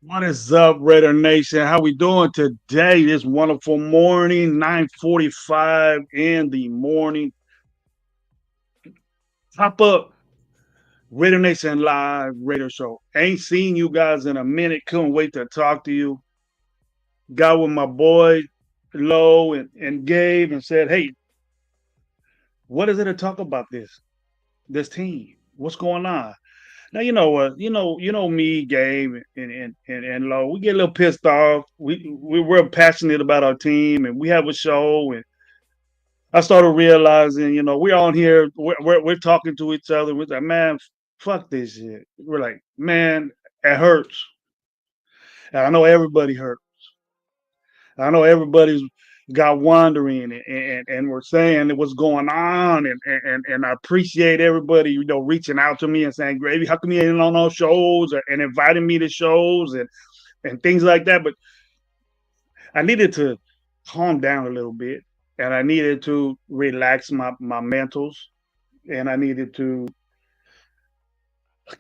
What is up, Raider Nation? How we doing today? This wonderful morning, 9:45 in the morning. Pop up Raider Nation Live Raider Show. Ain't seen you guys in a minute. Couldn't wait to talk to you. Got with my boy Lo and Gabe and said, "Hey, what is it to talk about this team? What's going on?" Now you know what you know me, Gabe, and Lo. We get a little pissed off. We're passionate about our team, and we have a show. And I started realizing, we're on here, we're talking to each other. We're like, man, fuck this shit. We're like, man, it hurts. And I know everybody hurt. I know everybody's got wondering and we're saying what's going on and I appreciate everybody reaching out to me and saying, Gravy, how come you ain't on those shows and inviting me to shows and things like that. But I needed to calm down a little bit and I needed to relax my mentals and I needed to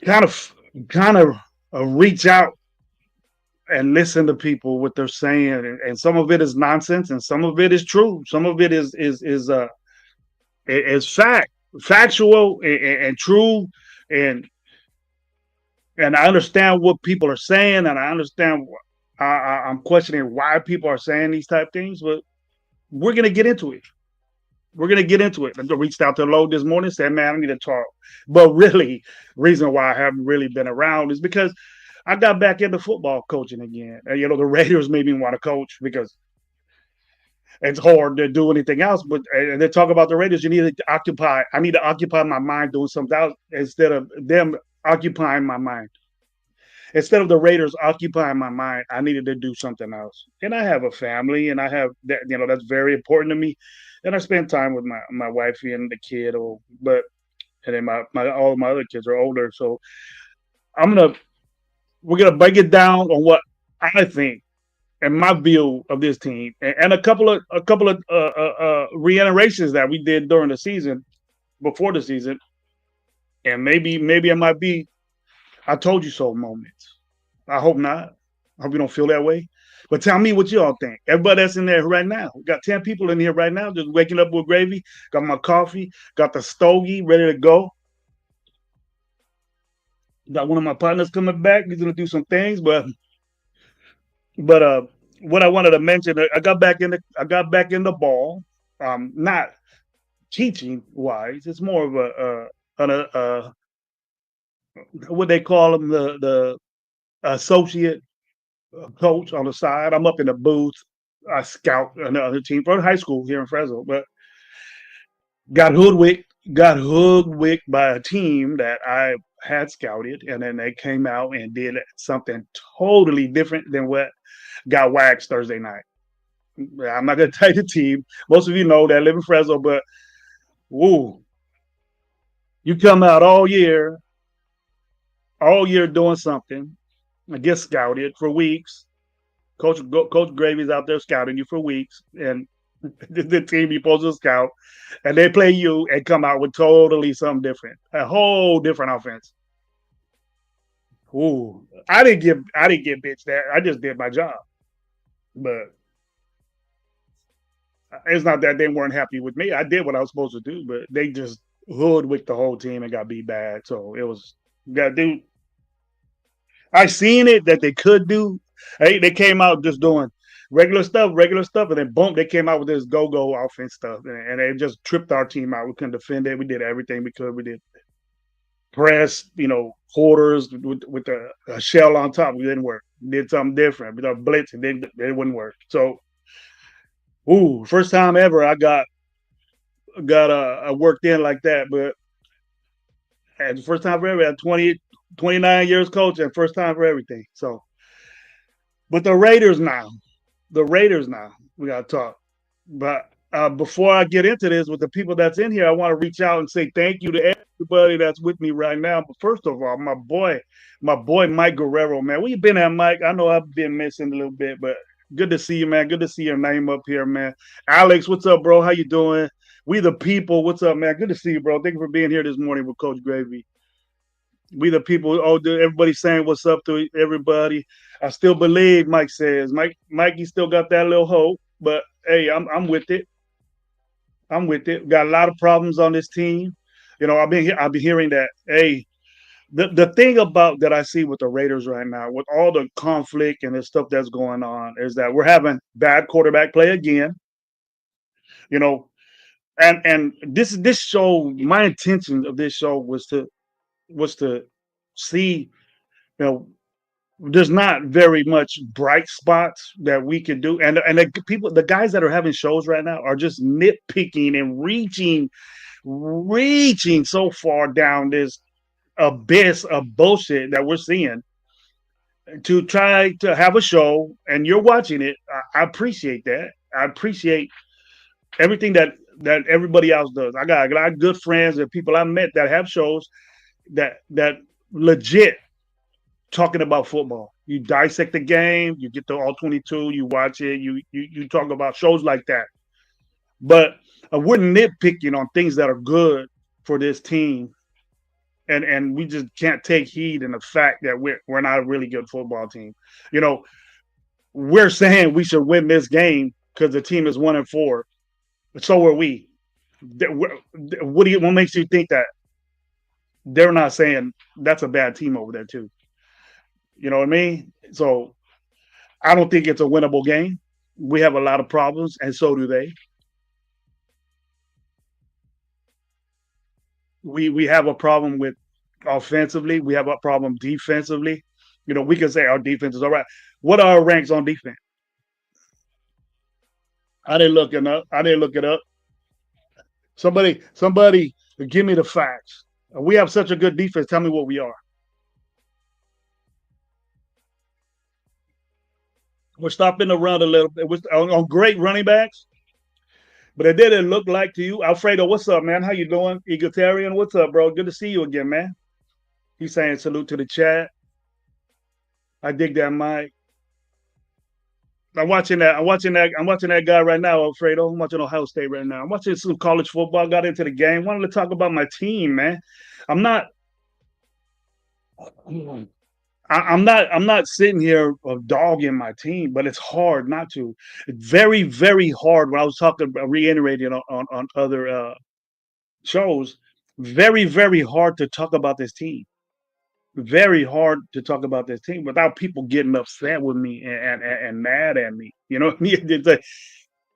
kind of kind of reach out and listen to people what they're saying, and some of it is nonsense, and some of it is true. Some of it is factual and true, and and I understand what people are saying, and I understand. I'm questioning why people are saying these type things, but we're gonna get into it. We're gonna get into it. I reached out to Lo this morning, said, "Man, I need to talk." But really, reason why I haven't really been around is because I got back into football coaching again. And, the Raiders made me want to coach because it's hard to do anything else. But and they talk about the Raiders. You need to occupy. I need to occupy my mind doing something else instead of them occupying my mind. Instead of the Raiders occupying my mind, I needed to do something else. And I have a family, and I have that. That's very important to me. And I spend time with my wifey and the kid. But and then my all of my other kids are older, so I'm gonna we're gonna break it down on what I think and my view of this team, and a couple of reiterations that we did during the season, before the season, and maybe it might be I told you so moments. I hope not. I hope you don't feel that way. But tell me what y'all think. Everybody that's in there right now. We got 10 people in here right now, just waking up with gravy. Got my coffee, got the stogie ready to go. Got one of my partners coming back. He's gonna do some things, but what I wanted to mention, I got back in the ball. Not teaching wise. It's more of what they call them, the associate coach on the side. I'm up in the booth. I scout another team for high school here in Fresno, but got hoodwinked by a team that I had scouted, and then they came out and did something totally different than what got waxed Thursday night. I'm not gonna tell you the team. Most of you know that live in Fresno, but woo, you come out all year doing something. I get scouted for weeks. Coach Gravy's out there scouting you for weeks, and The team you're supposed to scout, and they play you and come out with totally something different, a whole different offense. Ooh, I didn't get bitched that. I just did my job, but it's not that they weren't happy with me. I did what I was supposed to do, but they just hoodwinked the whole team and got beat bad. So it was that dude. I seen it that they could do. They came out just doing regular stuff, and then boom, they came out with this go offense stuff, and they just tripped our team out. We couldn't defend it. We did everything we could. We did press, quarters with a shell on top. We didn't work. We did something different. We did blitz, and then it wouldn't work. So, ooh, first time ever I got worked in like that. But and the first time for everything, 29 years coach, and first time for everything. So, but the Raiders now, we got to talk. But before I get into this with the people that's in here, I want to reach out and say thank you to everybody that's with me right now. But first of all, my boy Mike Guerrero, man. Where you been at, Mike? I know I've been missing a little bit, but good to see you, man. Good to see your name up here, man. Alex, what's up, bro? How you doing? We the people, what's up, man? Good to see you, bro. Thank you for being here this morning with Coach Gravy. We the people. Oh, everybody saying what's up to everybody. I still believe. Mike says. Mikey still got that little hope, but hey, I'm with it. I'm with it. Got a lot of problems on this team. I've been hearing that. Hey, the thing about that I see with the Raiders right now, with all the conflict and the stuff that's going on, is that we're having bad quarterback play again. You know, and this show. My intention of this show was to see. You know, there's not very much bright spots that we can do, and the guys that are having shows right now are just nitpicking and reaching so far down this abyss of bullshit that we're seeing to try to have a show, and you're watching it. I appreciate that. I appreciate everything that everybody else does. I got a lot of good friends and people I met that have shows that legit talking about football. You dissect the game, you get the all 22, you watch it, you talk about shows like that. But we're nitpicking on things that are good for this team, and we just can't take heed in the fact that we're not a really good football team. You know, we're saying we should win this game because the team is 1-4. So are we. What makes you think that they're not saying that's a bad team over there too? You know what I mean? So I don't think it's a winnable game. We have a lot of problems, and so do they. We have a problem with offensively. We have a problem defensively. We can say our defense is all right. What are our ranks on defense? I didn't look it up. I didn't look it up. Somebody, give me the facts. We have such a good defense. Tell me what we are. We're stopping the run a little bit. We're on great running backs, but it didn't look like to you. Alfredo, what's up, man? How you doing? Egalitarian, what's up, bro? Good to see you again, man. He's saying salute to the chat. I dig that, Mike. I'm watching that. I'm watching that. I'm watching that guy right now, Alfredo. I'm watching Ohio State right now. I'm watching some college football. Got into the game. Wanted to talk about my team, man. I'm not. I'm not sitting here dogging my team, but it's hard not to. It's very, very hard. When I was talking, reiterating on other shows, very, very hard to talk about this team. Very hard to talk about this team without people getting upset with me and mad at me. You know what I mean? It's like,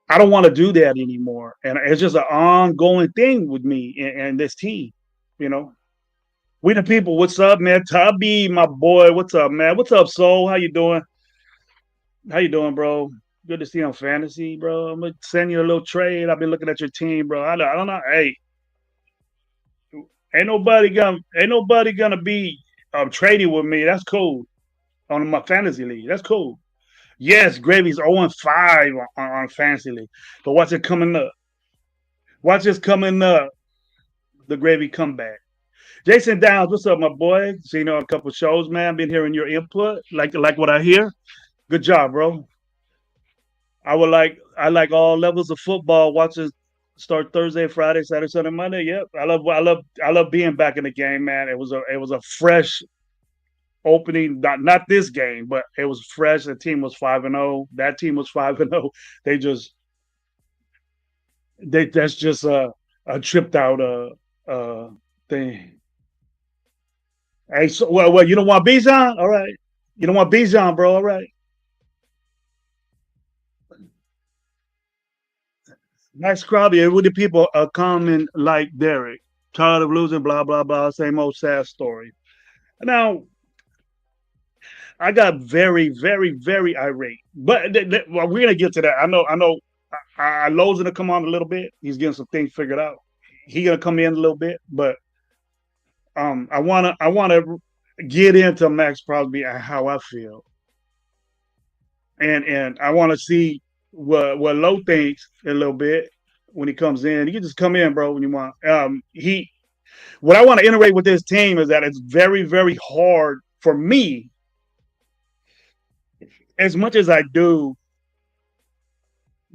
I don't want to do that anymore, and it's just an ongoing thing with me and this team. You know, we the people. What's up, man? Tubby, my boy. What's up, man? What's up, Soul? How you doing? How you doing, bro? Good to see you on fantasy, bro. I'm gonna send you a little trade. I've been looking at your team, bro. I don't know. Hey, ain't nobody gonna be trading with me. That's cool on my fantasy league. That's cool. Yes, Gravy's 0-5 on fantasy league, but watch it coming up. Watch this coming up. The Gravy comeback. Jason Downs, what's up, my boy? Seen you on a couple shows, man. Been hearing your input. Like what I hear. Good job, bro. I like all levels of football. Watch it start Thursday, Friday, Saturday, Sunday, Monday. Yep, I love being back in the game, man. It was a fresh opening. Not this game, but it was fresh. The team was 5-0. That team was 5-0. They just that's just a tripped out thing. Hey, so well, you don't want Bijan? All right. You don't want Bijan, bro. All right. Nice crowd. Yeah, with the people are coming like Derek. Tired of losing, blah, blah, blah. Same old sad story. Now, I got very, very, very irate. But well, we're gonna get to that. I know Lowe's gonna come on a little bit. He's getting some things figured out. He gonna come in a little bit, but I wanna get into Max Crosby and how I feel. And I wanna see what Lowe thinks a little bit when he comes in. You can just come in, bro, when you want. He what I want to iterate with this team is that it's very, very hard for me, as much as I do,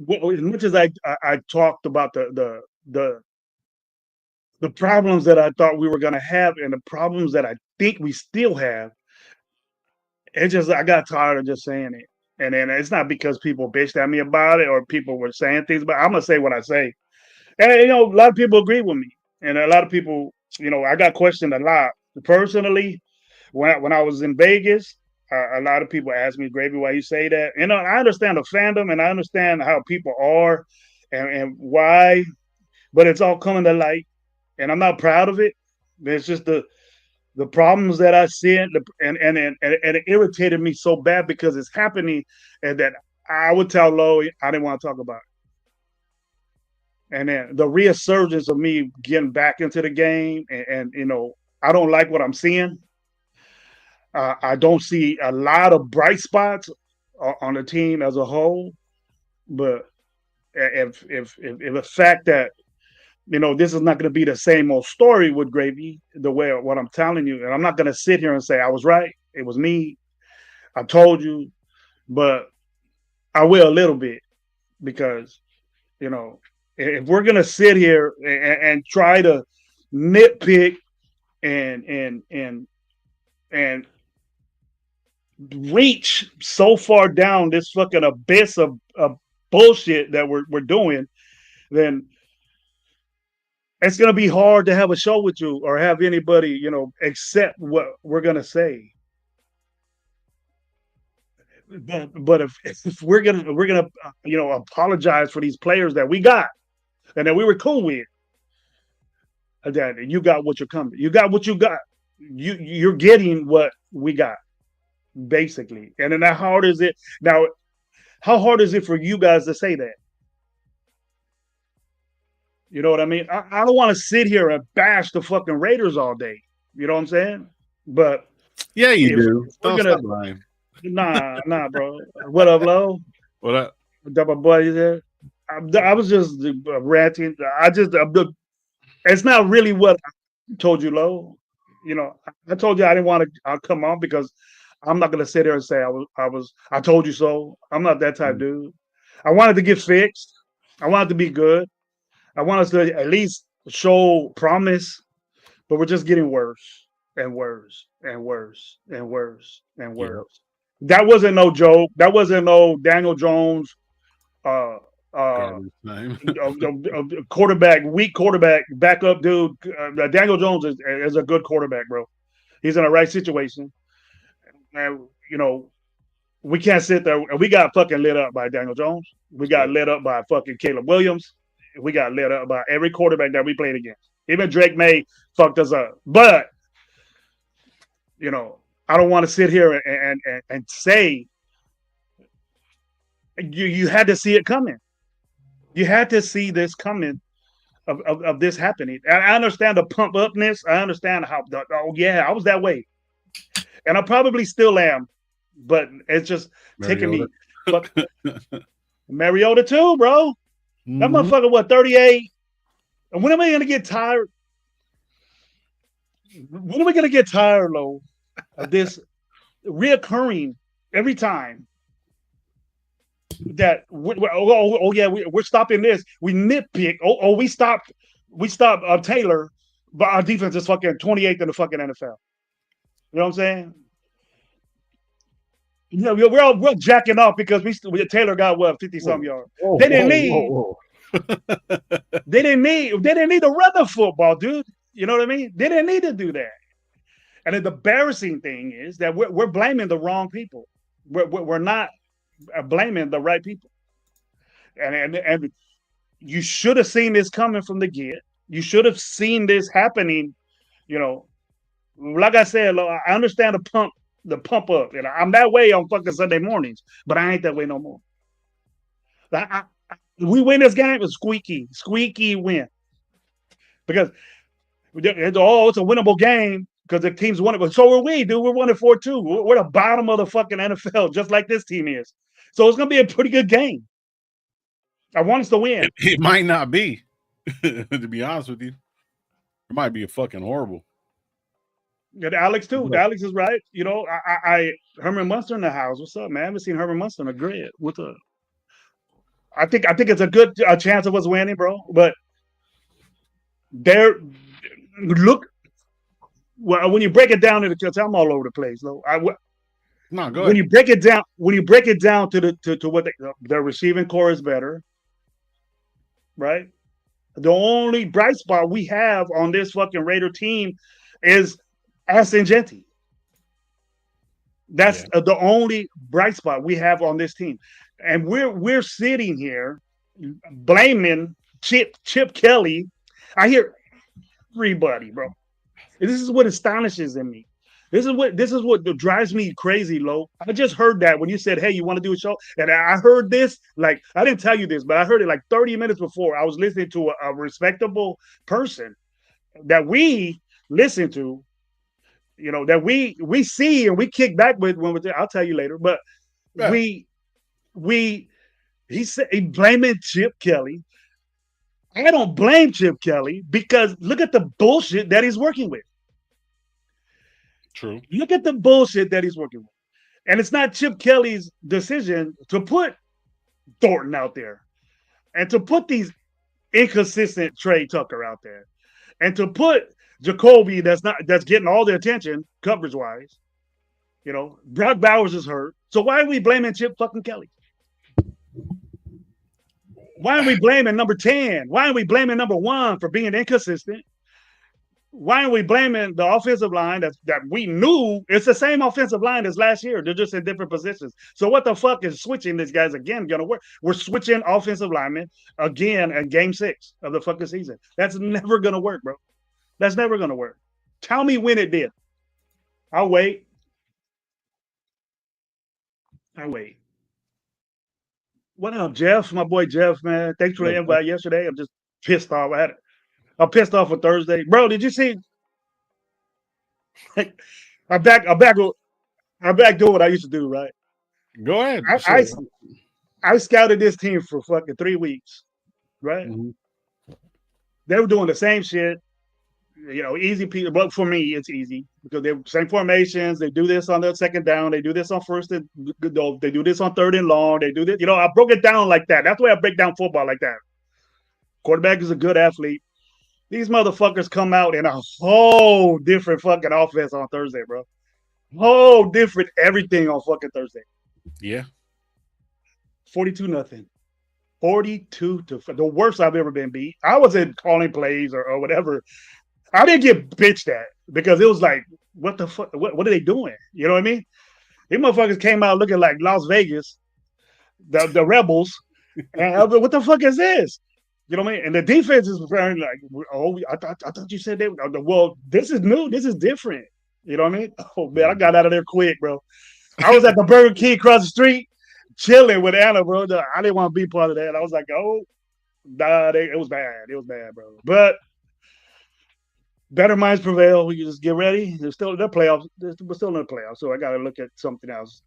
as much as I talked about the problems that I thought we were going to have and the problems that I think we still have. It's just I got tired of just saying it, and then it's not because people bitched at me about it or people were saying things, but I'm gonna say what I say, and a lot of people agree with me, and a lot of people, I got questioned a lot personally when I was in Vegas. A lot of people ask me, Gravy, why you say that? I understand the fandom and I understand how people are and why, but it's all coming to light, and I'm not proud of it. It's just the problems that I see, and it irritated me so bad because it's happening, and that I would tell Lowe I didn't want to talk about it. And then the resurgence of me getting back into the game, and I don't like what I'm seeing. I don't see a lot of bright spots on the team as a whole, but if the fact that this is not going to be the same old story with Gravy, the way what I'm telling you, and I'm not going to sit here and say I was right. It was me. I told you, but I will a little bit because if we're going to sit here and try to nitpick and reach so far down this fucking abyss of bullshit that we're doing, then it's gonna be hard to have a show with you or have anybody, accept what we're gonna say. But if we're gonna apologize for these players that we got and that we were cool with, that you got what you're coming, you got what you got, you're getting what we got basically. And then how hard is it now? How hard is it for you guys to say that? You know what I mean? I don't want to sit here and bash the fucking Raiders all day. You know what I'm saying? But Yeah, you do. if we're Don't gonna, stop lying. nah, bro. What up, Low? What up? What up, my boy? There. I was just ranting. It's not really what I told you, Low. I told you I didn't want to come on because I'm not gonna sit there and say I told you so. I'm not that type dude. I wanted to get fixed. I wanted to be good. I want us to at least show promise, but we're just getting worse and worse and worse and worse and Yep. worse. That wasn't no joke. That wasn't no Daniel Jones uh uh Garbage time. quarterback, weak quarterback, backup dude. Daniel Jones is a good quarterback, bro. He's in the right situation. And we can't sit there. We got fucking lit up by Daniel Jones. We got Yep. lit up by fucking Caleb Williams. We got lit up by every quarterback that we played against. Even Drake May fucked us up. But I don't want to sit here and say you had to see it coming. You had to see this coming of this happening. I understand the pump upness. I understand how. Oh yeah, I was that way, and I probably still am. But it's just taking Mariota. me. But Mariota too, bro. That Mm-hmm. motherfucker, what, 38? And when am I going to get tired? When are we going to get tired, Lo, of this reoccurring every time? that yeah, we're stopping this. We nitpick. We stopped Taylor, but our defense is fucking 28th in the fucking NFL. You know what I'm saying? You know, we're all jacking off because Taylor got what 50 Whoa, some yards. whoa, They didn't whoa, need whoa, they didn't need to run the football, dude. You know what I mean? They didn't need to do that. And the embarrassing thing is that we're blaming the wrong people. We're not blaming the right people. And you should have seen this coming from the get. You should have seen this happening. You know, like I said, I understand the pump up. You know, I'm that way on fucking Sunday mornings, but I ain't that way no more. We win this game, it's squeaky win because it's a winnable game because the team's won it. But so are we, dude. We're 1-4 too. We're the bottom of the fucking NFL, just like this team is. So it's gonna be a pretty good game. I want us to win. It might not be, to be honest with you. It might be a fucking horrible. And Alex too. But Alex is right. You know, I Herman Munster in the house. What's up, man? I haven't seen Herman Munster in a grid. What's up? I think it's a good chance of us winning, bro. But there, look. Well, when you break it down to the, I'm all over the place. Though. no, go When ahead. you break it down, to what their receiving core is better, right? The only bright spot we have on this fucking Raider team is Ascengenti. That's Yeah, the only bright spot we have on this team, and we're sitting here blaming Chip Kelly. I hear everybody, bro. This is what astonishes in me. This is what drives me crazy, Lo. I just heard that when you said, "Hey, you want to do a show?" And I heard this like I didn't tell you this, but I heard it like 30 minutes before. I was listening to a respectable person that we listen to, that we see and we kick back with when we're there. I'll tell you later, but yeah, we we he said he blaming Chip Kelly. I don't blame Chip Kelly because look at the bullshit that he's working with. true. Look at the bullshit that he's working with. And it's not Chip Kelly's decision to put Thornton out there and to put these inconsistent Trey Tucker out there and to put Jacoby that's getting all the attention coverage wise. Brock Bowers is hurt. So why are we blaming Chip fucking Kelly? Why are we blaming number 10? Why are we blaming number 1 for being inconsistent? Why are we blaming the offensive line that we knew it's the same offensive line as last year? They're just in different positions. So what the fuck is switching these guys again gonna work? We're switching offensive linemen again in game 6 of the fucking season. That's never gonna work, bro. That's never gonna work. Tell me when it did. I'll wait. I'll wait. What up, Jeff? My boy Jeff, man. Thanks for the invite yesterday. I'm just pissed off. I'm pissed off for Thursday. Bro, did you see I'm back I'm back doing what I used to do, right? Go ahead. I Shit. I, I scouted this team for fucking 3 weeks, right? Mhm. They were doing the same shit, easy people. But for me, it's easy because they're same formations. They do this on the second down. They do this on first and they do this on third and long. They do this. I broke it down like that. That's the way I break down football like that. Quarterback is a good athlete. These motherfuckers come out in a whole different fucking offense on Thursday, bro. Whole different everything on fucking Thursday. Yeah. 42-0. 42 to the worst I've ever been beat. I wasn't calling plays or whatever. I didn't get bitched at because it was like, what the fuck? What are they doing? You know what I mean? These motherfuckers came out looking like Las Vegas, the Rebels. And I was like, what the fuck is this? You know what I mean? And the defense is very like, oh, I thought you said they. Well, this is new. This is different. You know what I mean? Oh man, I got out of there quick, bro. I was at the Burger King across the street, chilling with Anna, bro. I didn't want to be part of that. I was like, oh, nah, it was bad. It was bad, bro. But better minds prevail. We can just get ready. There's still the playoffs. We're still in the playoffs, so I got to look at something else.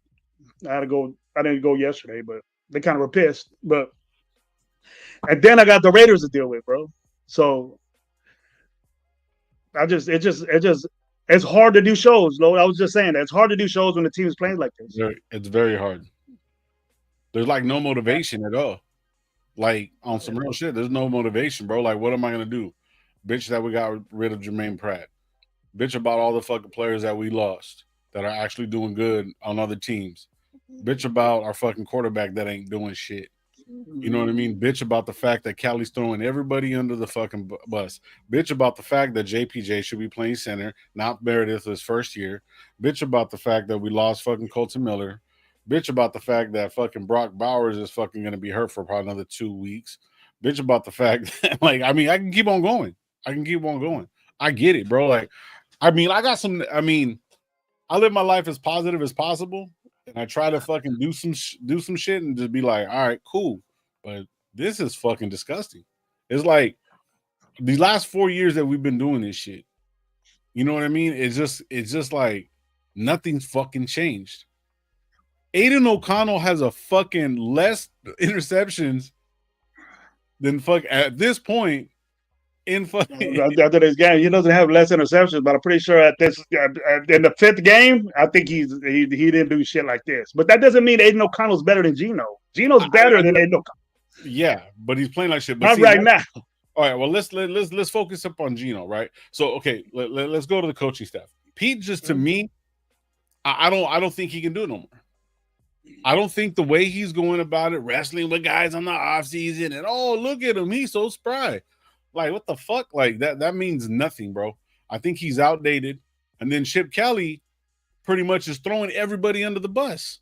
I had to go. I didn't go yesterday, but they kind of were pissed. But and then I got the Raiders to deal with, bro. So it's hard to do shows, Lord. I was just saying that it's hard to do shows when the team is playing like this. It's very hard. There's like no motivation at all. Like on some real shit, there's no motivation, bro. Like, what am I gonna do? Bitch that we got rid of Jermaine Pratt. Bitch about all the fucking players that we lost that are actually doing good on other teams. Bitch about our fucking quarterback that ain't doing shit. You know what I mean? Bitch about the fact that Cali's throwing everybody under the fucking bus. Bitch about the fact that JPJ should be playing center, not Meredith his first year. Bitch about the fact that we lost fucking Colton Miller. Bitch about the fact that fucking Brock Bowers is fucking going to be hurt for probably another 2 weeks. Bitch about the fact that, like, I mean, I can keep on going. I can keep on going. I get it, bro. Like, I mean, I live my life as positive as possible, and I try to fucking do some shit and just be like, all right, cool. But this is fucking disgusting. It's like these last 4 years that we've been doing this shit. You know what I mean? It's just like nothing's fucking changed. Aiden O'Connell has a fucking less interceptions than fuck at this point in fucking. After this game, he doesn't have less interceptions, but I'm pretty sure at this in the fifth game, I think he didn't do shit like this. But that doesn't mean Aiden O'Connell's better than Geno. Geno's better than Aiden O'Connell. Yeah, but he's playing like shit. But not see, right now. All right, well let's focus up on Geno, right? So okay, let's go to the coaching staff. Pete, just to me, I don't think he can do it no more. I don't think the way he's going about it, wrestling with guys on the off season, and oh look at him, he's so spry. Like what the fuck? Like that means nothing, bro. I think he's outdated. And then Chip Kelly pretty much is throwing everybody under the bus.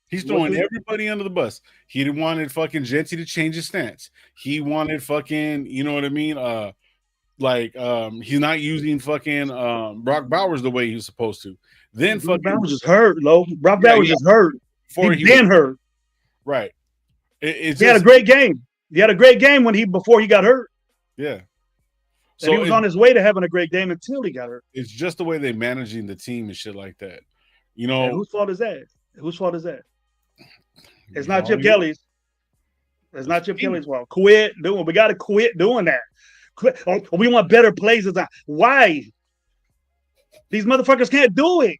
He's throwing everybody under the bus. He wanted fucking Jetty to change his stance. He wanted fucking, you know what I mean? He's not using fucking Brock Bowers the way he was supposed to. Then Brock fucking Bowers is hurt, Lo. Brock Bowers is hurt. He's been hurt. Right. He had a great game. He had a great game before he got hurt. Yeah. So he was on his way to having a great game until he got hurt. It's just the way they're managing the team and shit like that. You know, whose fault is that? Whose fault is that? It's not Chip Kelly's. It's not Chip Kelly's fault. Quit doing. We got to quit doing that. Quit. Oh, we want better plays. Why? These motherfuckers can't do it.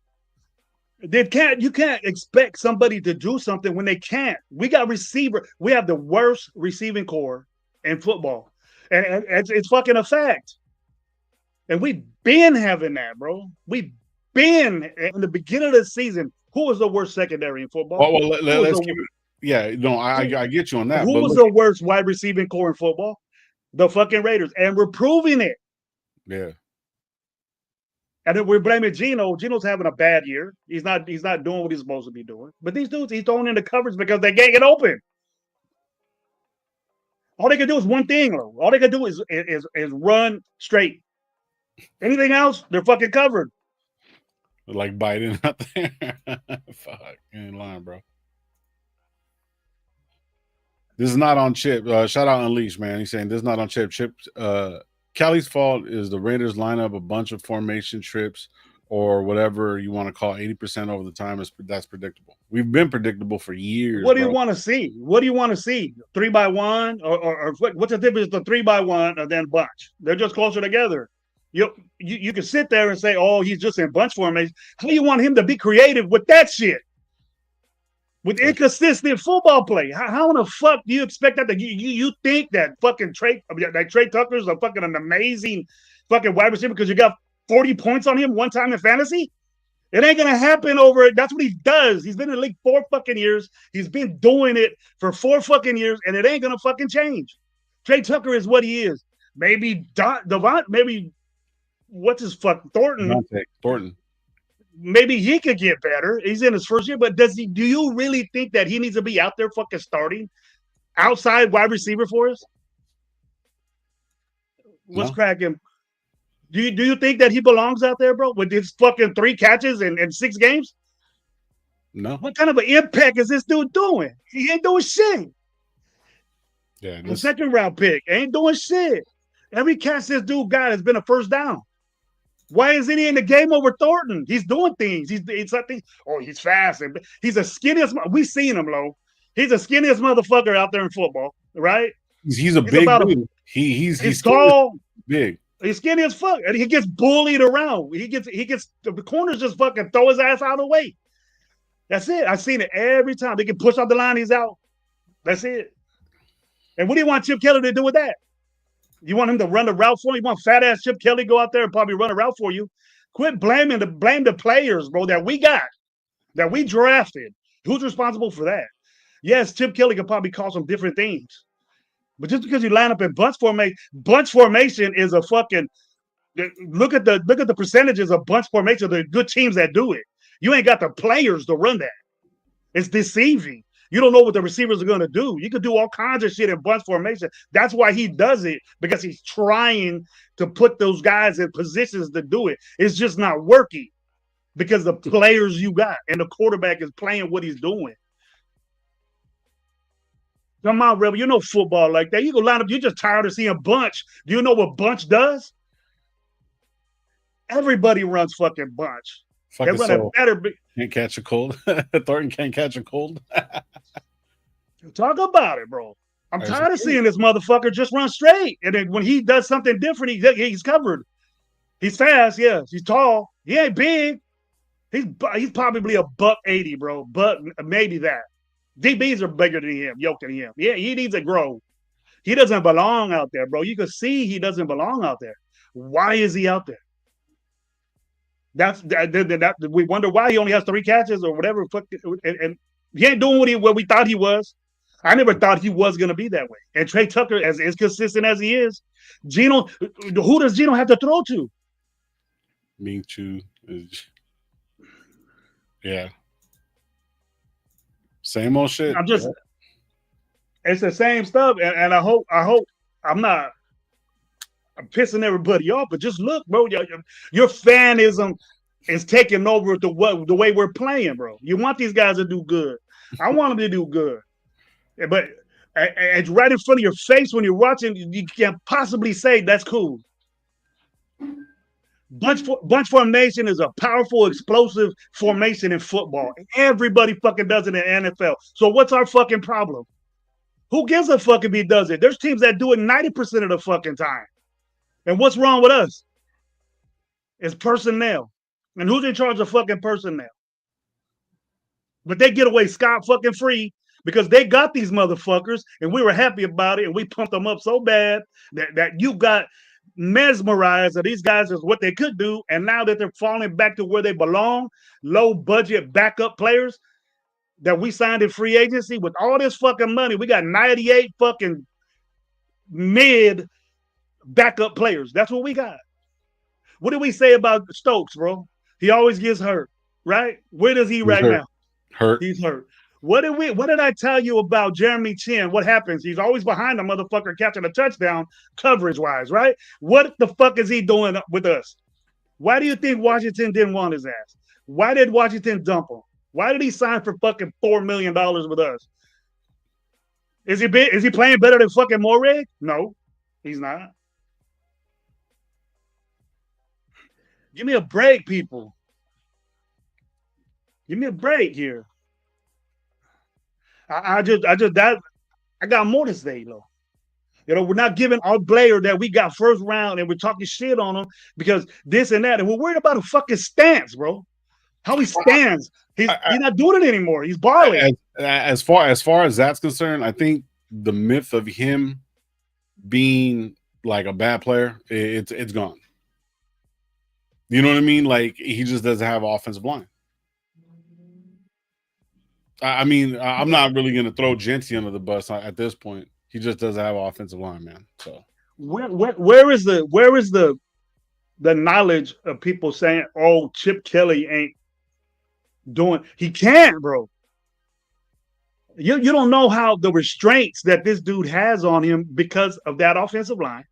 They can't. You can't expect somebody to do something when they can't. We got receiver. We have the worst receiving core in football, and it's fucking a fact. And we've been having that, bro. We've been in the beginning of the season. Who was the worst secondary in football? Well, let's keep it. Yeah, no, I get you on that. Who was the worst wide receiving core in football? The fucking Raiders, and we're proving it. Yeah. And then we're blaming Geno. Geno's having a bad year. He's not doing what he's supposed to be doing. But these dudes, he's throwing in the coverage because they can't get open. All they can do is one thing, though. All they can do is run straight. Anything else, they're fucking covered. Like Biden out there. Fuck, you ain't lying, bro. This is not on Chip. Shout out Unleash, man. He's saying this is not on Chip. Chip, Cali's fault is the Raiders line up a bunch of formation trips or whatever you want to call 80% over the time. That's predictable. We've been predictable for years. What do you want to see? What do you want to see? 3x1 or what's the difference? The 3x1 and then bunch. They're just closer together. You can sit there and say, oh, he's just in bunch formation. How do you want him to be creative with that shit? With inconsistent football play. How in the fuck do you expect that? You think that fucking Trey Tucker is a fucking an amazing fucking wide receiver because you got 40 points on him one time in fantasy? It ain't going to happen over it. That's what he does. He's been in the league 4 fucking years. He's been doing it for 4 fucking years, and it ain't going to fucking change. Trey Tucker is what he is. Maybe maybe what's his fuck Thornton. Thornton. Maybe he could get better. He's in his first year, but do you really think that he needs to be out there fucking starting outside wide receiver for us? What's cracking? Do you think that he belongs out there, bro, with his fucking 3 catches in 6 games? No. What kind of an impact is this dude doing? He ain't doing shit. Yeah. The second round pick ain't doing shit. Every catch this dude got has been a first down. Why isn't he in the game over Thornton? He's doing things. He's fast. And he's the skinniest. We seen him, Lo. He's the skinniest motherfucker out there in football, right? He's a big dude. He's tall, big. He's skinny as fuck, and he gets bullied around. He gets the corners just fucking throw his ass out of the way. That's it. I've seen it every time. They can push off the line, he's out. That's it. And what do you want Chip Kelly to do with that? You want him to run the route for you? You want fat ass Chip Kelly go out there and probably run a route for you? Quit blame the players, bro, that we got, that we drafted. Who's responsible for that? Yes, Chip Kelly could probably call some different things. But just because you line up in bunch formation is a fucking look at the percentages of bunch formation. The good teams that do it. You ain't got the players to run that. It's deceiving. You don't know what the receivers are going to do. You could do all kinds of shit in bunch formation. That's why he does it, because he's trying to put those guys in positions to do it. It's just not working because the players you got and the quarterback is playing what he's doing. Come on, Rebel. You know football like that. You go line up. You're just tired of seeing bunch. Do you know what bunch does? Everybody runs fucking bunch. They Fucking run a so better. can't catch a cold. Thornton can't catch a cold. Talk about it, bro. I'm There's tired of seeing this motherfucker just run straight. And then when he does something different, he's covered. He's fast, yeah. He's tall. He ain't big. He's probably a buck 80, bro. But maybe that. DBs are bigger than him, yoked than him. Yeah, he needs to grow. He doesn't belong out there, bro. You can see he doesn't belong out there. Why is he out there? We wonder why he only has 3 catches or whatever. And he ain't doing what we thought he was. I never thought he was going to be that way. And Trey Tucker, as consistent as he is, Geno, who does Geno have to throw to? Me too. Yeah. Same old shit. I'm just, it's the same stuff. And I hope I'm not I'm pissing everybody off, but just look, bro. Your fanism is taking over the way we're playing, bro. You want these guys to do good. I want them to do good. But it's right in front of your face when you're watching. You can't possibly say that's cool. Bunch formation is a powerful, explosive formation in football. Everybody fucking does it in NFL. So what's our fucking problem? Who gives a fuck if he does it? There's teams that do it 90% of the fucking time. And what's wrong with us? It's personnel. And who's in charge of fucking personnel? But they get away scot fucking free because they got these motherfuckers and we were happy about it and we pumped them up so bad that you got mesmerized that these guys is what they could do. And now that they're falling back to where they belong, low budget backup players that we signed in free agency with all this fucking money, we got 98 fucking mid backup players. That's what we got. What did we say about Stokes, bro? He always gets hurt, right? Where is he right now? Hurt. He's hurt. What did I tell you about Jeremy Chin? What happens? He's always behind the motherfucker catching a touchdown coverage-wise, right? What the fuck is he doing with us? Why do you think Washington didn't want his ass? Why did Washington dump him? Why did he sign for fucking $4 million with us? Is he playing better than fucking Morrig? No, he's not. Give me a break, people. Give me a break here. I got more to say, though. You know, we're not giving our player that we got first round and we're talking shit on him because this and that. And we're worried about a fucking stance, bro. How he stands. He's not doing it anymore. He's balling. As far as that's concerned, I think the myth of him being like a bad player, it's gone. You know what I mean? Like, he just doesn't have offensive line. I mean, I'm not really going to throw Genty under the bus at this point. He just doesn't have offensive line, man. So where is the knowledge of people saying, "Oh, Chip Kelly ain't doing"? He can't, bro. You don't know how the restraints that this dude has on him because of that offensive line.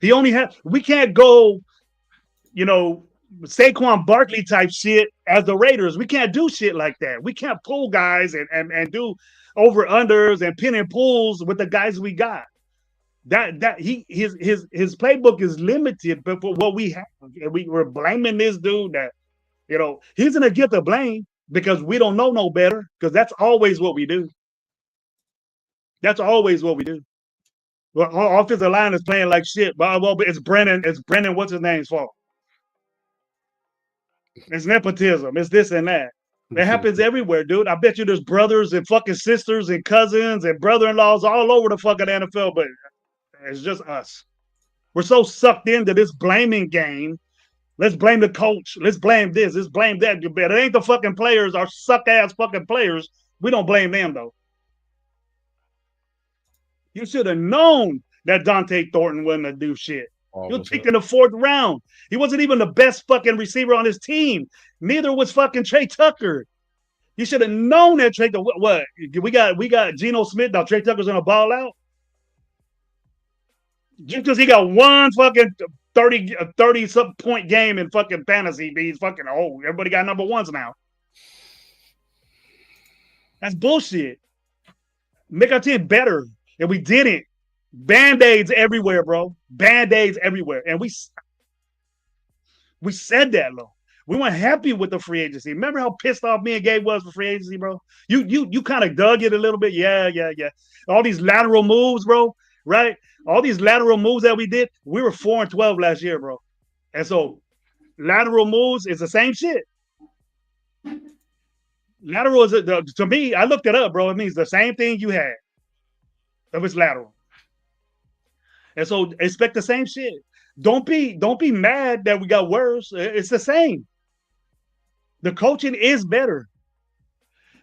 He only has. We can't go, Saquon Barkley type shit as the Raiders. We can't do shit like that. We can't pull guys and do over unders and pin and pulls with the guys we got. His playbook is limited, but for what we have, we're blaming this dude that he's gonna get the blame because we don't know no better. Because that's always what we do. That's always what we do. Well, our offensive line is playing like shit. But it's Brennan. It's Brennan. What's his name's fault? It's nepotism. It's this and that. It happens everywhere, dude. I bet you there's brothers and fucking sisters and cousins and brother-in-laws all over the fucking NFL, but it's just us. We're so sucked into this blaming game. Let's blame the coach. Let's blame this. Let's blame that. But it ain't the fucking players, our suck ass fucking players. We don't blame them though. You should have known that Dante Thornton wasn't to do shit. He was picked in the fourth round. He wasn't even the best fucking receiver on his team. Neither was fucking Trey Tucker. You should have known that Trey. What we got Geno Smith. Now Trey Tucker's gonna ball out just because he got one fucking 30 something point game in fucking fantasy. He's fucking everybody got number ones now. That's bullshit. Make our team better, and we didn't. Band-aids everywhere, bro. Band-aids everywhere, and we said that, though. We weren't happy with the free agency. Remember how pissed off me and Gabe was for free agency, bro? You kind of dug it a little bit. Yeah. All these lateral moves, bro, right? All these lateral moves that we did, we were 4-12 last year, bro. And so lateral moves is the same shit. Lateral is, to me, I looked it up, bro. It means the same thing you had if it's lateral. And so expect the same shit. Don't be mad that we got worse. It's the same. The coaching is better,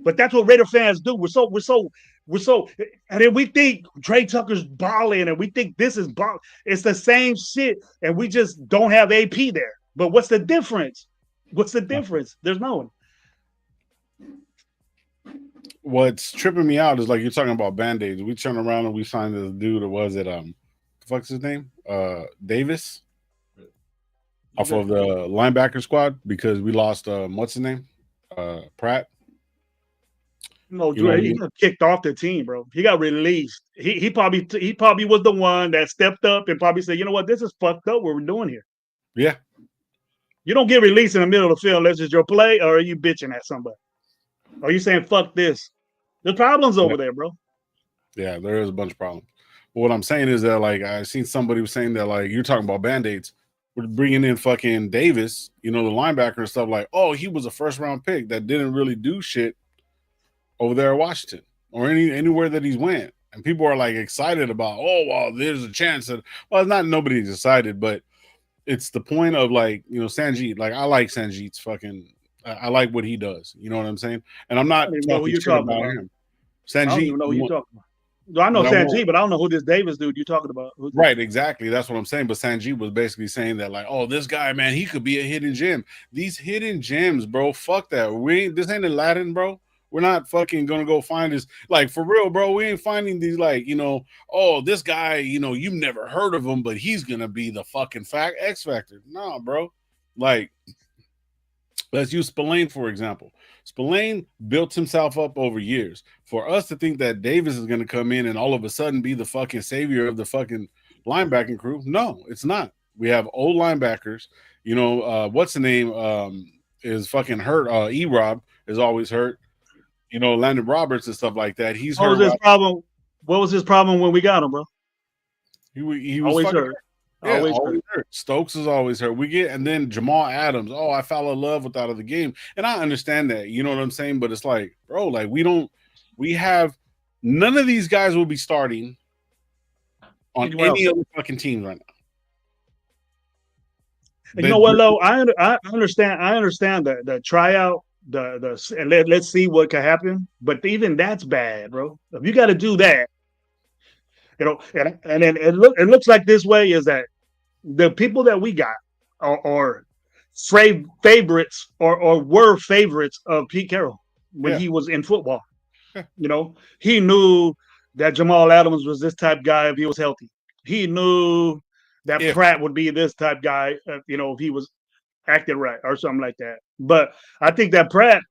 but that's what Raider fans do. We're so, and then we think Trey Tucker's balling, and we think this is ball. It's the same shit, and we just don't have AP there. But what's the difference? There's no one. What's tripping me out is like you're talking about band-aids. We turn around and we signed this dude. Or was it the fuck's his name? Davis. Off of the linebacker squad because we lost what's his name? Pratt. No, Drew, he got kicked off the team, bro. He got released. He probably was the one that stepped up and probably said, you know what, this is fucked up what we're doing here. Yeah. You don't get released in the middle of the field unless it's your play, or are you bitching at somebody? Are you saying fuck this? There's problems over there, bro. Yeah, there is a bunch of problems. But what I'm saying is that like I seen somebody was saying that like you're talking about band-aids. We're bringing in fucking Davis, the linebacker and stuff like, oh, he was a first round pick that didn't really do shit over there at Washington or anywhere that he's went. And people are like excited about, oh, well, there's a chance that, well, it's not nobody's excited, but it's the point of like, Sanjeet. Like, I like Sanjeet's fucking, I like what he does. You know what I'm saying? And I'm not talking shit about him. Sanjeet, I don't even know who you're talking about. I know Sanjeet, but I don't know who this Davis dude you're talking about. Right, exactly. That's what I'm saying. But Sanjeet was basically saying that, like, oh, this guy, man, he could be a hidden gem. These hidden gems, bro, fuck that. This ain't Aladdin, bro. We're not fucking gonna go find this. Like, for real, bro, we ain't finding these, like, oh, this guy, you've never heard of him, but he's gonna be the fucking X Factor. No, bro. Like, let's use Spillane, for example. Spillane built himself up over years. For us to think that Davis is going to come in and all of a sudden be the fucking savior of the fucking linebacking crew, no, it's not. We have old linebackers. What's the name is fucking hurt. E-Rob is always hurt. Landon Roberts and stuff like that. He's hurt. What was his problem? What was his problem when we got him, bro? He was always hurt. Yeah, always hurt. Stokes is always hurt. And then Jamal Adams. Oh, I fell in love with out of the game. And I understand that. You know what I'm saying? But it's like, bro, like we have none of these guys will be starting on any other fucking team right now. You know what, Lo? I understand the tryout, let's see what can happen. But even that's bad, bro. If you got to do that, and then it looks like this way is that the people that we got are favorites or were favorites of Pete Carroll when he was in football. He knew that Jamal Adams was this type guy if he was healthy. He knew that Pratt would be this type guy, if he was acting right or something like that. But I think that Pratt,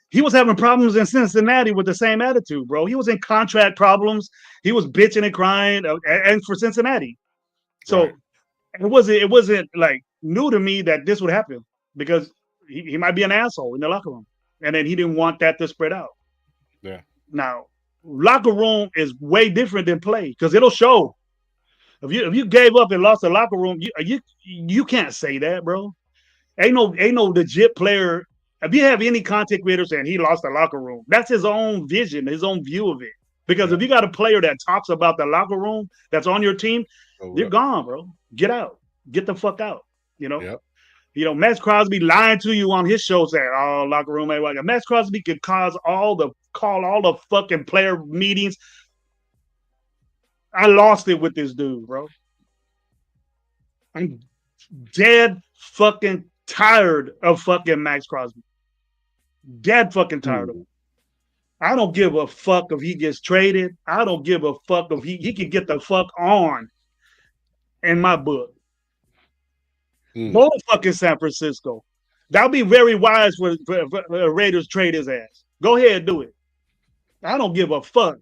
he was having problems in Cincinnati with the same attitude, bro. He was in contract problems. He was bitching and crying, and for Cincinnati. So it wasn't like new to me that this would happen because he might be an asshole in the locker room, and then he didn't want that to spread out. Yeah. Now, locker room is way different than play because it'll show. If you gave up and lost the locker room, you can't say that, bro. Ain't no legit player If you have any content creator saying he lost the locker room, that's his own vision, his own view of it. Because Yeah. if you got a player that talks about the locker room that's on your team, Oh, you're yep. gone, bro. Get out. Get the fuck out. You know. Yep. Max Crosby lying to you on his show saying, "Oh, locker room ain't like." Max Crosby could call all the fucking player meetings. I lost it with this dude, bro. I'm dead fucking tired of fucking Max Crosby. Dead fucking tired of him. Mm. I don't give a fuck if he gets traded. I don't give a fuck if he can get the fuck on in my book. Mm. Go to fucking San Francisco. That'll be very wise for Raiders trade his ass. Go ahead and do it. I don't give a fuck.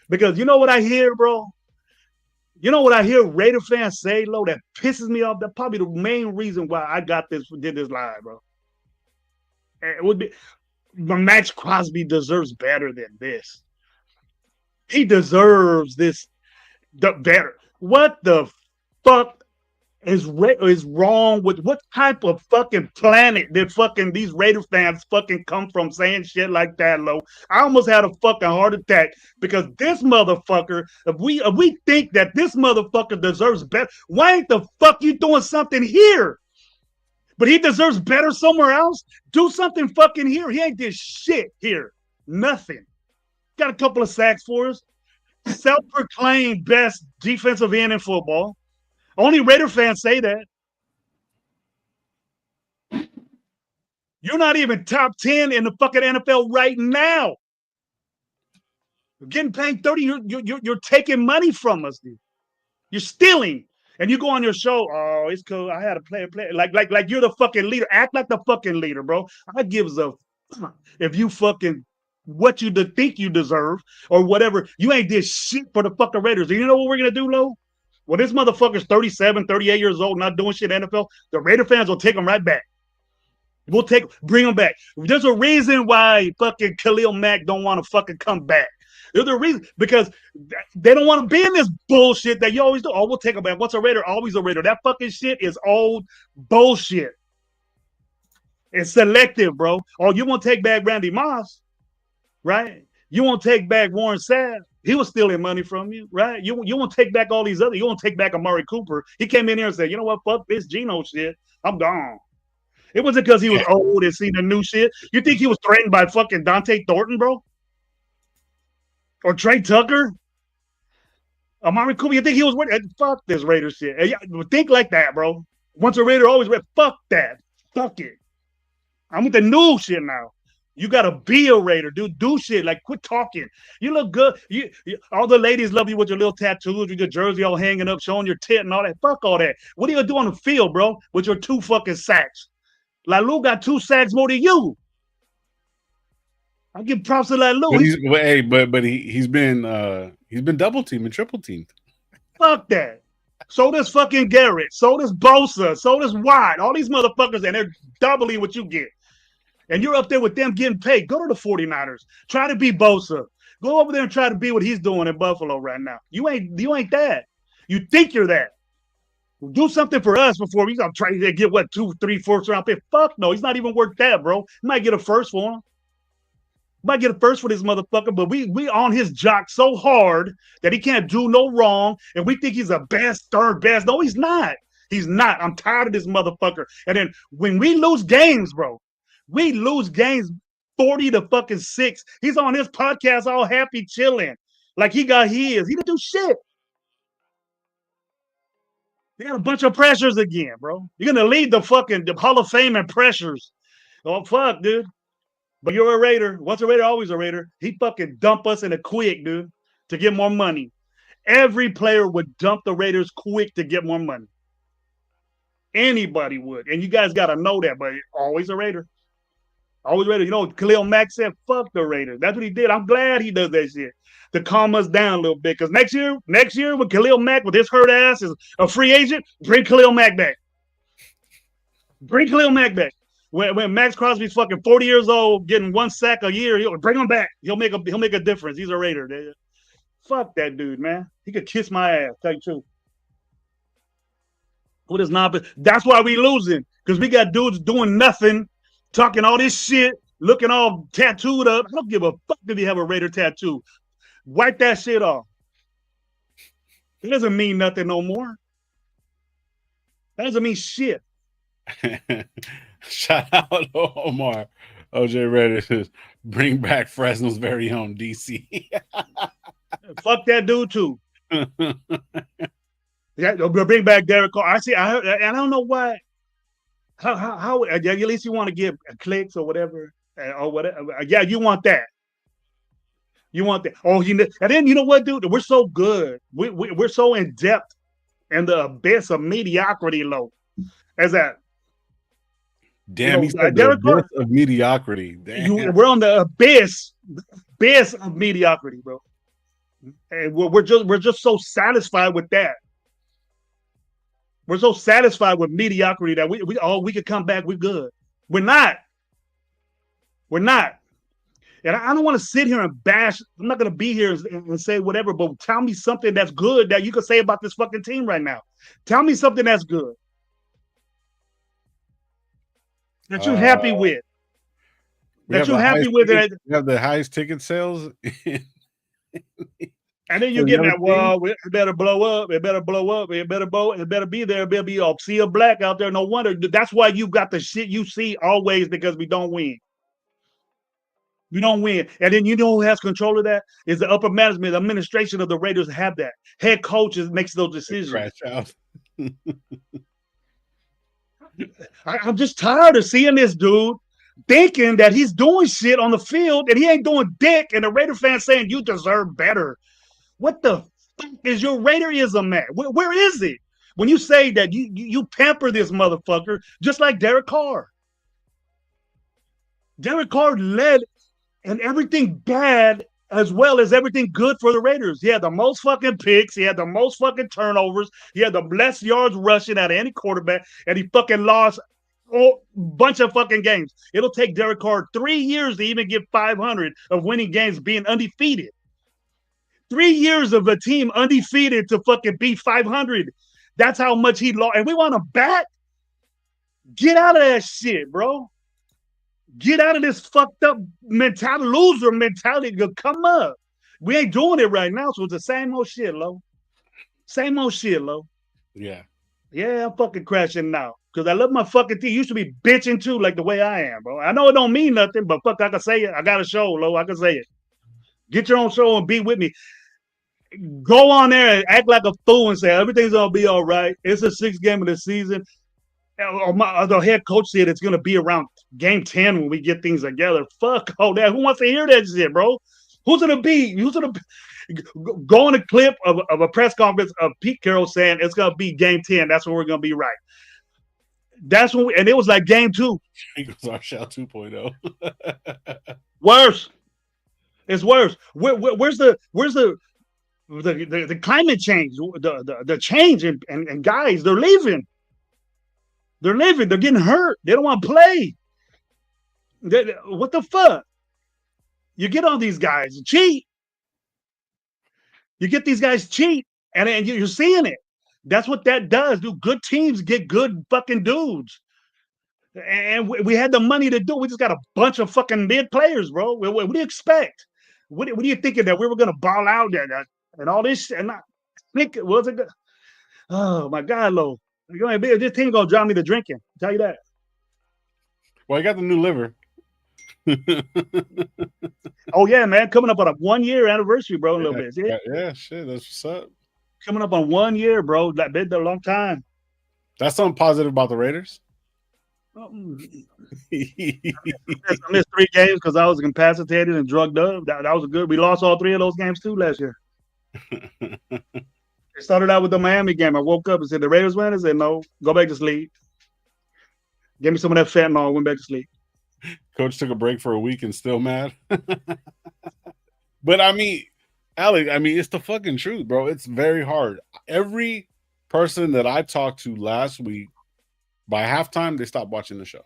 Because you know what I hear, bro? You know what I hear Raider fans say, Lo, that pisses me off? That's probably the main reason why I did this live, bro. It would be Max Crosby deserves better than this. He deserves this the better. What the fuck is wrong with what type of fucking planet did fucking these Raider fans fucking come from saying shit like that, Lo? I almost had a fucking heart attack because this motherfucker, if we think that this motherfucker deserves better, why ain't the fuck you doing something here? But he deserves better somewhere else. Do something fucking here. He ain't did shit here. Nothing. Got a couple of sacks for us. Self-proclaimed best defensive end in football. Only Raider fans say that. You're not even top 10 in the fucking NFL right now. You're getting paid 30. You're taking money from us, dude. You're stealing. And you go on your show, oh, it's cool. I had a player like you're the fucking leader. Act like the fucking leader, bro. I gives a if you fucking what you think you deserve or whatever. You ain't did shit for the fucking Raiders. Do you know what we're gonna do, Lo? Well, this motherfucker's 37, 38 years old, not doing shit in the NFL. The Raider fans will take him right back. Bring him back. There's a reason why fucking Khalil Mack don't want to fucking come back. There's a reason because they don't want to be in this bullshit that you always do. Oh, we'll take him back. What's a Raider? Always a Raider. That fucking shit is old bullshit. It's selective, bro. Oh, you want to take back Randy Moss, right? You want to take back Warren Sapp. He was stealing money from you, right? You want to take back all these other. You want to take back Amari Cooper. He came in here and said, you know what? Fuck this Geno shit. I'm gone. It wasn't because he was old and seen the new shit. You think he was threatened by fucking Dante Thornton, bro? Or Trey Tucker? Amari Cooper? You think he was with? Fuck this Raider shit. Think like that, bro. Once a Raider, always Raider. Fuck that. Fuck it. I'm with the new shit now. You gotta be a Raider, dude. Do shit. Like, quit talking. You look good. All the ladies love you with your little tattoos, with your jersey all hanging up, showing your tit and all that. Fuck all that. What are you gonna do on the field, bro? With your 2 fucking sacks? Lalu got 2 sacks more than you. I give props to Lalu. He's been double teamed and triple teamed. Fuck that. So does fucking Garrett. So does Bosa. So does Watt. All these motherfuckers, and they're doubling what you get. And you're up there with them getting paid. Go to the 49ers. Try to be Bosa. Go over there and try to be what he's doing in Buffalo right now. You ain't that. You think you're that. Do something for us before we gonna try to get what 2, 3, 4th round pick. Fuck no, he's not even worth that, bro. You might get a first for him. Might get a first for this motherfucker, but we on his jock so hard that he can't do no wrong, and we think he's the best, third best. No, he's not. He's not. I'm tired of this motherfucker. And then when we lose games, bro, we lose games 40 to fucking 6. He's on his podcast all happy, chilling, like he got his. He didn't do shit. They got a bunch of pressures again, bro. You're gonna lead the fucking Hall of Fame in pressures. Oh fuck, dude. But you're a Raider. Once a Raider, always a Raider. He fucking dump us in a quick, dude, to get more money. Every player would dump the Raiders quick to get more money. Anybody would. And you guys got to know that, but always a Raider. Always Raider. You know, Khalil Mack said, fuck the Raiders. That's what he did. I'm glad he does that shit to calm us down a little bit. Because next year, with Khalil Mack, with his hurt ass is a free agent, bring Khalil Mack back. Bring Khalil Mack back. When Max Crosby's fucking 40 years old, getting 1 sack a year, he'll bring him back. He'll make a difference. He's a Raider. Fuck that dude, man. He could kiss my ass. Tell you the truth. With his non, that's why we losing because we got dudes doing nothing talking all this shit, looking all tattooed up. I don't give a fuck if you have a Raider tattoo. Wipe that shit off. It doesn't mean nothing no more. That doesn't mean shit. Shout out to Omar. OJ Reddish says, bring back Fresno's very own DC. Fuck that dude too. Yeah, bring back Derek Carr. I see. I heard, and I don't know why. How at least you want to give clicks or whatever, or whatever. Yeah, you want that. You want that. Oh, and then you know what, dude? We're so good. We're so in depth in the abyss of mediocrity, low. As that, Damn, he said the Derek abyss Carr. of mediocrity. Damn. We're on the abyss of mediocrity, bro. And we're just so satisfied with that. We're so satisfied with mediocrity that we could come back. We're good. We're not. We're not. And I don't want to sit here and bash. I'm not going to be here and say whatever, but tell me something that's good that you can say about this fucking team right now. Tell me something that's good that you're happy with. That you're happy with it. We have the highest ticket sales. And then you get that, well, it better blow up. It better blow up. It better be there. It better be a sea of black out there. No wonder. That's why you got the shit you see always, because we don't win. We don't win. And then you know who has control of that? Is the upper management, the administration of the Raiders have that. Head coaches makes those decisions. Crash out. I'm just tired of seeing this dude thinking that he's doing shit on the field and he ain't doing dick, and the Raider fans saying you deserve better. What the fuck is your Raiderism at? Where is it? When you say that you pamper this motherfucker just like Derek Carr. Derek Carr led in everything bad as well as everything good for the Raiders. He had the most fucking picks. He had the most fucking turnovers. He had the less yards rushing out of any quarterback, and he fucking lost a bunch of fucking games. It'll take Derek Carr 3 years to even get 500 of winning games, being undefeated. 3 years of a team undefeated to fucking beat 500. That's how much he lost. And we want to back? Get out of that shit, bro. Get out of this fucked up mentality, loser mentality. Come up. We ain't doing it right now, so it's the same old shit, Lo. Same old shit, Lo. Yeah. Yeah, I'm fucking crashing now. Because I love my fucking team. You should be bitching too, like the way I am, bro. I know it don't mean nothing, but fuck, I can say it. I got a show, Lo. I can say it. Get your own show and be with me. Go on there and act like a fool and say everything's gonna be all right. It's the 6th game of the season. The head coach said it's gonna be around game 10 when we get things together. Fuck all that. Who wants to hear that shit, bro? Who's gonna go on a clip of a press conference of Pete Carroll saying it's gonna be game 10? That's when we're gonna be right. That's when and it was like game 2. Eagles are shell 2.0. Worse. It's worse. Where's the climate change, the change, and guys, they're leaving. They're leaving. They're getting hurt. They don't want to play. What the fuck? You get all these guys cheat. You get these guys cheat, and you're seeing it. That's what that does. Do good teams get good fucking dudes? And we had the money to do it. We just got a bunch of fucking mid players, bro. What do you expect? What are you thinking that we were going to ball out and all this? And I think it was good. Oh my God, Lo. This team gonna drive me to drinking. I'll tell you that. Well, I got the new liver. Oh yeah, man. Coming up on a 1-year anniversary, bro. A little bit. Yeah, shit. That's what's up. Coming up on 1 year, bro. That been a long time. That's something positive about the Raiders. I missed 3 games because I was incapacitated and drugged up. That was good. We lost all 3 of those games too last year. It started out with the Miami game. I woke up and said, the Raiders win? I said, no, go back to sleep. Give me some of that fentanyl. Went back to sleep. Coach took a break for a week and still mad. But I mean, Alex, it's the fucking truth, bro. It's very hard. Every person that I talked to last week, by halftime, they stopped watching the show.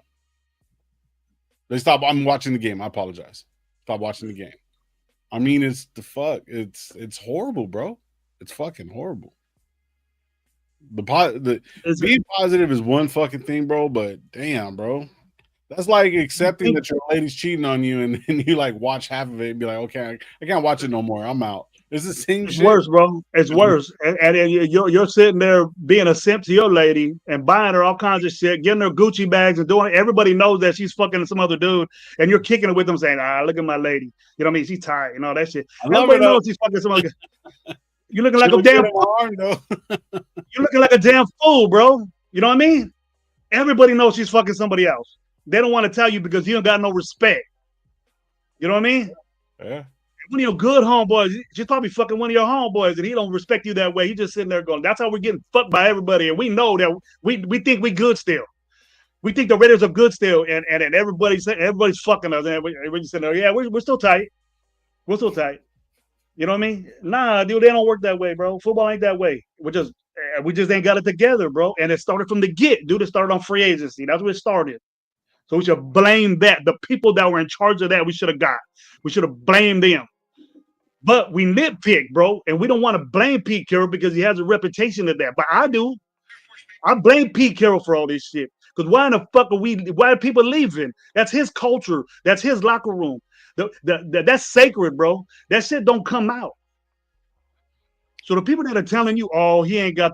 I'm watching the game. I apologize. Stop watching the game. I mean, it's the fuck. It's horrible, bro. It's fucking horrible. Being positive is one fucking thing, bro. But damn, bro, That's like You accepting think that your lady's cheating on you, and then you like watch half of it and be like, okay, I can't watch it no more. I'm out. It's the same it's shit. worse, bro. It's worse. And then you're sitting there being a simp to your lady and buying her all kinds of shit, getting her Gucci bags and doing it. Everybody knows that she's fucking some other dude, and you're kicking it with them saying, look at my lady. You know what I mean? She's tired and all that shit. I love her Everybody though. knows she's fucking some other. You're looking She like a look good damn in my arm though. you're looking like a damn fool, bro. You know what I mean? Everybody knows she's fucking somebody else. They don't want to tell you because you don't got no respect. You know what I mean? Yeah. One of your good homeboys, she's probably fucking one of your homeboys, and he don't respect you that way. He just sitting there going, "That's how we're getting fucked by everybody," and we know that we think we good still. We think the Raiders are good still, and everybody's fucking us, and we're just sitting there, yeah, we're still tight. We're still tight. You know what I mean? Nah, dude, they don't work that way, bro. Football ain't that way. We just ain't got it together, bro. And it started from the get, dude. It started on free agency. That's where it started. So we should blame that. The people that were in charge of that, we should have got. We should have blamed them. But we nitpick, bro, and we don't want to blame Pete Carroll because he has a reputation of that. But I do. I blame Pete Carroll for all this shit. Because why in the fuck are we? Why are people leaving? That's his culture. That's his locker room. That's sacred, bro. That shit don't come out. So the people that are telling you, "Oh, he ain't got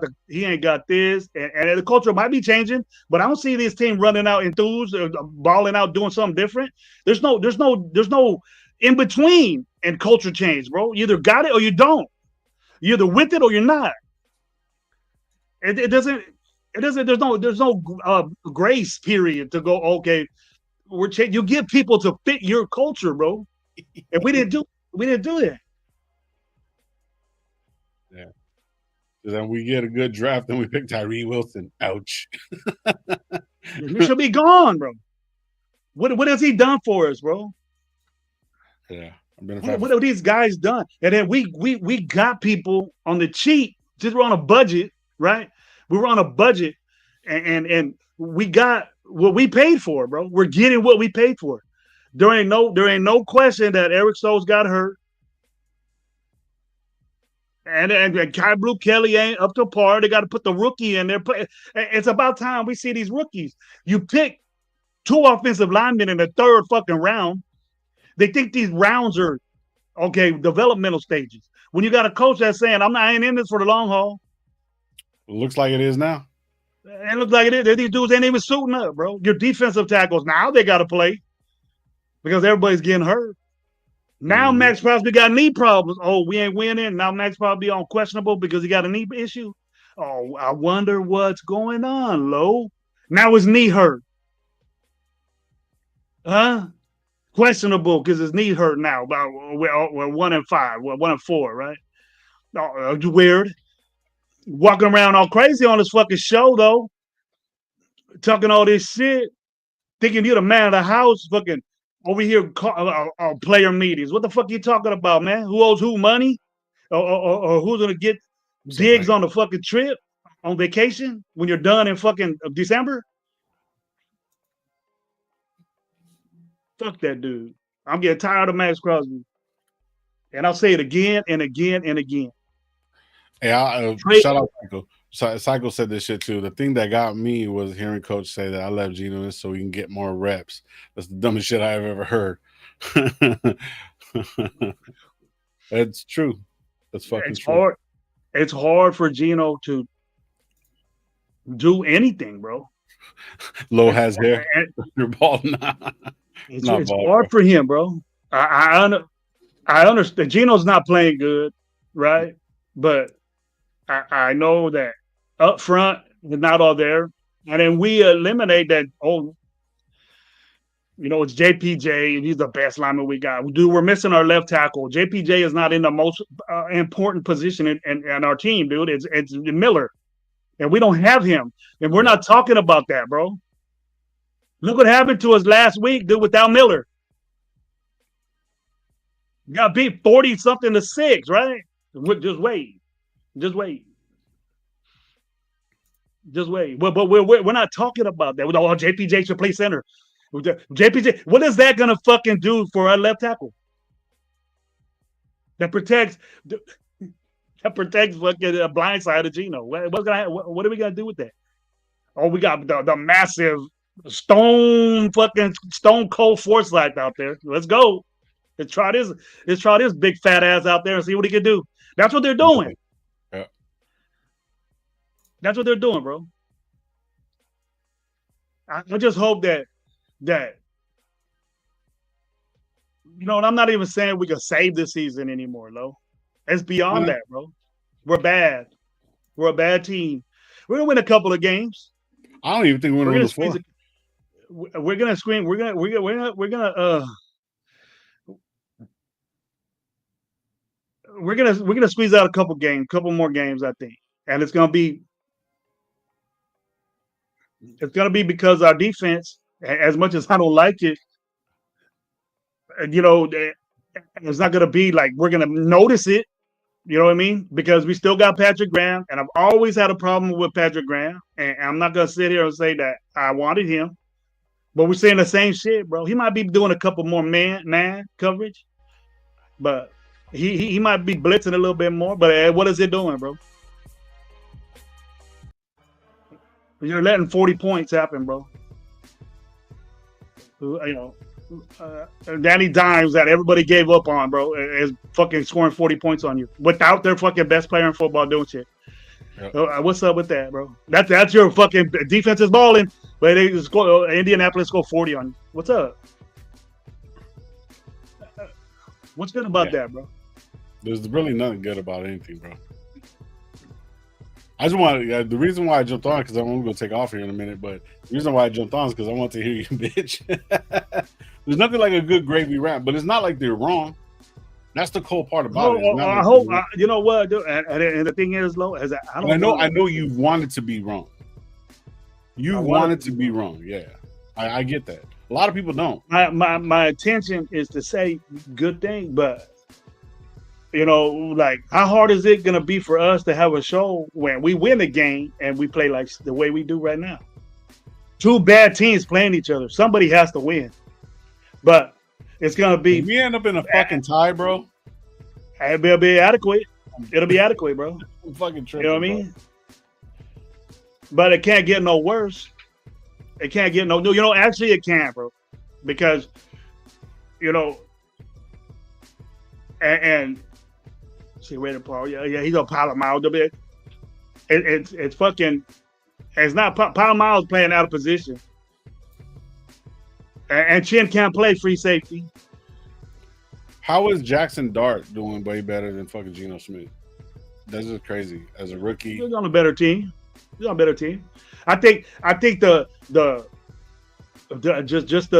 this," and the culture might be changing, but I don't see this team running out enthused, balling out, doing something different. There's no in between in culture change, bro. You either got it or you don't. You're either with it or you're not. It doesn't. It doesn't. There's no grace period to go. Okay, you get people to fit your culture, bro. And we didn't do that. Yeah. So then we get a good draft, and we pick Tyree Wilson. Ouch. He should be gone, bro. What has he done for us, bro? Yeah. I've been a fan What for have these guys done? And then we got people on the cheap. Just we're on a budget, right? We were on a budget, and we got what we paid for, bro. We're getting what we paid for. There ain't no question that Eric Stokes got hurt, and Kai Blue Kelly ain't up to par. They got to put the rookie in there. It's about time we see these rookies. You pick two offensive linemen in the third fucking round. They think these rounds are okay, developmental stages. When you got a coach that's saying, I ain't in this for the long haul. it. Looks like it is now. It looks like it is. These dudes ain't even suiting up, bro. Your defensive tackles, now they got to play because everybody's getting hurt. Now Mm-hmm. Max Crosby got knee problems. Oh, we ain't winning. Now Max Crosby on questionable because he got a knee issue. Oh, I wonder what's going on, Lo. Now his knee hurt. Huh? Questionable because his knee hurt now. About we're 1-5, we're 1-4, right? Weird. Walking around all crazy on this fucking show though, talking all this shit, thinking you're the man of the house, fucking over here player meetings. What the fuck are you talking about, man? Who owes who money, or who's gonna get What's up, digs Mike? on the fucking trip on vacation when you're done in fucking December? Fuck that dude. I'm getting tired of Max Crosby, and I'll say it again and again and again. Hey, Trade. shout out Psycho. Psycho said this shit too. The thing that got me was hearing Coach say that I left Geno in so we can get more reps. That's the dumbest shit I've ever heard. It's true. That's fucking It's true. hard. It's hard for Gino to do anything, bro. Low It's has hair. You're bald now. it's, Not it's bald, hard bro. for him, bro. I understand. Gino's not playing good, right? But I know that up front is not all there, and then we eliminate that. Oh, it's JPJ, and he's the best lineman we got. Dude, we're missing our left tackle. JPJ is not in the most important position in our team, dude. It's Miller, and we don't have him, and we're Yeah. not talking about that, bro. Look what happened to us last week, dude, without Miller. Got beat 40 something to 6, right? Just wait. Just wait. Just wait. But we're not talking about that. Oh, JPJ should play center. JPJ, what is that gonna fucking do for our left tackle? That protects fucking blind side of Gino. What are we gonna do with that? Oh, we got the massive stone cold Forsyth out there. Let's go. Let's try this. Let's try this big fat ass out there and see what he can do. That's what they're doing. Yeah. That's what they're doing, bro. I just hope that and I'm not even saying we can save this season anymore, Lo. It's beyond that, bro. We're bad. We're a bad team. We're gonna win a couple of games. I don't even think we're We're gonna win gonna the four. we're gonna scream. We're gonna squeeze out a couple more games, I think, and it's gonna be because our defense, as much as I don't like it, it's not gonna be like we're gonna notice it. You know what I mean? Because we still got Patrick Graham, and I've always had a problem with Patrick Graham, and I'm not gonna sit here and say that I wanted him, but we're saying the same shit, bro. He might be doing a couple more man coverage, but he might be blitzing a little bit more. But what is it doing, bro? You're letting 40 points happen, bro. Danny Dimes that everybody gave up on, bro, is fucking scoring 40 points on you without their fucking best player in football doing shit. Yep. What's up with that, bro? That's your fucking defense is balling, but Indianapolis score 40 on you. What's up? What's good about that, bro? There's really nothing good about anything, bro. I just want the reason why I jumped on, because I'm going to take off here in a minute, but the reason why I jumped on is because I want to hear you, bitch. There's nothing like a good gravy rap, but it's not like they're wrong. That's the cool part about it. I hope you know what, and the thing is, Lo, is that I know you wanted to be wrong. You wanted to be wrong, yeah. I get that. A lot of people don't. My intention is to say good thing, but like how hard is it gonna be for us to have a show when we win a game and we play like the way we do right now? Two bad teams playing each other. Somebody has to win, but it's gonna be. If we end up in a fucking tie, bro. It'll be adequate. It'll be adequate, bro. I'm fucking tripping, you know what I mean? But it can't get no worse. It can't get no. Actually, it can, bro, because and see, Raider Paul, yeah, he's a pile of miles a bit. It's fucking. It's not Pile Miles playing out of position, and Chin can't play free safety. How is Jackson Dart doing way better than fucking Geno Smith? That's just crazy. As a rookie, he's on a better team. I think the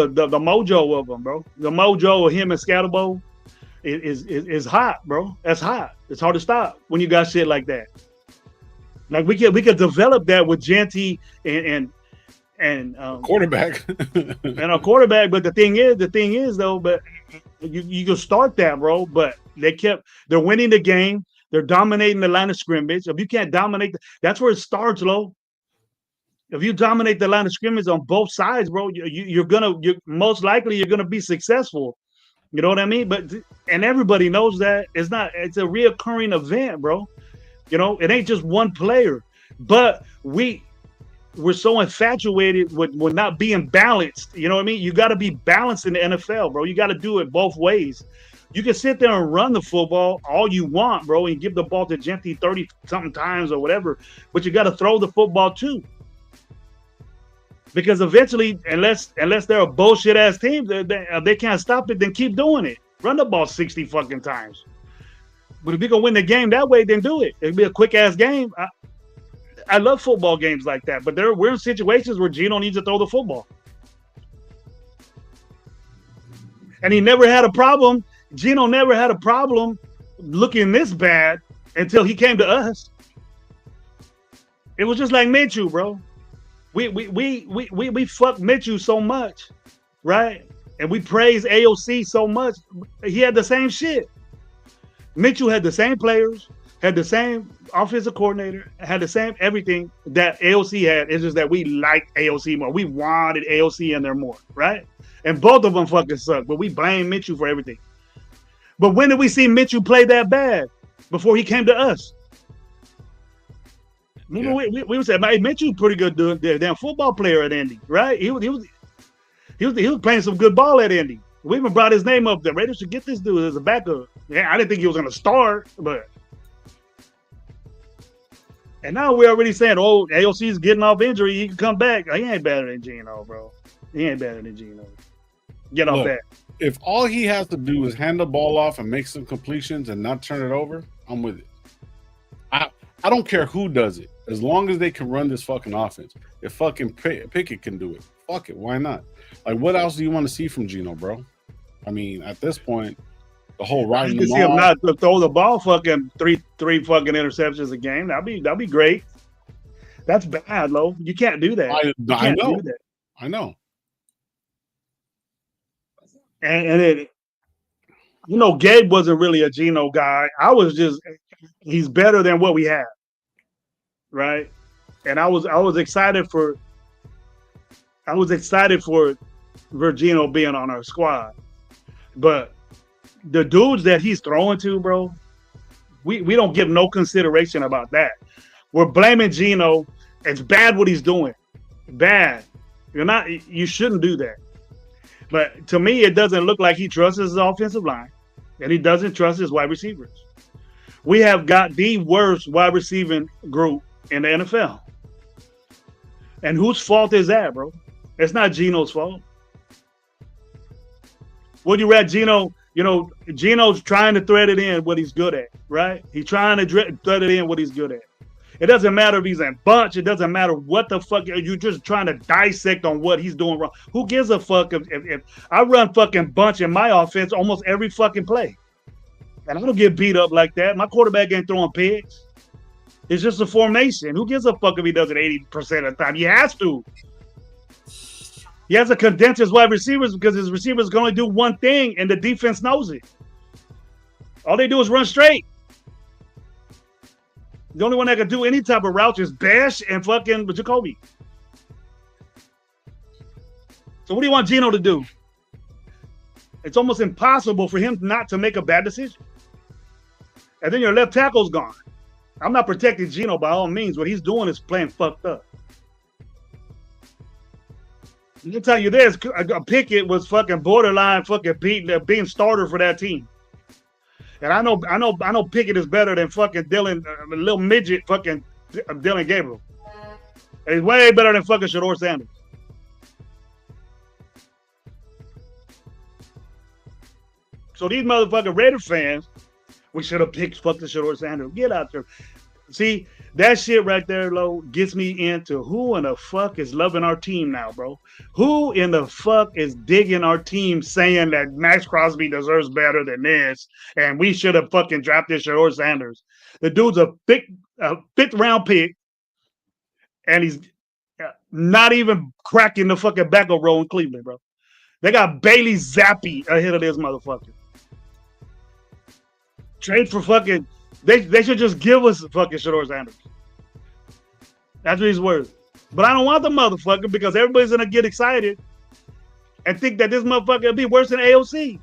mojo of them, bro. The mojo of him and Scatterbo is hot, bro. That's hot. It's hard to stop when you got shit like that. Like we could develop that with Genty and quarterback and a quarterback. But the thing is though, but you can start that, bro. But they're winning the game. They're dominating the line of scrimmage. If you can't dominate, that's where it starts, Lo. If you dominate the line of scrimmage on both sides, bro, you're most likely gonna be successful. You know what I mean? And everybody knows that it's a reoccurring event, bro. It ain't just one player, but we're so infatuated with not being balanced. You know what I mean? You got to be balanced in the NFL, bro. You got to do it both ways. You can sit there and run the football all you want, bro, and give the ball to Genty 30-something times or whatever, but you got to throw the football too. Because eventually, unless they're a bullshit ass team, they can't stop it. Then keep doing it. Run the ball 60 fucking times. But if you can win the game that way, then do it. It'll be a quick ass game. I love football games like that, but we're in situations where Geno needs to throw the football, and he never had a problem. Geno never had a problem looking this bad until he came to us. It was just like Minshew, bro. We fucked Minshew so much, right? And we praised AOC so much. He had the same shit. Minshew had the same players, had the same offensive coordinator, had the same everything that AOC had. It's just that we liked AOC more. We wanted AOC in there more, right? And both of them fucking suck, but we blame Minshew for everything. But when did we see Minshew play that bad? Before he came to us. Remember Yeah. we was saying, man, Mitchell pretty good damn football player at Indy, right? He was playing some good ball at Indy. We even brought his name up. The Raiders should get this dude as a backup. Yeah, I didn't think he was going to start, but and now we're already saying, oh, AOC is getting off injury. He can come back. He ain't better than Geno, bro. He ain't better than Geno. Get off Look, that. if all he has to do is hand the ball off and make some completions and not turn it over, I'm with it. I don't care who does it, as long as they can run this fucking offense. If fucking Pickett can do it, fuck it, why not? Like, what else do you want to see from Geno, bro? I mean, at this point, the whole I riding can them see him off. not throw the ball fucking three fucking interceptions a game. That'd be great. That's bad, Lo. You can't do that. You I can't know, do that. I know. And it, Gabe wasn't really a Geno guy. He's better than what we have, right? And I was excited for Virgino being on our squad, but the dudes that he's throwing to, bro, we don't give no consideration about that. We're blaming Geno. It's bad what he's doing. Bad. You shouldn't do that. But to me, it doesn't look like he trusts his offensive line, and he doesn't trust his wide receivers. We have got the worst wide receiving group in the NFL. And whose fault is that, bro? It's not Geno's fault. Would you rather Geno? Geno's trying to thread it in what he's good at, right? He's trying to thread it in what he's good at. It doesn't matter if he's in bunch. It doesn't matter what the fuck. You're just trying to dissect on what he's doing wrong. Who gives a fuck if I run fucking bunch in my offense almost every fucking play? And I don't get beat up like that. My quarterback ain't throwing pigs. It's just a formation. Who gives a fuck if he does it 80% of the time? He has to. He has to condense his wide receivers because his receivers can only do one thing, and the defense knows it. All they do is run straight. The only one that can do any type of route is Bash and fucking Jacoby. So what do you want Geno to do? It's almost impossible for him not to make a bad decision. And then your left tackle's gone. I'm not protecting Geno by all means. What he's doing is playing fucked up. I can tell you this, Pickett was fucking borderline fucking being starter for that team. And I know Pickett is better than fucking Dylan, little midget fucking Dylan Gabriel. And he's way better than fucking Shador Sanders. So these motherfucking Raider fans, we should have picked fucking Shador Sanders. Get out there. See, that shit right there, Lo, gets me into who in the fuck is loving our team now, bro? Who in the fuck is digging our team saying that Max Crosby deserves better than this and we should have fucking drafted Shador Sanders? The dude's a fifth round pick and he's not even cracking the fucking backup row in Cleveland, bro. They got Bailey Zappi ahead of this motherfucker. Trade for fucking... They should just give us fucking Shador Sanders. That's what he's worth. But I don't want the motherfucker because everybody's going to get excited and think that this motherfucker will be worse than AOC.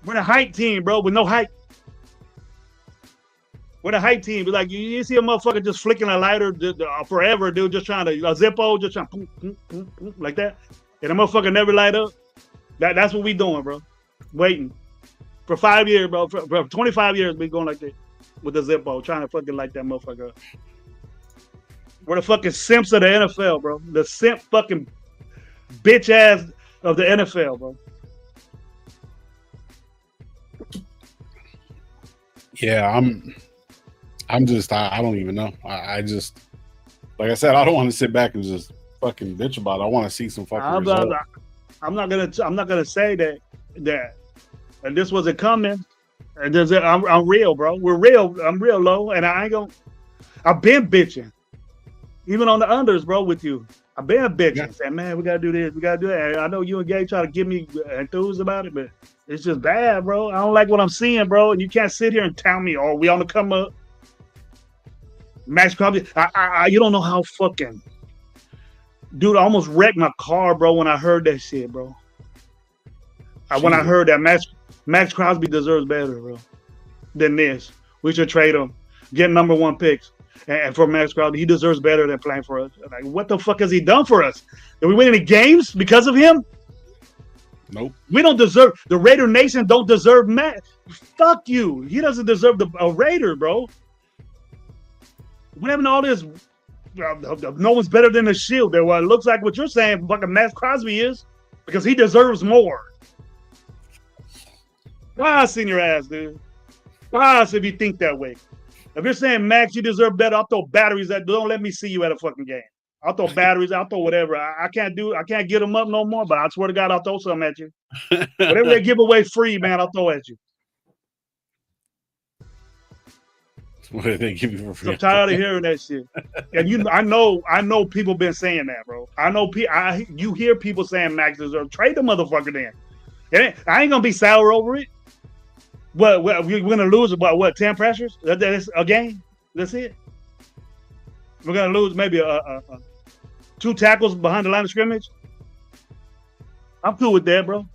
We're the hype team, bro, with no hype. We're the hype team. Like, you see a motherfucker just flicking a lighter forever, dude, just trying to, a Zippo, just trying to, like that. And the motherfucker never light up. That's what we doing, bro. Waiting. For 5 years, bro. For 25 years, we going like that with the Zippo, trying to fucking light that motherfucker up. We're the fucking simps of the NFL, bro. The simp fucking bitch ass of the NFL, bro. Yeah, I'm just, I don't even know. I just, like I said, I don't want to sit back and just fucking bitch about it. I want to see some fucking results. I'm not gonna say that and this wasn't coming. And I'm real, bro. We're real. I'm real low, and I ain't gonna. I've been bitching, even on the unders, bro. With you, I've been bitching, yeah. Saying, "Man, we gotta do this, we gotta do that." And I know you and Gabe try to get me enthused about it, but it's just bad, bro. I don't like what I'm seeing, bro. And you can't sit here and tell me, "Oh, we on the come up." Max Crosby, you don't know how fucking, dude. I almost wrecked my car, bro, when I heard that shit, bro. When I heard that Max Crosby deserves better, bro, than this. We should trade him. getting number one picks. And for Max Crosby, he deserves better than playing for us. Like, what the fuck has he done for us? Did we win any games because of him? Nope. We don't deserve the Raider Nation. Don't deserve Matt. Fuck you. He doesn't deserve a Raider, bro. What happened to all this? No one's better than the Shield. Well, it looks like what you're saying, fucking Max Crosby is, because he deserves more. Pass in your ass, dude. Pass if you think that way. If you're saying Max, you deserve better, I'll throw batteries at. Don't let me see you at a fucking game. I'll throw batteries. I'll throw whatever. I can't get them up no more. But I swear to God, I'll throw something at you. Whatever they give away free, man, I'll throw at you. What did they give you for free? I'm tired of hearing that shit. And I know people been saying that, bro. I know you hear people saying Max deserves trade the motherfucker then. I ain't gonna be sour over it. We're gonna lose about what 10 pressures? That's a game. That's it. We're gonna lose maybe 2 tackles behind the line of scrimmage. I'm cool with that, bro.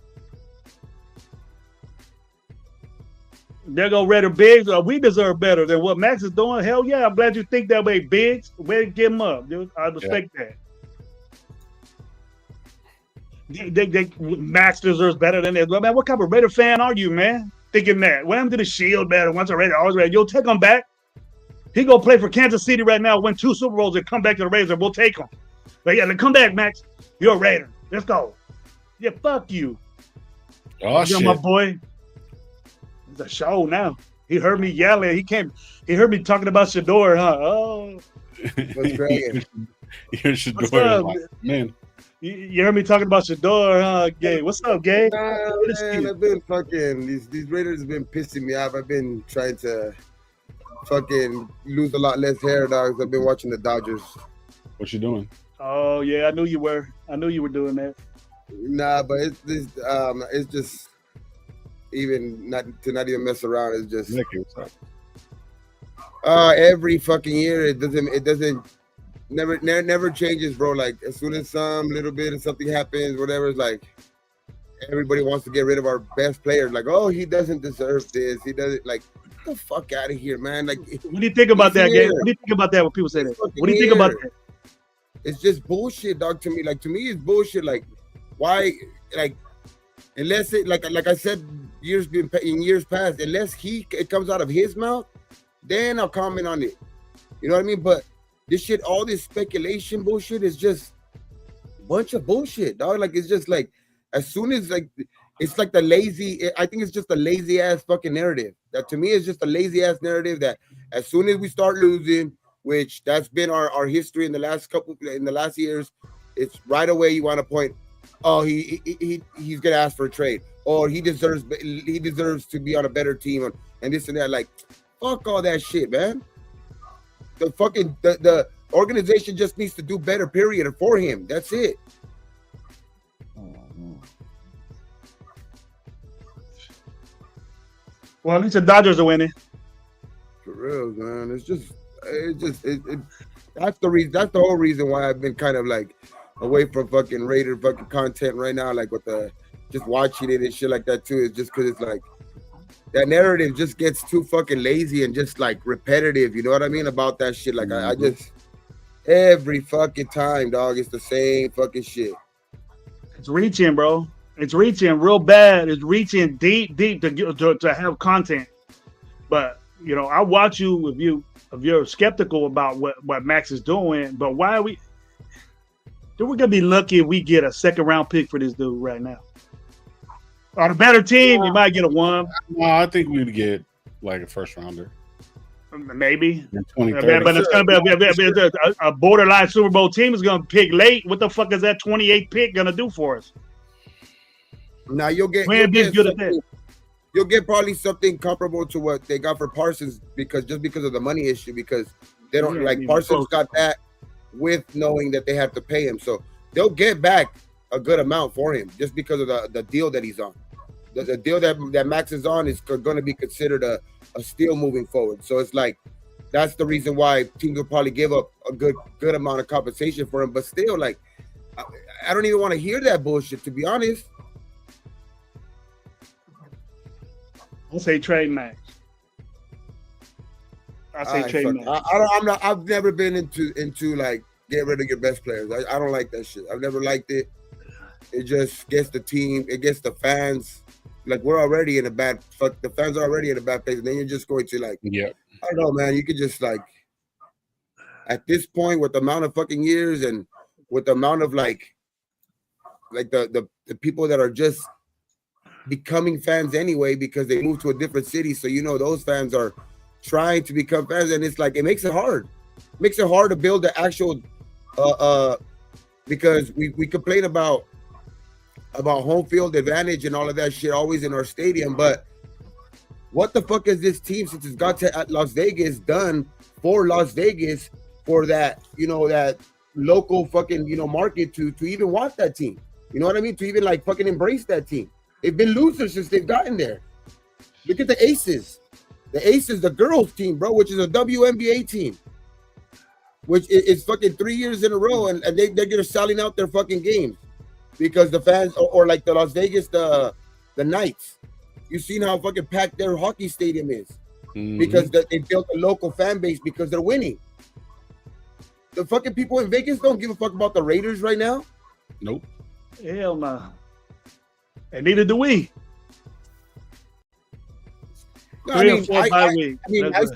There go Raider Biggs. We deserve better than what Max is doing. Hell yeah, I'm glad you think that way, Biggs. Way to get him up, dude. I respect that. Max deserves better than that. Man, what kind of Raider fan are you, man? Thinking that. What happened to the Shield better? Once a Raider, always Raider. You'll take him back. He go play for Kansas City right now, win 2 Super Bowls, and come back to the Raiders, and we'll take him. But yeah, come back, Max. You're a Raider. Let's go. Yeah, fuck you. Oh, shit. My boy. It's a show now. He heard me yelling. He heard me talking about Shador, huh? Oh. What's great? You're Shador. Man. You heard me talking about Shador, huh, Gay? What's up, Gay? Nah, man, I've been fucking these Raiders have been pissing me off. I've been trying to fucking lose a lot less hair, dogs. I've been watching the Dodgers. What you doing? Oh yeah, I knew you were doing that. Nah, but it's just even not even mess around. It's just every fucking year it doesn't never changes, bro. Like as soon as some little bit of something happens, whatever, it's like everybody wants to get rid of our best players. Like, oh, he doesn't deserve this. He doesn't like. Get the fuck out of here, man. Like, what do you think about that, Gabe? What do you think about that when people say that? What do you think about that? It's just bullshit, dog. To me, it's bullshit. Like, why? Like, unless it, like I said, in years past, unless it comes out of his mouth, then I'll comment on it. You know what I mean? But this shit, all this speculation bullshit is just a bunch of bullshit, dog. Like, it's just like as soon as like. It's like the lazy. I think it's just a lazy ass fucking narrative. That to me is just a lazy ass narrative. That as soon as we start losing, which that's been our history in the last years, it's right away you want to point. Oh, he's gonna ask for a trade, or he deserves to be on a better team, and this and that. Like, fuck all that shit, man. The organization just needs to do better. Period. For him, that's it. Well, at least the Dodgers are winning. For real, man. It's just that's the reason. That's the whole reason why I've been kind of like away from fucking Raider fucking content right now. Like with the just watching it and shit like that too. It's just because it's like that narrative just gets too fucking lazy and just like repetitive. You know what I mean about that shit? Like I just every fucking time, dog. It's the same fucking shit. It's reaching, bro. It's reaching real bad. It's reaching deep to have content. But you know, I watch you if you're skeptical about what Max is doing. But why are we? We're gonna be lucky if we get a 2nd round pick for this dude right now. On a better team, you might get a 1. No, I think we'd get like a 1st rounder. Maybe. But it's gonna be a borderline Super Bowl team is gonna pick late. What the fuck is that 28th pick gonna do for us? Now you'll get probably something comparable to what they got for Parsons because of the money issue, because they don't like Parsons got that with knowing that they have to pay him. So they'll get back a good amount for him just because of the deal that he's on. The deal that Max is on is going to be considered a steal moving forward. So it's like that's the reason why teams will probably give up a good amount of compensation for him. But still, like I don't even want to hear that bullshit, to be honest. I'll say trade Max. I say trade Max. I'm not. I've never been into like get rid of your best players. I don't like that shit. I've never liked it. It just gets the team. It gets the fans. Like we're already in a bad. Fuck, the fans are already in a bad place, and then you're just going to like. Yeah. I don't know, man. You could just like. At this point, with the amount of fucking years and with the amount of like the people that are just becoming fans anyway because they moved to a different city, so you know those fans are trying to become fans, and it's like it makes it hard. It makes it hard to build the actual because we complain about home field advantage and all of that shit always in our stadium, but what the fuck has this team since it's got to Las Vegas done for Las Vegas for that, you know, that local fucking, you know, market to even want that team? You know what I mean? To even like fucking embrace that team. They've been losers since they've gotten there. Look at the Aces. The Aces, the girls team, bro, which is a WNBA team, which is fucking 3 years in a row, and they're gonna selling out their fucking games because the fans, or like the Las Vegas, the Knights. You've seen how fucking packed their hockey stadium is because they built a local fan base because they're winning. The fucking people in Vegas don't give a fuck about the Raiders right now. Nope. Hell no. And neither do we. No, I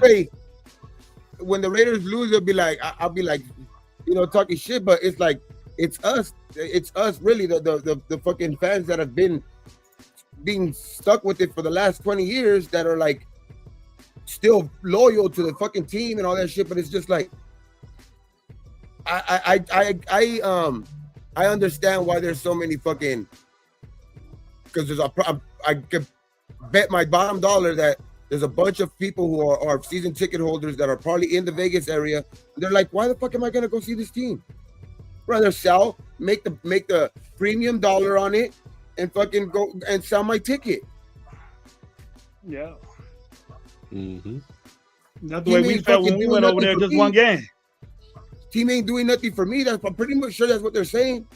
say when the Raiders lose, I'll be like, you know, talking shit, but it's like it's us really the fucking fans that have been being stuck with it for the last 20 years that are like still loyal to the fucking team and all that shit. But it's just like I understand why there's so many fucking, because I could bet my bottom dollar that there's a bunch of people who are season ticket holders that are probably in the Vegas area. They're like, why the fuck am I gonna go see this team? Rather sell, make the premium dollar on it, and fucking go and sell my ticket. Yeah. Mm-hmm. That's the way we felt when we went over there just one game. Team ain't doing nothing for me. I'm pretty much sure that's what they're saying.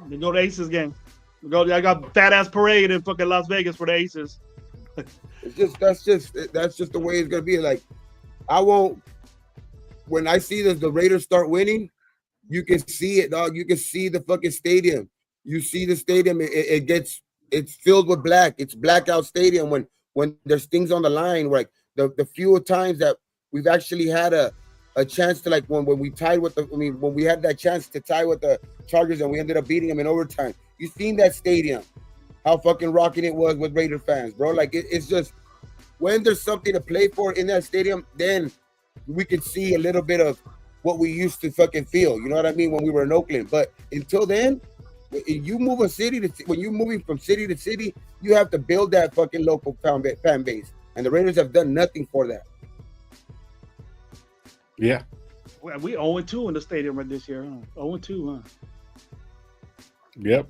They go to Aces game. I got fat ass parade in fucking Las Vegas for the Aces. That's just the way it's gonna be. Like, I won't. When I see the Raiders start winning, you can see it, dog. You can see the fucking stadium. You see the stadium. It's filled with black. It's blackout stadium when there's things on the line. Like the few times that we've actually had a chance to, like when we tied with when we had that chance to tie with the Chargers and we ended up beating them in overtime. You seen that stadium, how fucking rocking it was with Raider fans, bro. Like it's just when there's something to play for in that stadium, then we could see a little bit of what we used to fucking feel. You know what I mean? When we were in Oakland. But until then, you move when you're moving from city to city, you have to build that fucking local fan base. And the Raiders have done nothing for that. Yeah. We 0-2 in the stadium right this year. 0-2, huh? Yep.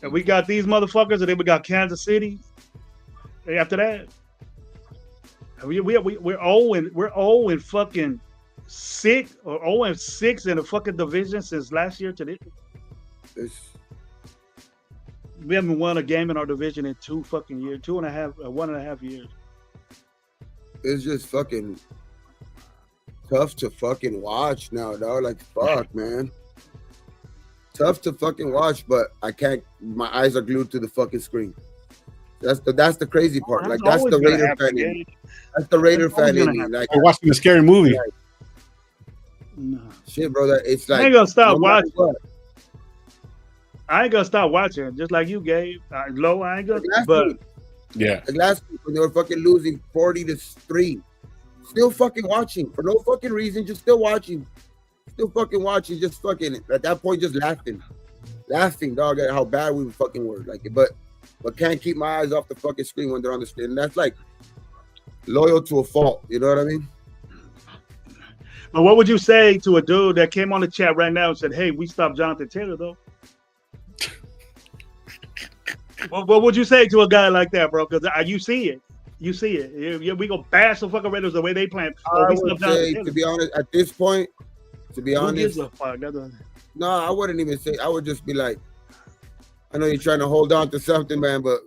And we got these motherfuckers, and then we got Kansas City. After that, we're 0 and fucking 6 or 0 and 6 in the fucking division since last year to this. We haven't won a game in our division in 2 fucking years, 1.5 years. It's just fucking tough to fucking watch now, dog. Like, fuck, man. Tough to fucking watch, but I can't. My eyes are glued to the fucking screen. That's the crazy part. Like, that's the Raider fan in me. That's the Raider fan in me. Like, I'm watching a scary movie. Like, no. Shit, bro. It's like I ain't gonna stop watching. What. I ain't gonna stop watching, just like you, Gabe. I ain't gonna. Yeah. Like last week when they were fucking losing 40-3, still fucking watching for no fucking reason, just still watching, just fucking at that point, just laughing, dog, at how bad we fucking were. Like, but can't keep my eyes off the fucking screen when they're on the screen. And that's like loyal to a fault. You know what I mean? But what would you say to a dude that came on the chat right now and said, "Hey, we stopped Jonathan Taylor, though"? What would you say to a guy like that, bro? Because you see it. We go bash the fucking Raiders the way they play. I would say, to be honest, at this point, no, I wouldn't even say. I would just be like, I know you're trying to hold on to something, man, but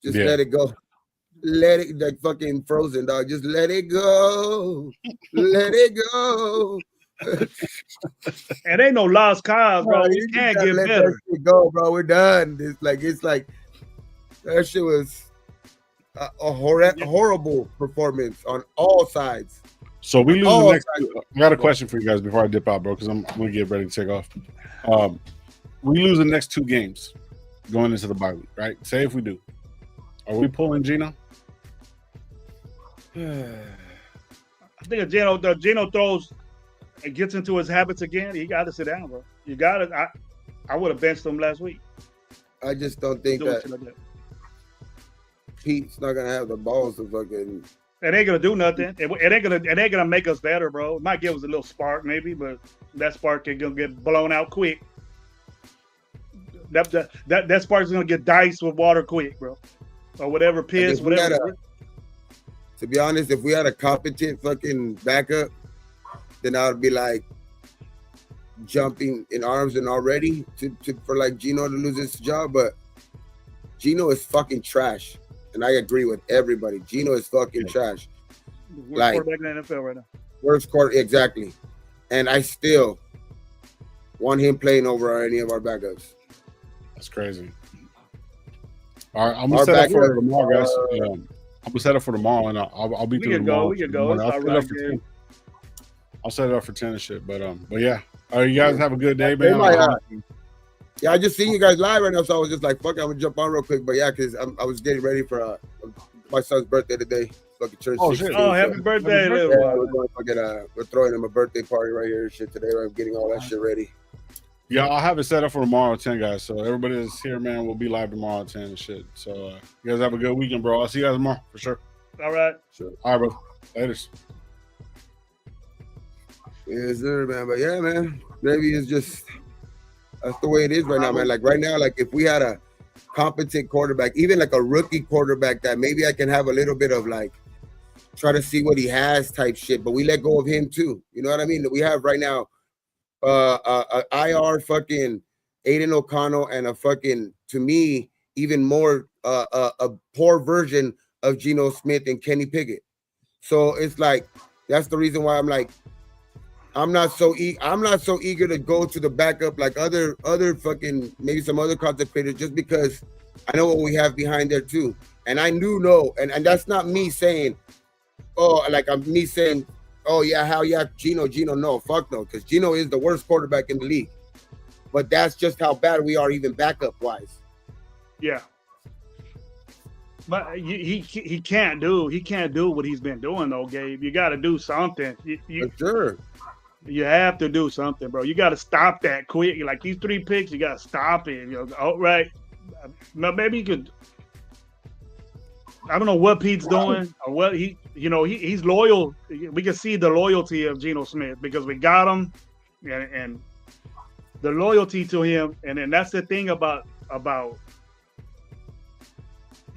just let it go. let it like fucking Frozen, dog. Just let it go, let it go. And ain't no lost cause, bro. We You just can't gotta get let that better. shit go, bro. We're done. It's like that shit was horrible performance on all sides. So we lose the All next. I got a question for you guys before I dip out, bro, because I'm gonna get ready to take off. We lose the next 2 games going into the bye week, right? Say if we do, are we pulling Gino? I think if Gino throws and gets into his habits again, he got to sit down, bro. You got to. I would have benched him last week. I just don't think Doing that shit like that. Pete's not gonna have the balls to fucking. It ain't gonna do nothing. It ain't gonna make us better, bro. It might give us a little spark, maybe, but that spark is gonna get blown out quick. That spark is gonna get diced with water quick, bro, or whatever piss, Like whatever. to be honest, if we had a competent fucking backup, then I would be like jumping in arms and already for like Gino to lose his job. But Gino is fucking trash, and I agree with everybody. Gino is fucking trash. Worst Like- quarterback in the NFL right now. Worst quarter, exactly. And I still want him playing over any of our backups. That's crazy. All right, I'm gonna Our set up for backup, tomorrow, guys. I'm gonna set up for tomorrow, and I'll be We through can go. tomorrow. We can go. It's I'll all set it up right, for dude. 10. I'll set it up for 10 and shit. But yeah. All right, you guys have a good day, Hey, man. my, yeah, I just seen you guys live right now, so I was just like, "Fuck, I'm gonna jump on real quick." But yeah, because I was getting ready for my son's birthday today. Fucking turned Oh, 16. shit. Oh, so- happy birthday, Happy little Yeah, one. we're going fucking we're throwing him a birthday party right here and shit today. I'm getting all that shit ready. Yeah, I'll have it set up for tomorrow at 10, guys. So everybody that's here, man, will be live tomorrow at 10 and shit. So you guys have a good weekend, bro. I'll see you guys tomorrow for sure. All right. Sure. All right, bro. Laters. Yes, sir, man. But yeah, man, maybe it's just that's the way it is right now, man. Like right now, like if we had a competent quarterback, even like a rookie quarterback, that maybe I can have a little bit of like try to see what he has type shit. But we let go of him too. You know what I mean? We have right now IR fucking Aiden O'Connell and a fucking, to me, even more a poor version of Geno Smith and Kenny Pickett. So it's like that's the reason why I'm like I'm not so eager to go to the backup like other fucking maybe some other contemplated just because I know what we have behind there too. And I know, and that's not me saying, oh, like I'm me saying, oh yeah, how yeah, Geno, no, fuck no, because Geno is the worst quarterback in the league. But that's just how bad we are, even backup wise. Yeah. But he can't do what he's been doing though, Gabe. You got to do something. For sure. You have to do something, bro. You got to stop that quick. Like these 3 picks, you got to stop it. You know, oh, right. Maybe you could. I don't know what Pete's doing or what he's loyal. We can see the loyalty of Geno Smith because we got him, and the loyalty to him. And that's the thing about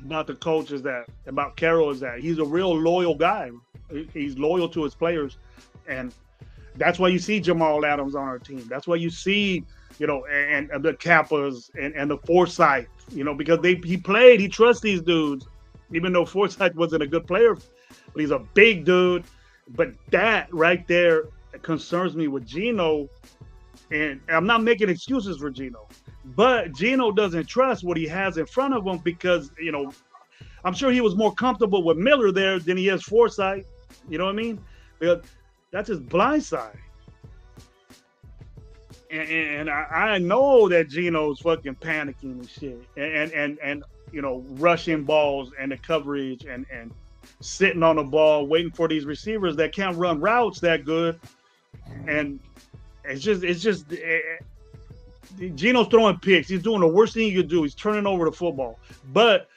the coach is that about Carroll is that he's a real loyal guy. He's loyal to his players, and that's why you see Jamal Adams on our team. That's why you see, and the Kappas and the Forsyth, because he trusts these dudes, even though Forsyth wasn't a good player, but he's a big dude. But that right there concerns me with Geno, and I'm not making excuses for Geno, but Geno doesn't trust what he has in front of him because, I'm sure he was more comfortable with Miller there than he is Forsyth. You know what I mean? Because that's his blind side. And I know that Geno's fucking panicking and shit. And rushing balls and the coverage and sitting on the ball, waiting for these receivers that can't run routes that good. And it's just Geno's throwing picks. He's doing the worst thing you could do. He's turning over the football. But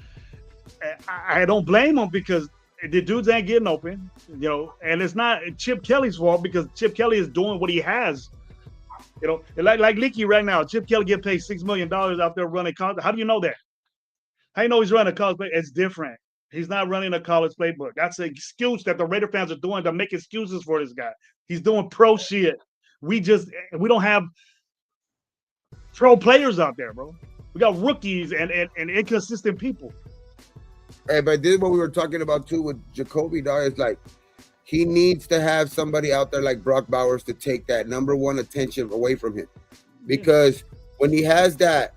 I don't blame him because the dudes ain't getting open, and it's not Chip Kelly's fault because Chip Kelly is doing what he has. Like Leaky right now, Chip Kelly get paid $6 million out there running college. How do you know that? How do you know he's running a college play? It's different. He's not running a college playbook. That's an excuse that the Raider fans are doing to make excuses for this guy. He's doing pro shit. We don't have pro players out there, bro. We got rookies and inconsistent people. but this is what we were talking about too with Jacoby. Dog is like he needs to have somebody out there like Brock Bowers to take that number one attention away from him, Yeah. because when he has that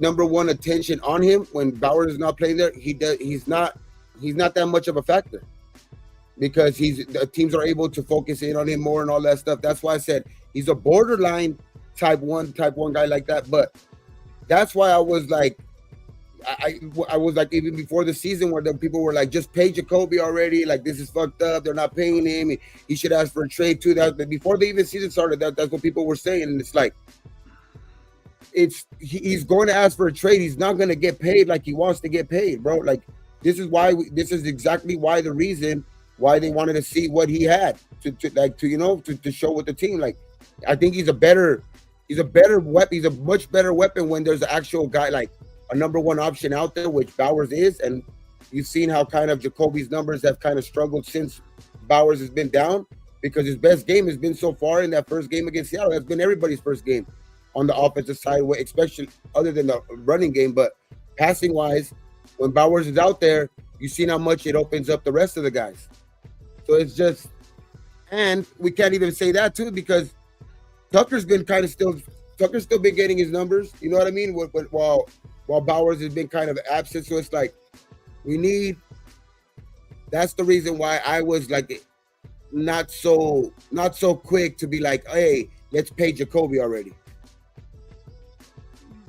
number one attention on him, when Bowers is not playing there, he's not that much of a factor, because the teams are able to focus in on him more and all that stuff. That's why I said he's a borderline type one guy like that. But that's why I was like, I was like, even before the season, where the people were like, just pay Jacoby already. Like, this is fucked up. They're not paying him. He should ask for a trade too. That before the even season started, that's what people were saying. And it's like, he's going to ask for a trade. He's not going to get paid like he wants to get paid, bro. Like, this is exactly why the reason why they wanted to see what he had to show with the team. Like, I think he's a better weapon. He's a much better weapon when there's an actual guy like a number one option out there, which Bowers is. And you've seen how kind of Jacoby's numbers have kind of struggled since Bowers has been down, because his best game has been so far in that first game against Seattle. That's been everybody's first game on the offensive side, especially other than the running game. But passing wise, when Bowers is out there, you've seen how much it opens up the rest of the guys. So it's just, and we can't even say that too, because Tucker's been still been getting his numbers. You know what I mean? While Bowers has been kind of absent. So it's like, that's the reason why I was like, not so quick to be like, hey, let's pay Jacoby already.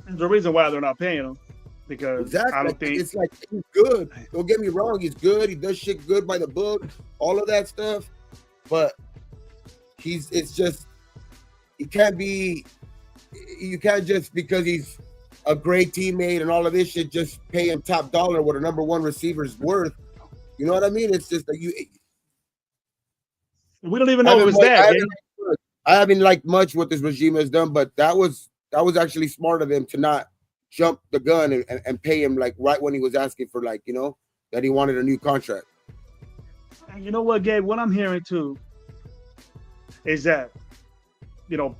The reason why they're not paying him, because exactly. I don't think it's like, he's good. Don't get me wrong, he's good. He does shit good by the book, all of that stuff. But it's just, you can't just, because he's a great teammate and all of this shit, just pay him top dollar what a number one receiver's worth. You know what I mean? It's just that we don't even know it was that. I haven't liked much what this regime has done, but that was actually smart of them to not jump the gun and pay him like right when he was asking for, like, you know, that he wanted a new contract. And you know what, Gabe? What I'm hearing too is that, you know,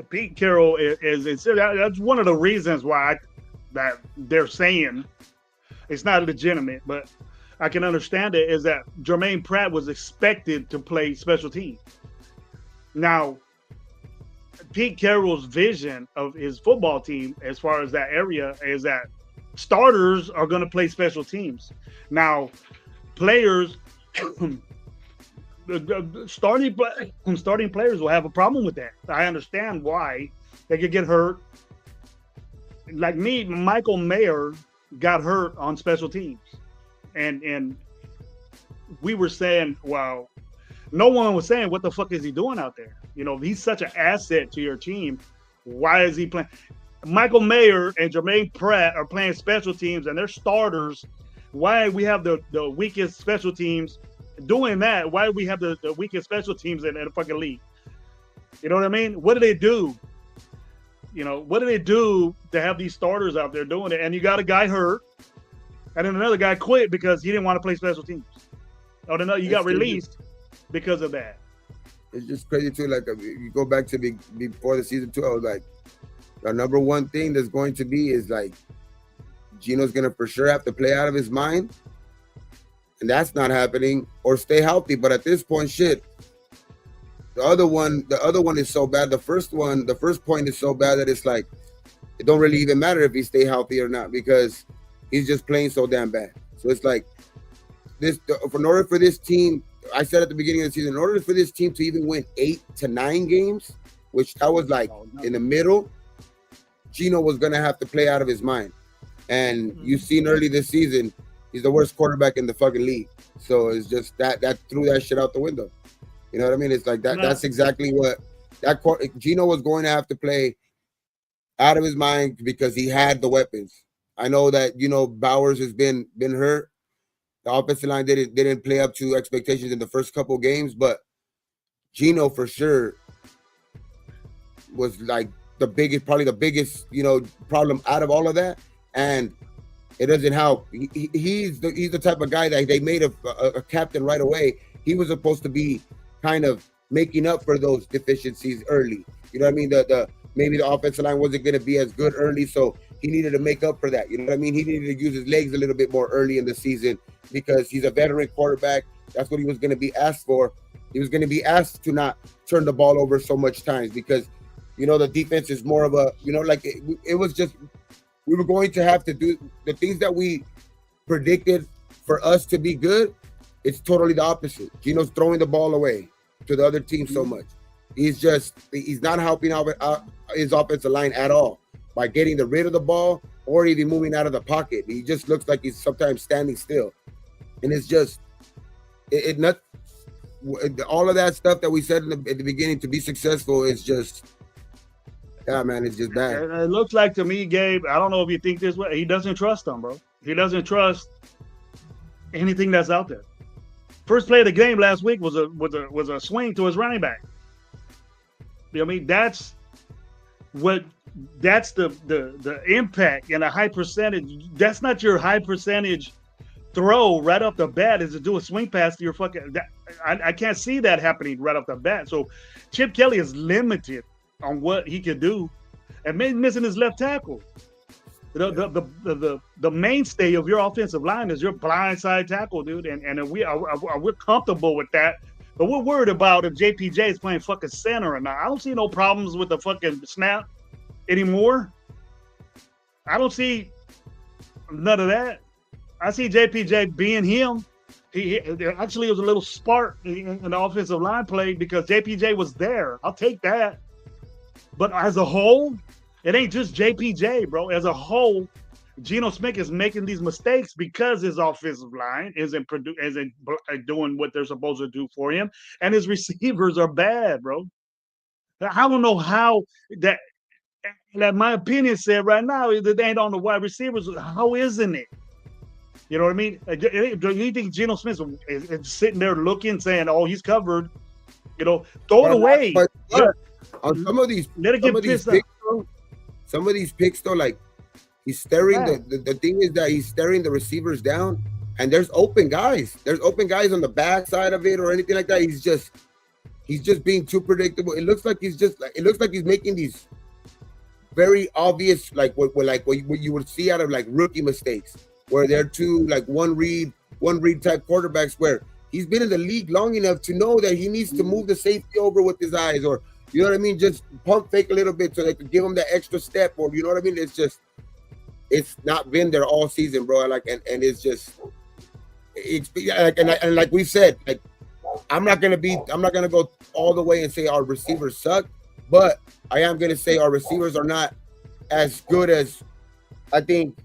Pete Carroll is that's one of the reasons why that they're saying it's not legitimate, but I can understand it, is that Jermaine Pratt was expected to play special teams. Now, Pete Carroll's vision of his football team, as far as that area, is that starters are going to play special teams. Now, players, starting players will have a problem with that. I understand why. They could get hurt. Like me, Michael Mayer got hurt on special teams. And we were saying, well, no one was saying, what the fuck is he doing out there? You know, he's such an asset to your team. Why is he playing? Michael Mayer and Jermaine Pratt are playing special teams, and they're starters. Why we have the weakest special teams doing that? Why do we have the weakest special teams in the fucking league? You know what I mean? What do they do? You know, what do they do to have these starters out there doing it? And you got a guy hurt, and then another guy quit because he didn't want to play special teams. Oh, no, you got released because of that. It's just crazy too. Like, you go back to before the season 2, I was like, the number one thing that's going to be is like, Gino's gonna for sure have to play out of his mind, and that's not happening, or stay healthy. But at this point, shit, the other one is so bad. The first point is so bad that it's like, it don't really even matter if he stay healthy or not, because he's just playing so damn bad. So it's like, in order for this team, I said at the beginning of the season, in order for this team to even win 8 to 9 games, which that was like in the middle, Gino was gonna have to play out of his mind. And you've seen early this season, he's the worst quarterback in the fucking league. So it's just that threw that shit out the window. You know what I mean? It's like that. That's exactly what Gino was going to have to play out of his mind, because he had the weapons. I know that, you know, Bowers has been hurt. The offensive line didn't play up to expectations in the first couple of games, but Gino for sure was like probably the biggest, you know, problem out of all of that. And it doesn't help. He's the type of guy that they made a captain right away. He was supposed to be kind of making up for those deficiencies early. You know what I mean? Maybe the offensive line wasn't going to be as good early, so he needed to make up for that. You know what I mean? He needed to use his legs a little bit more early in the season because he's a veteran quarterback. That's what he was going to be asked for. He was going to be asked to not turn the ball over so much times because, the defense is more of a, like it was just, we were going to have to do the things that we predicted for us to be good. It's totally the opposite. Gino's throwing the ball away to the other team so much. He's not helping out his offensive line at all by getting rid of the ball or even moving out of the pocket. He just looks like he's sometimes standing still. And it's just, all of that stuff that we said at the beginning to be successful is just, man, it's just bad. It looks like to me, Gabe, I don't know if you think this way, he doesn't trust them, bro. He doesn't trust anything that's out there. First play of the game last week was a swing to his running back. You know what I mean? That's the impact and a high percentage. That's not your high percentage throw right off the bat, is to do a swing pass to your fucking. I can't see that happening right off the bat. So Chip Kelly is limited on what he can do, and missing his left tackle. The mainstay of your offensive line is your blindside tackle, dude, and we're comfortable with that. But we're worried about if JPJ is playing fucking center or not. I don't see no problems with the fucking snap anymore. I don't see none of that. I see JPJ being him. He actually was a little spark in the offensive line play because JPJ was there. I'll take that. But as a whole, it ain't just JPJ, bro. As a whole, Geno Smith is making these mistakes because his offensive line isn't doing what they're supposed to do for him, and his receivers are bad, bro. I don't know how that my opinion said right now is that they ain't on the wide receivers. How isn't it? You know what I mean? Do you think Geno Smith is sitting there looking, saying, "Oh, he's covered"? Throw it away. But on some of these, some of these picks, though, like he's staring. The thing is that he's staring the receivers down, and there's open guys. There's open guys on the back side of it or anything like that. He's just being too predictable. It looks like he's making these very obvious, like what you would see out of like rookie mistakes, where they're two like one read type quarterbacks, where he's been in the league long enough to know that he needs to move the safety over with his eyes, or you know what I mean, just pump fake a little bit so they could give him that extra step, or you know what I mean. It's not been there all season, bro. Like and it's just and like we said, like I'm not gonna go all the way and say our receivers suck, but I am gonna say our receivers are not as good as I think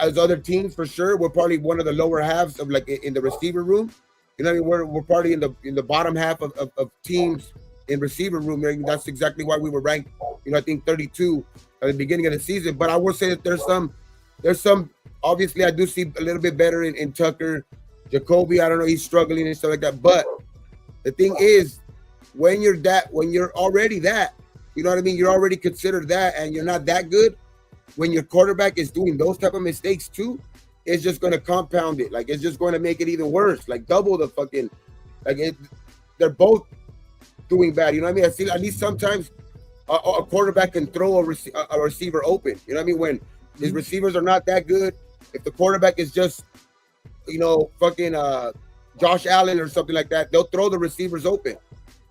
as other teams for sure. We're probably one of the lower halves of like in the receiver room. You know what I mean? We're probably in the bottom half of teams in receiver room. That's exactly why we were ranked, I think 32 at the beginning of the season. But I will say that there's some obviously I do see a little bit better in Tucker. Jacoby, I don't know, he's struggling and stuff like that. But the thing is, when you're already that, you know what I mean? You're already considered that and you're not that good. When your quarterback is doing those type of mistakes too, it's just going to compound it. Like, it's just going to make it even worse. Like, double the fucking, they're both doing bad. You know what I mean? I see at least sometimes a quarterback can throw a receiver open. You know what I mean? When his receivers are not that good, if the quarterback is just, fucking Josh Allen or something like that, they'll throw the receivers open.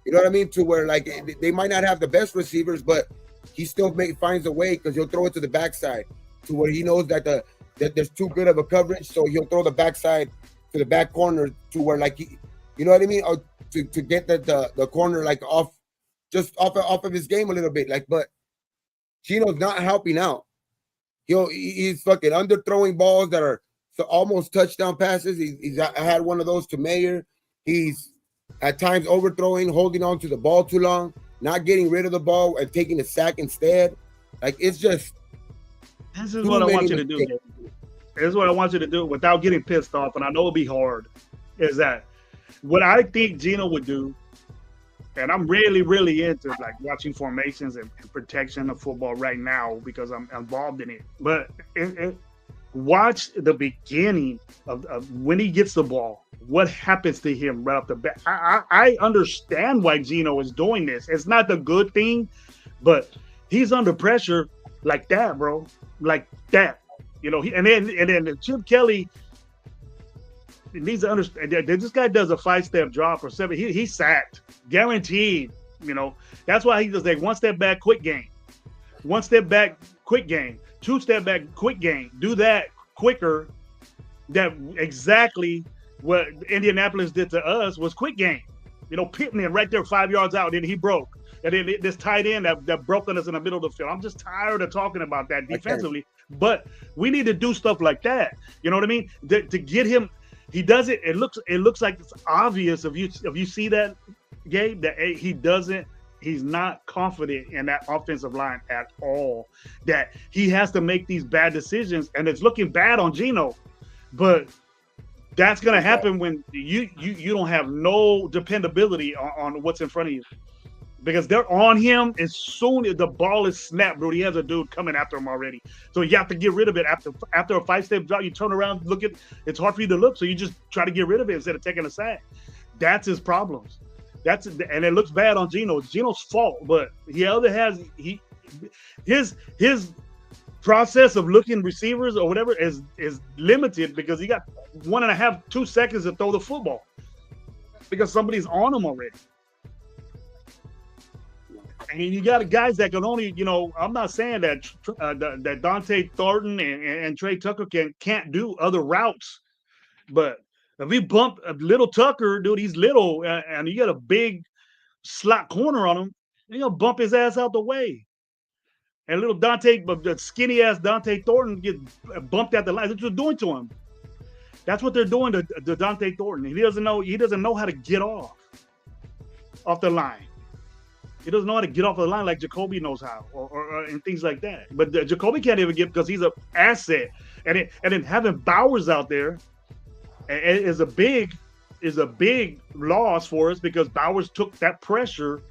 You know what I mean? To where like they might not have the best receivers, but he still finds a way because he'll throw it to the backside to where he knows that there's too good of a coverage, so he'll throw the backside to the back corner to where like you know what I mean, or to get the corner like off of his game a little bit. Like, but Gino's not helping out. He's fucking underthrowing balls that are almost touchdown passes. He's had one of those to Mayer. He's at times overthrowing, holding on to the ball too long, not getting rid of the ball and taking a sack instead. Like, it's just. This is what I want you to do. This is what I want you to do without getting pissed off, and I know it'll be hard, is that what I think Gino would do, and I'm really, really into like watching formations and protection of football right now because I'm involved in it. But watch the beginning of when he gets the ball. What happens to him right off the bat? I understand why Gino is doing this. It's not the good thing, but he's under pressure like that, bro. like that. And then Chip Kelly needs to understand that this guy does a 5-step drop or 7. He's sacked, guaranteed. That's why he does like 1 step back, quick game, 1 step back, quick game, 2 step back, quick game. Do that quicker. That exactly what Indianapolis did to us was quick game. Pittman right there 5 yards out, and then he broke. And then this tight end that broke on us in the middle of the field. I'm just tired of talking about that defensively. But we need to do stuff like that. You know what I mean? To get him, he does it. It looks like it's obvious if you see that, Gabe, that he's not confident in that offensive line at all. That he has to make these bad decisions, and it's looking bad on Geno. But that's going to happen when you don't have no dependability on what's in front of you, because they're on him as soon as the ball is snapped, bro. He has a dude coming after him already, so you have to get rid of it after a 5-step drop. You turn around, look at it's hard for you to look, so you just try to get rid of it instead of taking a sack. That's his problems. And it looks bad on Geno. It's Geno's fault, but his process of looking receivers or whatever is limited because he got 1.5, 2 seconds to throw the football because somebody's on him already. And you got guys that can only, I'm not saying that that Dante Thornton and Trey Tucker can't do other routes, but if we bump a little Tucker, dude, he's little, and you got a big slot corner on him, you're gonna bump his ass out the way. And little Dante, but the skinny ass Dante Thornton gets bumped at the line. That's what they're doing to him. That's what they're doing to Dante Thornton. He doesn't know how to get off the line. He doesn't know how to get off the line like Jacoby knows how, or and things like that. But Jacoby can't even get because he's an asset. And then having Bowers out there is a big loss for us because Bowers took that pressure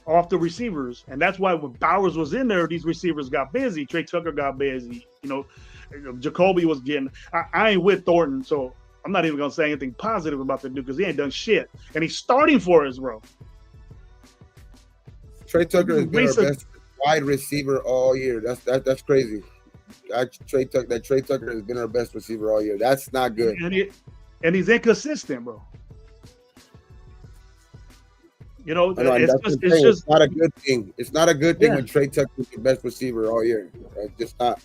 off the receivers, and that's why when Bowers was in there, these receivers got busy. Trey Tucker got busy. Jacoby was getting. I ain't with Thornton, so I'm not even gonna say anything positive about the dude because he ain't done shit, and he's starting for us, bro. Trey Tucker has been our best wide receiver all year. That's crazy. Trey Tucker has been our best receiver all year. That's not good. And he's inconsistent, bro. It's just not a good thing. It's not a good thing when Trey Tucker is the best receiver all year. It's just not.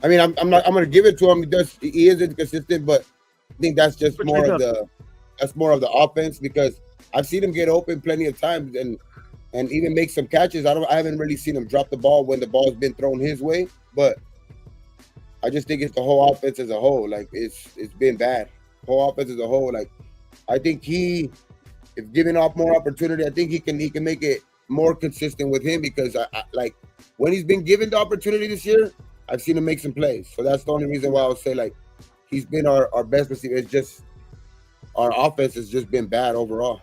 I mean, I'm going to give it to him. He is inconsistent, but I think that's just more of the offense because I've seen him get open plenty of times and even make some catches. I haven't really seen him drop the ball when the ball's been thrown his way, but I just think it's the whole offense as a whole. Like it's been bad. Whole offense as a whole. Like I think if given off more opportunity, I think he can make it more consistent with him because I like when he's been given the opportunity this year, I've seen him make some plays. So that's the only reason why I would say like he's been our best receiver. It's just our offense has just been bad overall.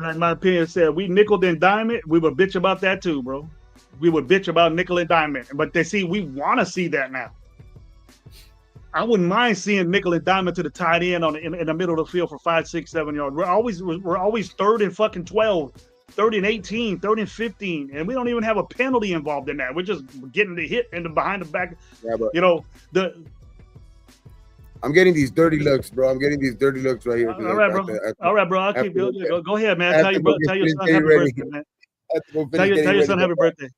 Like my opinion said, we nickel and dime it. We would bitch about that too, bro. We would bitch about nickel and dime it. But we want to see that now. I wouldn't mind seeing nickel and dime to the tight end in the middle of the field for 5, 6, 7 yards. We're always third and fucking 12, third and 18, third and 15, and we don't even have a penalty involved in that. We're just getting the hit in the behind the back. Yeah, but I'm getting these dirty looks, bro. I'm getting these dirty looks right here. All right, bro. All right, bro. I'll keep going. Go ahead, man. Tell your son happy birthday, man. Tell your son happy birthday.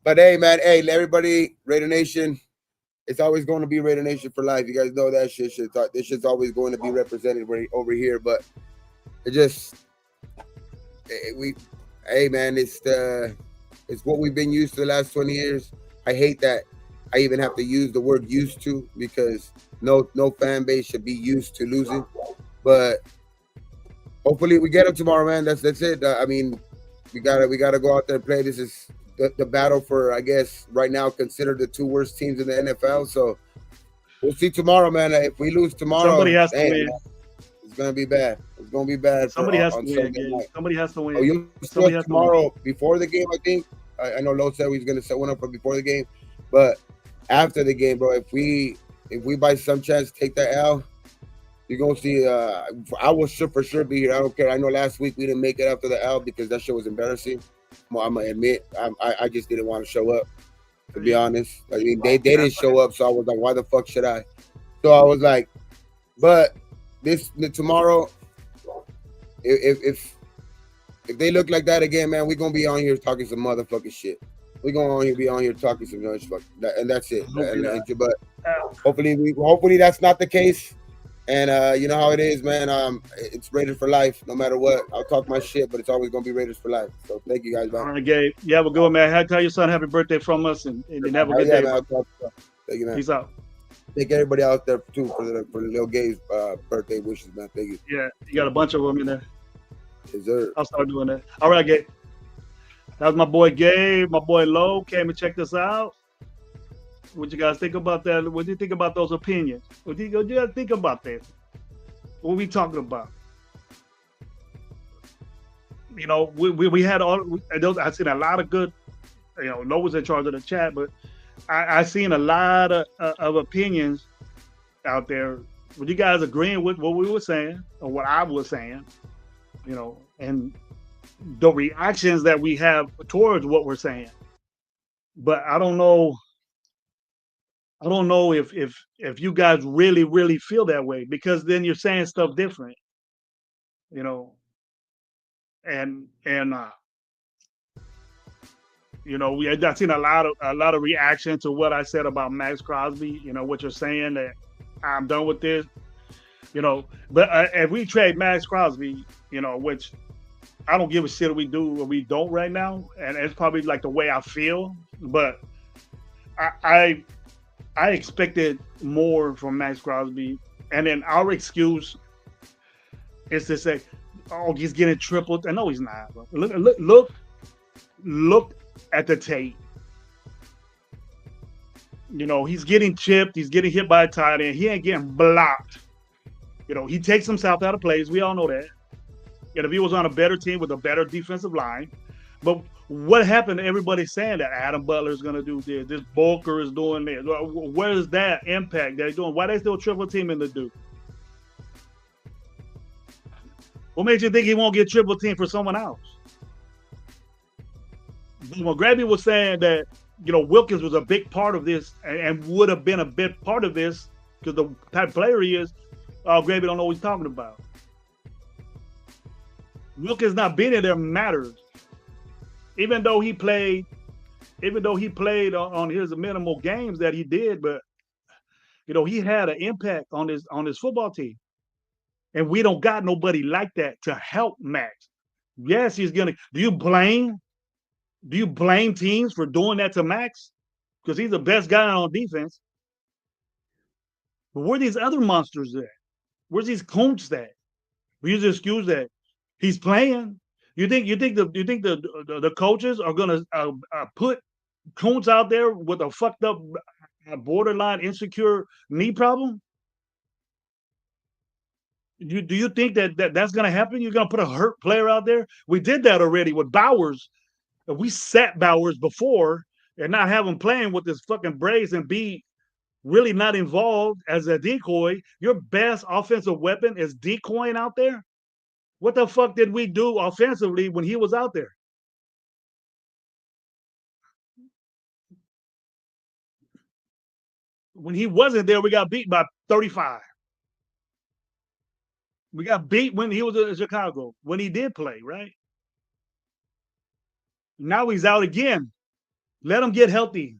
But hey, man. Hey, everybody, Raider Nation. It's always going to be Raider Nation for life. You guys know that shit. This shit's always going to be represented over here. But it just, hey, man, it's what we've been used to the last 20 years. I hate that I even have to use the word used to because no fan base should be used to losing. But hopefully we get it tomorrow, man. That's it. I mean, we gotta go out there and play. This is the battle for, I guess, right now considered the 2 worst teams in the NFL. So we'll see tomorrow, man. If we lose tomorrow, somebody has to win. It's gonna be bad. It's gonna be bad. Somebody has to win. Somebody has to win. Oh, you still tomorrow before the game, I think. I know Lo said he's gonna set one up for before the game, but after the game, bro, if we by some chance take that L, you're gonna see. I will for sure be here. I don't care. I know last week we didn't make it after the L because that shit was embarrassing. Well, I'm gonna admit, I just didn't want to show up. To be honest, I mean they didn't show up, so I was like, why the fuck should I? So I was like, but this tomorrow, if they look like that again, man, we're gonna be on here talking some motherfucking shit. We're gonna be on here talking some noise, fuck, and that's it. But hopefully that's not the case. And you know how it is, man. It's Raiders for life, no matter what. I'll talk my shit, but it's always gonna be Raiders for life. So thank you guys, man. All right, Gabe. You have a good one, man. Tell your son happy birthday from us, and have a good day, man. Thank you, man. Peace out. Thank everybody out there too for little Gabe's birthday wishes, man. Thank you. Yeah, you got a bunch of them in there. Yes, sir. I'll start doing that. All right, Gabe. That was my boy Gabe. My boy Lowe came and checked us out. What you guys think about that? What do you think about those opinions? What do you guys think about that? What are we talking about? You know, we had all those. I seen a lot of good. You know, Lowe was in charge of the chat, but I seen a lot of opinions out there. With you guys agreeing with what we were saying or what I was saying, you know, and the reactions that we have towards what we're saying. But I don't know if you guys really feel that way, because then you're saying stuff different, you know, and you know, I've seen a lot of reaction to what I said about Max Crosby. You know, what you're saying, that I'm done with this, you know. But if we trade Max Crosby, you know, which I don't give a shit if we do or we don't right now, and it's probably like the way I feel. But I expected more from Max Crosby, and then our excuse is to say, "Oh, he's getting tripled." And no, he's not. Look at the tape. You know, he's getting chipped. He's getting hit by a tight end. He ain't getting blocked. You know, he takes himself out of plays. We all know that. And if he was on a better team with a better defensive line, but what happened to everybody saying that Adam Butler is going to do this Bulker is doing this? Where is that impact they're doing? Why they still triple teaming the dude? What makes you think he won't get triple team for someone else? When Gravy was saying that, you know, Wilkins was a big part of this and would have been a big part of this because the type of player he is, Gravy don't know what he's talking about. Wilkins not being in there matters. Even though he played on his minimal games that he did, but you know, he had an impact on his football team. And we don't got nobody like that to help Max. Yes, he's gonna. Do you blame teams for doing that to Max? Because he's the best guy on defense. But where are these other monsters at? Where's these Coons at? We use the excuse that he's playing. You think the coaches are gonna put Coons out there with a fucked up, borderline insecure knee problem? Do you think that's gonna happen? You're gonna put a hurt player out there? We did that already with Bowers. We sat Bowers before and not have him playing with this fucking brace and be really not involved as a decoy. Your best offensive weapon is decoying out there. What the fuck did we do offensively when he was out there? When he wasn't there, we got beat by 35. We got beat when he was in Chicago, when he did play, right? Now he's out again. Let him get healthy.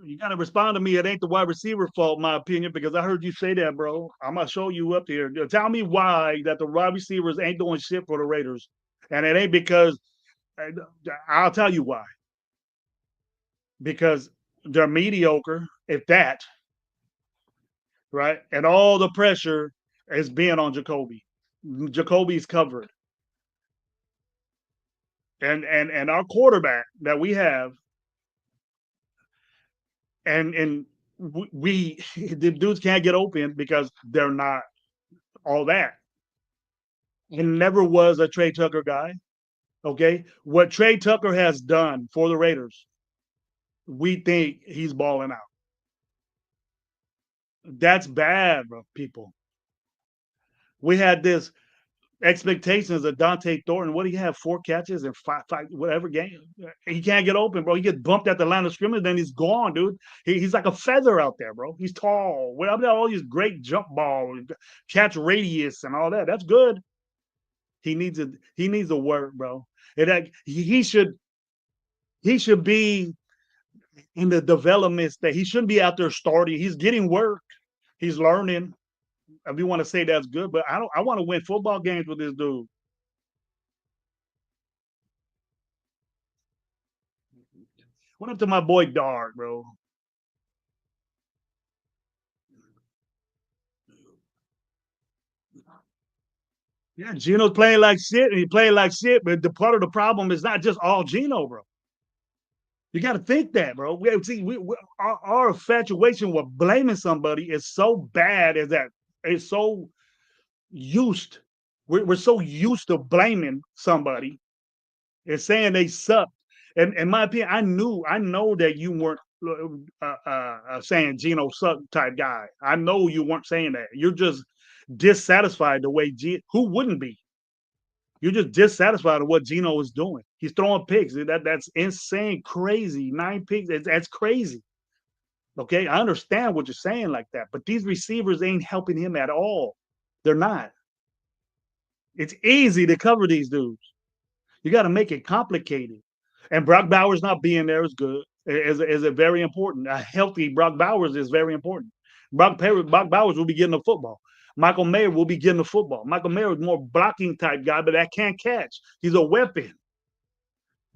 You got to respond to me. It ain't the wide receiver fault, in my opinion, because I heard you say that, bro. I'm going to show you up here. Tell me why that the wide receivers ain't doing shit for the Raiders. And it ain't because, I'll tell you why. Because they're mediocre, if that, right? And all the pressure is being on Jacoby. Jacoby's covered. And our quarterback that we have, and we the dudes can't get open because they're not all that. He never was a Trey Tucker guy. Okay, what Trey Tucker has done for the Raiders, we think he's balling out. That's bad, bro, people. We had this expectations of Dante Thornton. What do you have? 4 catches and five whatever game. He can't get open, bro. He gets bumped at the line of scrimmage, then he's gone, dude. He's like a feather out there, bro. He's tall. Whatever all these great jump ball, catch radius, and all that. That's good. He needs to work, bro. And he should be in the development stage. He shouldn't be out there starting. He's getting work. He's learning. If you want to say that's good, but I want to win football games with this dude. What up to my boy Dart, bro? Yeah, Gino's playing like shit, and he playing like shit. But the part of the problem is not just all Gino, bro. You got to think that, bro. Our infatuation with blaming somebody is so bad, is that it's so used. We're so used to blaming somebody and saying they suck. And in my opinion, I know that you weren't saying Gino suck type guy. I know you weren't saying that. You're just dissatisfied the way who wouldn't be? You're just dissatisfied with what Gino is doing. He's throwing picks. That's insane, crazy. 9 picks. That's crazy. Okay, I understand what you're saying like that, but these receivers ain't helping him at all. They're not. It's easy to cover these dudes. You got to make it complicated. And Brock Bowers not being there is good. Is it very important? A healthy Brock Bowers is very important. Brock Bowers will be getting the football. Michael Mayer will be getting the football. Michael Mayer is more blocking type guy, but that can't catch. He's a weapon.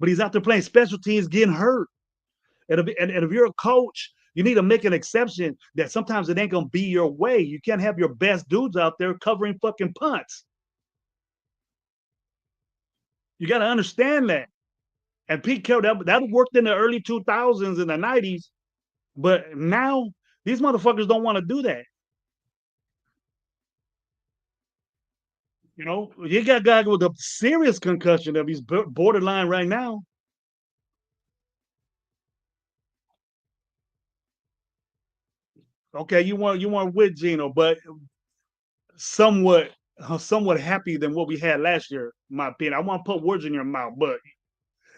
But he's out there playing special teams, getting hurt. And if you're a coach, you need to make an exception that sometimes it ain't gonna be your way. You can't have your best dudes out there covering fucking punts. You got to understand that. And Pete Carroll, that worked in the early 2000s and the 90s. But now these motherfuckers don't want to do that. You know, you got guys with a serious concussion if he's borderline right now. Okay, you want with Gino, but somewhat happy than what we had last year, in my opinion. I want to put words in your mouth, but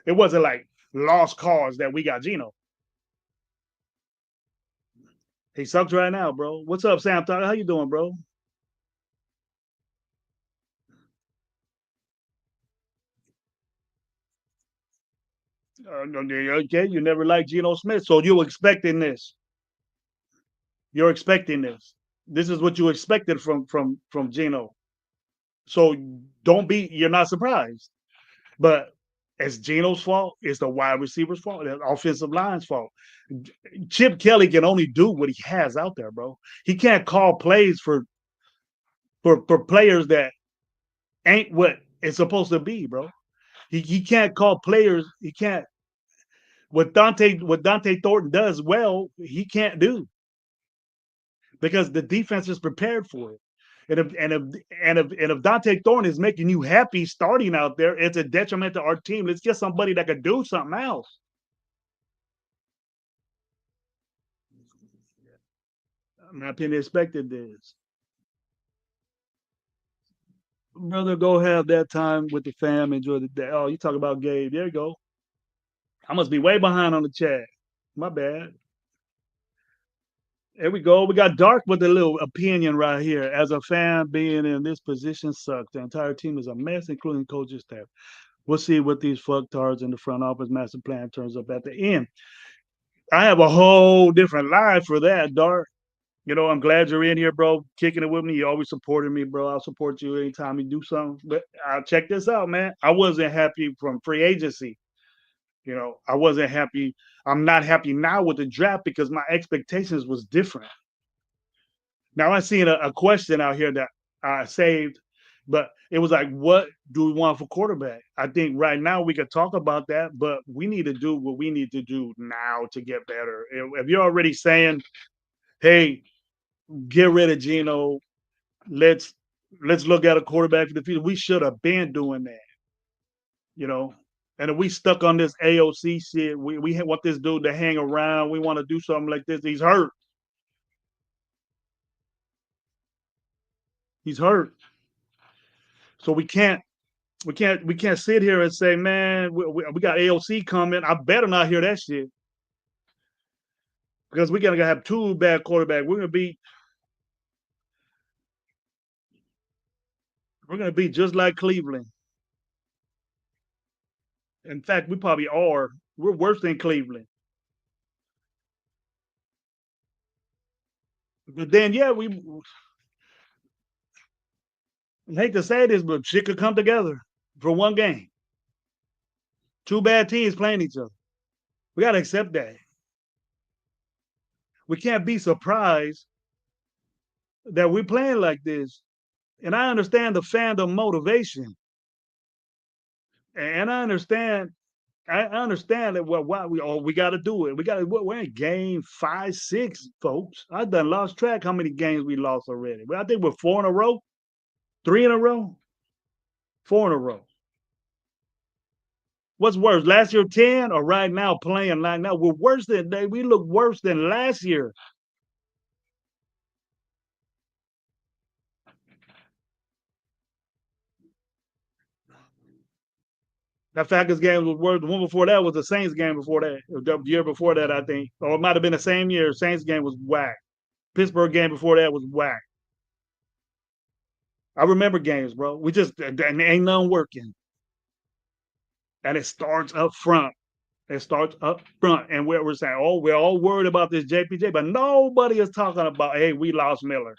it wasn't like lost cause that we got Gino. He sucks right now, bro. What's up, Sam? How you doing, bro? Okay, you never liked Geno Smith, so you're expecting this. You're expecting this. This is what you expected from Geno. So don't be. You're not surprised. But it's Geno's fault. It's the wide receiver's fault. It's the offensive line's fault. Chip Kelly can only do what he has out there, bro. He can't call plays for players that ain't what it's supposed to be, bro. He can't call players. He can't what Dante Thornton does well, he can't do because the defense is prepared for it. And if Dante Thornton is making you happy starting out there, it's a detriment to our team. Let's get somebody that could do something else. I'm not being expected this. Brother, go have that time with the fam, enjoy the day. Oh, you talk about Gabe. There you go. I must be way behind on the chat. My bad. There we go. We got Dark with a little opinion right here. As a fan, being in this position sucks. The entire team is a mess, including coaching staff. We'll see what these fucktards in the front office master plan turns up at the end. I have a whole different life for that, Dark. You know, I'm glad you're in here, bro, kicking it with me. You always supported me, bro. I'll support you anytime you do something. But I'll check this out, man. I wasn't happy from free agency. You know, I wasn't happy. I'm not happy now with the draft because my expectations was different. Now I seen a question out here that I saved, but it was like, what do we want for quarterback? I think right now we could talk about that, but we need to do what we need to do now to get better. If you're already saying, hey, get rid of Geno, let's look at a quarterback for the future, we should have been doing that, you know. And if we stuck on this AOC shit, we want this dude to hang around. We want to do something like this. He's hurt. He's hurt. So we can't sit here and say, man, we got AOC coming. I better not hear that shit because we're gonna have two bad quarterbacks. We're gonna be just like Cleveland. In fact, we probably are. We're worse than Cleveland. But then, yeah, I hate to say this, but shit could come together for one game. Two bad teams playing each other. We got to accept that. We can't be surprised that we're playing like this. And I understand the fandom motivation. And I understand that why we got to do it. We're in game 5, 6, folks. I done lost track how many games we lost already. Well, I think we're 4 in a row, 3 in a row, 4 in a row. What's worse, last year 10 or right now playing like now? We're worse than we look worse than last year. That Falcons game was worse. The one before that was the Saints game before that. The year before that, I think. Or it might have been the same year. Saints game was whack. Pittsburgh game before that was whack. I remember games, bro. We just and ain't none working. And it starts up front. It starts up front. And we're saying, oh, we're all worried about this JPJ, but nobody is talking about, hey, we lost Miller.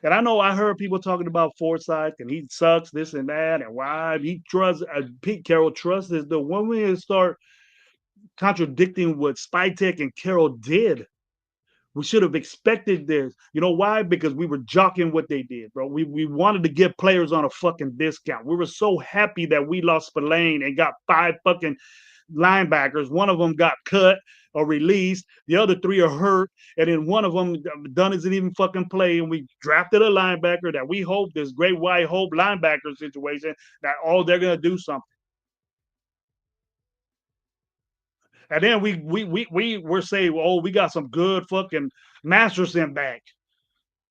And I know I heard people talking about Forsyth and he sucks, this and that, and why he trusts Pete Carroll trusts is the one we start contradicting what Spytek and Carroll did. We should have expected this. You know why? Because we were jocking what they did, bro. We wanted to get players on a fucking discount. We were so happy that we lost Spillane and got 5 fucking linebackers. One of them got cut or released. The other 3 are hurt. And then one of them done isn't even fucking play. And we drafted a linebacker that we hope, this great white hope linebacker situation, that they're going to do something. And then we're saying, oh, we got some good fucking Masterson back.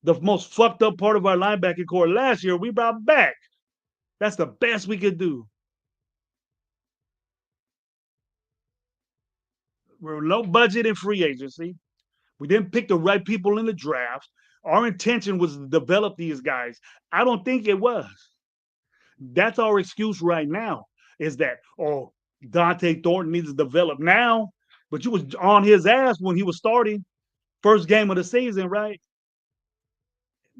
The most fucked up part of our linebacking core last year, we brought back. That's the best we could do. We're low budget in free agency. We didn't pick the right people in the draft. Our intention was to develop these guys. I don't think it was. That's our excuse right now, is that, oh, Dante Thornton needs to develop now, but you was on his ass when he was starting first game of the season, right?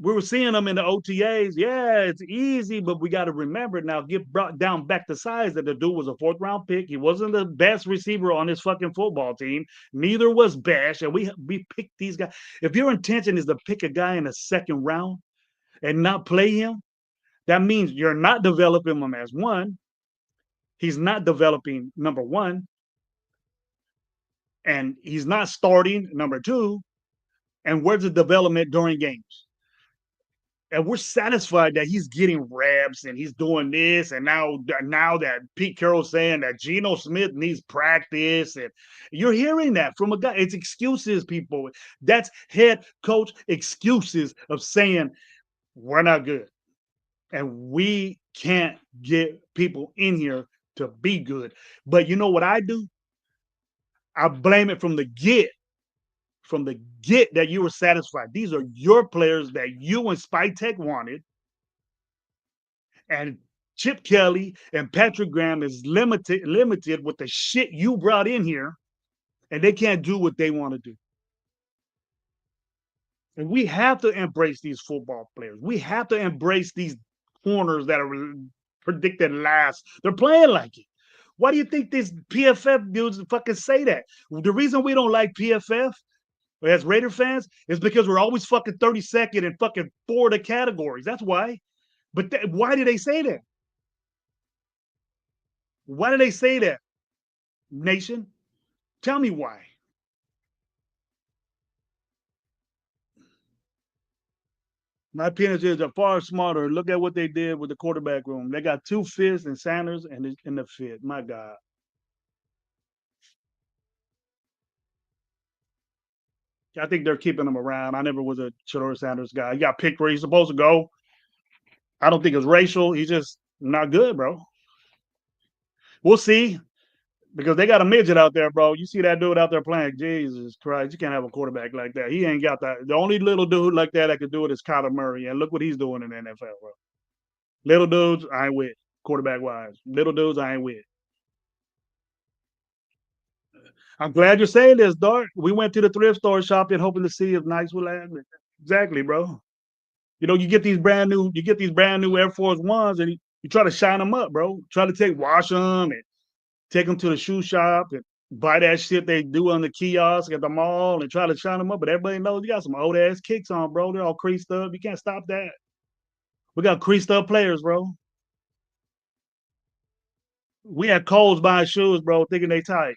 We were seeing them in the OTAs. Yeah, it's easy, but we got to remember now, get brought down back to size that the dude was a 4th round pick. He wasn't the best receiver on his fucking football team. Neither was Bash. And we picked these guys. If your intention is to pick a guy in the 2nd round and not play him, that means you're not developing him as one. He's not developing, number one. And he's not starting, number 2. And where's the development during games? And we're satisfied that he's getting reps and he's doing this. And now that Pete Carroll's saying that Geno Smith needs practice, and you're hearing that from a guy. It's excuses, people. That's head coach excuses of saying we're not good. And we can't get people in here to be good. But you know what I do? I blame it from the get that you were satisfied. These are your players that you and Spytek wanted. And Chip Kelly and Patrick Graham is limited with the shit you brought in here, and they can't do what they want to do. And we have to embrace these football players. We have to embrace these corners that are predicted last. They're playing like it. Why do you think these PFF dudes fucking say that? The reason we don't like PFF as Raider fans is because we're always fucking 32nd and fucking 4 of the categories. That's why. But why do they say that? Why do they say that, nation? Tell me why. My opinion is they're far smarter. Look at what they did with the quarterback room. They got 2 Fitz and Sanders and in the fit. My God. I think they're keeping him around. I never was a Shador Sanders guy. He got picked where he's supposed to go. I don't think it's racial. He's just not good, bro. We'll see. Because they got a midget out there, bro. You see that dude out there playing. Jesus Christ, you can't have a quarterback like that. He ain't got that. The only little dude like that could do it is Kyler Murray. And look what he's doing in the NFL, bro. Little dudes, I ain't with. Quarterback wise. Little dudes, I ain't with. I'm glad you're saying this, Dart. We went to the thrift store shopping, hoping to see if Nikes will last. Exactly, bro. You know, you get these brand new Air Force Ones, and you try to shine them up, bro. Try to wash them and take them to the shoe shop and buy that shit they do on the kiosk at the mall and try to shine them up. But everybody knows you got some old ass kicks on, bro. They're all creased up. You can't stop that. We got creased up players, bro. We had Coles buying shoes, bro, thinking they tight.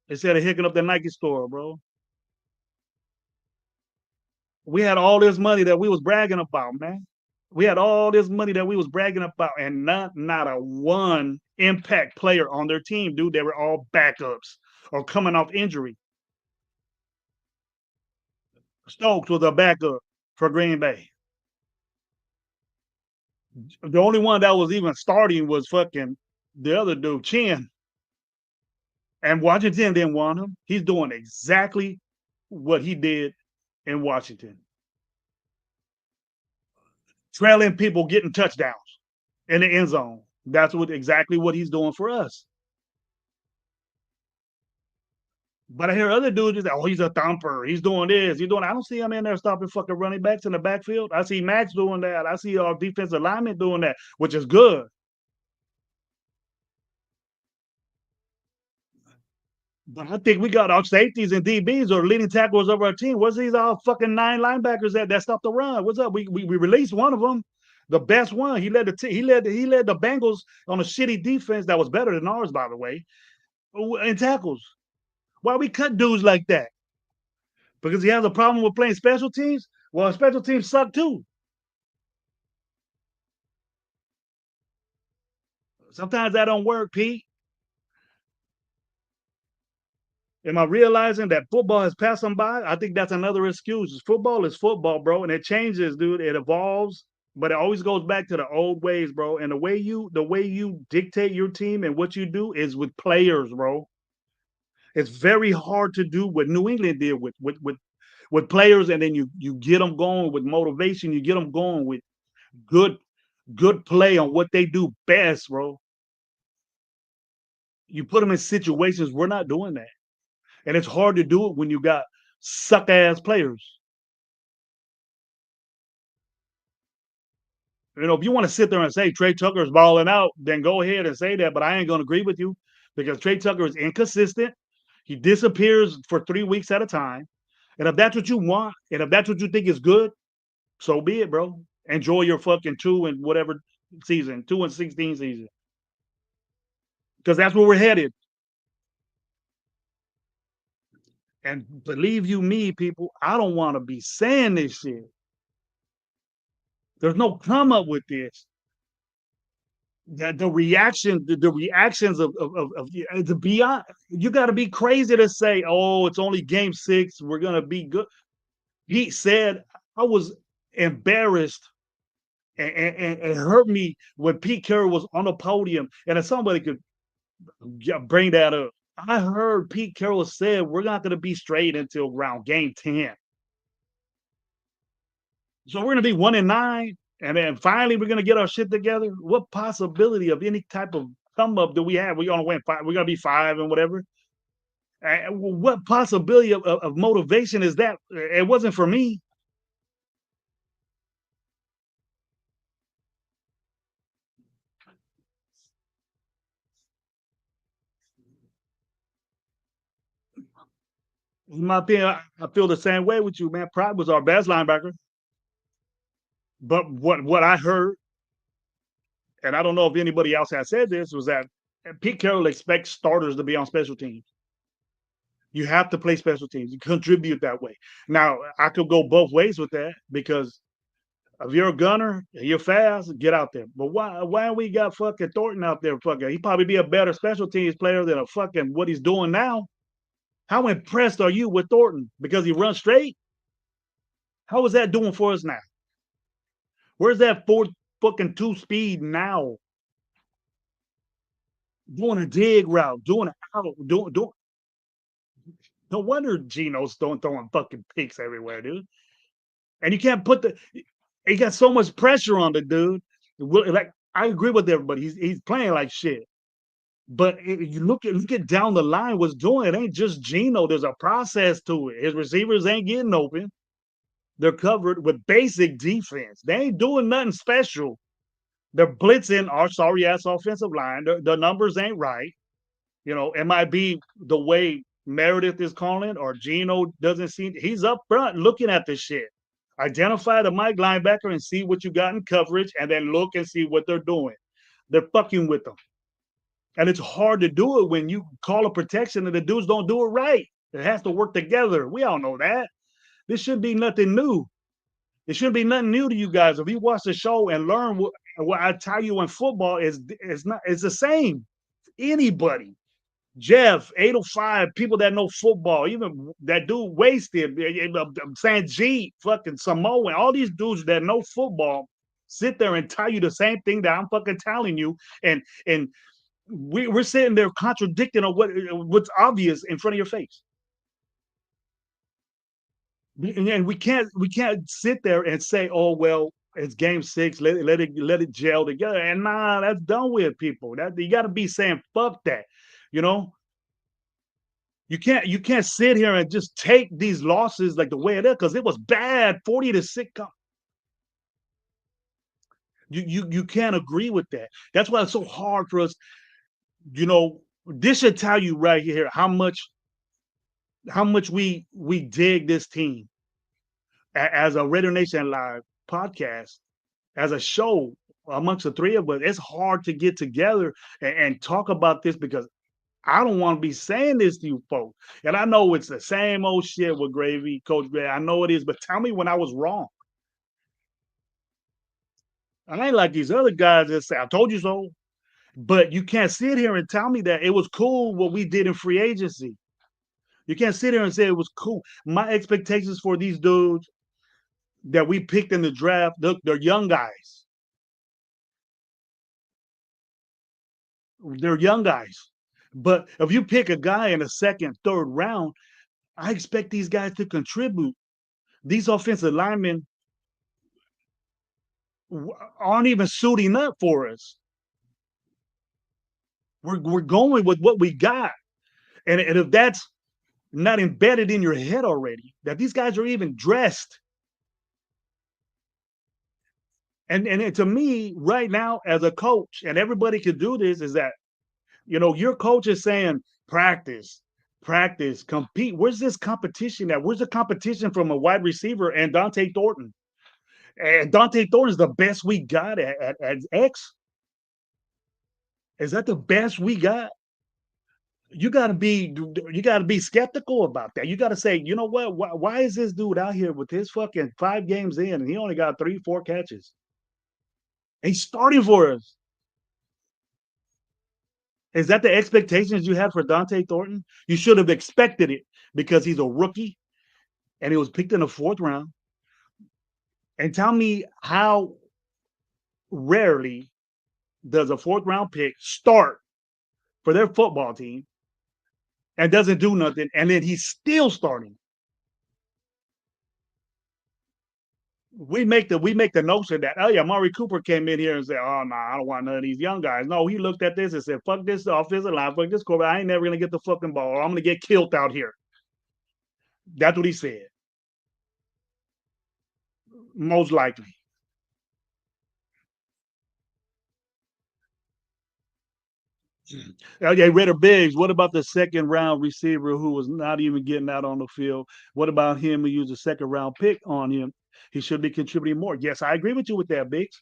Instead of hooking up the Nike store, bro. We had all this money that we was bragging about, man. We had all this money that we was bragging about, and not a one impact player on their team, dude. They were all backups or coming off injury. Stokes was a backup for Green Bay. The only one that was even starting was fucking the other dude, Chin. And Washington didn't want him. He's doing exactly what he did in Washington. Trailing people, getting touchdowns in the end zone. That's exactly what he's doing for us. But I hear other dudes just, oh, he's a thumper. He's doing this. He's doing. I don't see him in there stopping fucking running backs in the backfield. I see Max doing that. I see our defensive linemen doing that, which is good. But I think we got our safeties and DBs or leading tackles of our team. What's these all fucking 9 linebackers that stopped the run? What's up? We released one of them, the best one. He led the Bengals on a shitty defense that was better than ours, by the way, in tackles. Why we cut dudes like that? Because he has a problem with playing special teams? Well, special teams suck too. Sometimes that don't work, Pete. Am I realizing that football has passed them by? I think that's another excuse. Football is football, bro, and it changes, dude. It evolves, but it always goes back to the old ways, bro. And the way you dictate your team and what you do is with players, bro. It's very hard to do what New England did with players, and then you get them going with motivation. You get them going with good play on what they do best, bro. You put them in situations. We're not doing that. And it's hard to do it when you got suck ass players. You know, if you want to sit there and say Trey Tucker's balling out, then go ahead and say that. But I ain't going to agree with you because Trey Tucker is inconsistent. He disappears for 3 weeks at a time. And if that's what you want, and if that's what you think is good, so be it, bro. Enjoy your fucking 2 and whatever season, 2-16 season. Because that's where we're headed. And believe you me, people, I don't want to be saying this shit. There's no come up with this. The reactions of the beyond. You got to be crazy to say, oh, it's only game 6. We're gonna be good. He said, I was embarrassed and it hurt me when Pete Carroll was on the podium, and if somebody could bring that up. I heard Pete Carroll said we're not going to be straight until around game 10. So we're going to be 1-9, and then finally we're going to get our shit together. What possibility of any type of come up do we have? We're going to win 5. We're going to be 5 and whatever. What possibility of motivation is that? It wasn't for me. In my opinion, I feel the same way with you, man. Pride was our best linebacker. But what I heard, and I don't know if anybody else has said this, was that Pete Carroll expects starters to be on special teams. You have to play special teams. You contribute that way. Now, I could go both ways with that because if you're a gunner, you're fast, get out there. But why we got fucking Thornton out there? Fucking, he'd probably be a better special teams player than a fucking what he's doing now. How impressed are you with Thornton? Because he runs straight? How is that doing for us now? Where's that 4 fucking 2 speed now? Doing a dig route, doing an out, doing. No wonder Geno's throwing fucking picks everywhere, dude. And you can't put the. He got so much pressure on the dude. Like I agree with everybody. He's playing like shit. But you look at down the line what's doing. It ain't just Geno. There's a process to it. His receivers ain't getting open. They're covered with basic defense. They ain't doing nothing special. They're blitzing our sorry ass offensive line. The numbers ain't right. It might be the way Meredith is calling or Geno doesn't see. He's up front looking at this shit. Identify the Mike linebacker and see what you got in coverage, and then look and see what they're doing. They're fucking with them. And it's hard to do it when you call a protection and the dudes don't do it right. It has to work together. We all know that. This shouldn't be nothing new. It shouldn't be nothing new to you guys. If you watch the show and learn what I tell you in football it's the same. Anybody. Jeff, 805, people that know football, even that dude Wasted, Sanjeet, fucking Samoan, all these dudes that know football sit there and tell you the same thing that I'm fucking telling you. And we're sitting there contradicting on what's obvious in front of your face. And we can't sit there and say, oh well, it's game 6, let it gel together. And nah, that's done with, people. That you got to be saying fuck that. You can't sit here and just take these losses like the way it is, because it was bad, 40-6. You can't agree with that. That's why it's so hard for us. This should tell you right here how much we dig this team as a Raider Nation Live podcast, as a show amongst the three of us. It's hard to get together and talk about this, because I don't want to be saying this to you folks. And I know it's the same old shit with Gravy, Coach Gray. I know it is, but tell me when I was wrong. I ain't like these other guys that say, I told you so. But you can't sit here and tell me that it was cool what we did in free agency. You can't sit here and say it was cool. My expectations for these dudes that we picked in the draft, they're young guys. They're young guys. But if you pick a guy in the second, third round, I expect these guys to contribute. These offensive linemen aren't even suiting up for us. We're going with what we got. And if that's not embedded in your head already, that these guys are even dressed. And to me, right now, as a coach, and everybody can do this, is that, your coach is saying, practice, compete. Where's this competition at? Where's the competition from a wide receiver and Dante Thornton? And Dante Thornton is the best we got at X. Is that the best we got? You got to be skeptical about that. You got to say, you know what? Why is this dude out here with his fucking 5 games in and he only got 3-4 catches? He's starting for us. Is that the expectations you had for Dante Thornton? You should have expected it, because he's a rookie and he was picked in the 4th round. And tell me how rarely does a 4th round pick start for their football team and doesn't do nothing, and then he's still starting. We make the notion that, oh yeah, Amari Cooper came in here and said, oh no, I don't want none of these young guys. No, he looked at this and said, fuck this offensive line, fuck this quarterback. I ain't never gonna get the fucking ball, or I'm gonna get killed out here. That's what he said. Most likely. Okay, Ritter Biggs, what about the 2nd round receiver who was not even getting out on the field? What about him who used a 2nd round pick on him? He should be contributing more. Yes, I agree with you with that, Biggs.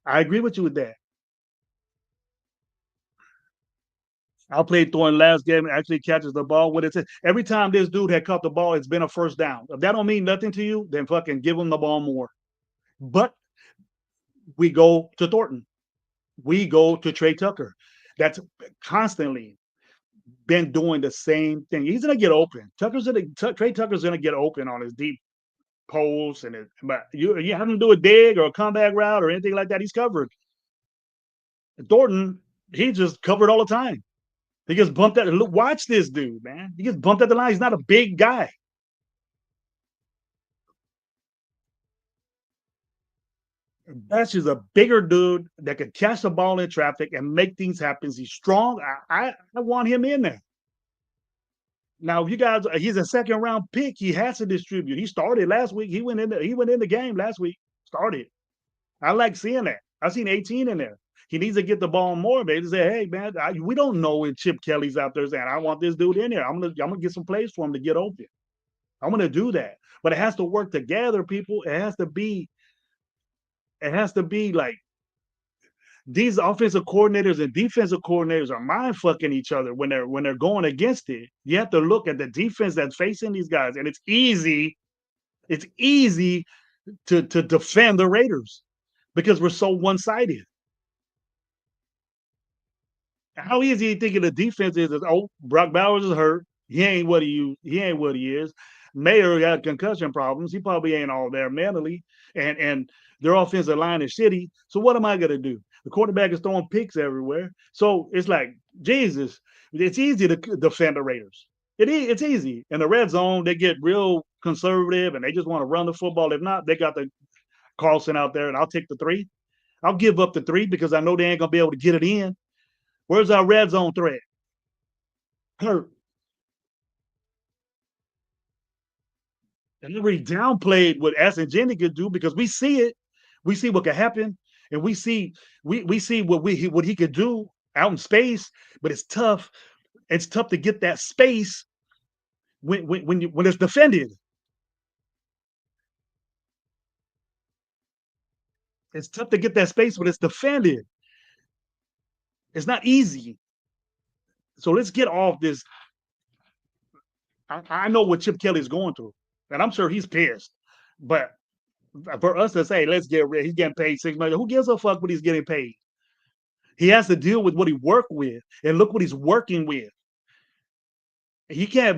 I agree with you with that. I played Thornton last game and actually catches the ball. What it says, every time this dude had caught the ball, it's been a first down. If that don't mean nothing to you, then fucking give him the ball more. But we go to Thornton. We go to Trey Tucker. That's constantly been doing the same thing. He's gonna get open. Trey Tucker's gonna get open on his deep posts and but you have him do a dig or a comeback route or anything like that, he's covered. Thornton, he just covered all the time. He gets bumped at. Look, watch this dude, man. He gets bumped at the line. He's not a big guy. Bash is a bigger dude that can catch the ball in traffic and make things happen. He's strong. I want him in there. Now, if you guys, he's a second round pick. He has to distribute. He started last week. He went in the game last week. Started. I like seeing that. I've seen 18 in there. He needs to get the ball more, man. To say, hey, man, we don't know when Chip Kelly's out there saying, I want this dude in there. I'm gonna get some plays for him to get open. I'm gonna do that. But it has to work together, people. It has to be like these offensive coordinators and defensive coordinators are mind fucking each other when they're going against it. You have to look at the defense that's facing these guys, and it's easy to defend the Raiders because we're so one-sided. How easy you thinking the defense is? Oh, Brock Bowers is hurt. He ain't what he is. Mayer got concussion problems. He probably ain't all there mentally, and their offensive line is shitty. So what am I gonna do? The quarterback is throwing picks everywhere. So it's like Jesus. It's easy to defend the Raiders. It's easy. In the red zone, they get real conservative and they just want to run the football. If not, they got the Carlson out there, and I'll take the 3. I'll give up the 3 because I know they ain't gonna be able to get it in. Where's our red zone threat? Hurt. And we downplayed what Aston Jenny could do because we see it. We see what could happen, and we see what he could do out in space. But it's tough. It's tough to get that space when it's defended. It's tough to get that space when it's defended. It's not easy. So let's get off this. I know what Chip Kelly's going through, and I'm sure he's pissed. But for us to say, let's get rid, he's getting paid $6 million. Who gives a fuck what he's getting paid? He has to deal with what he worked with, and look what he's working with. He can't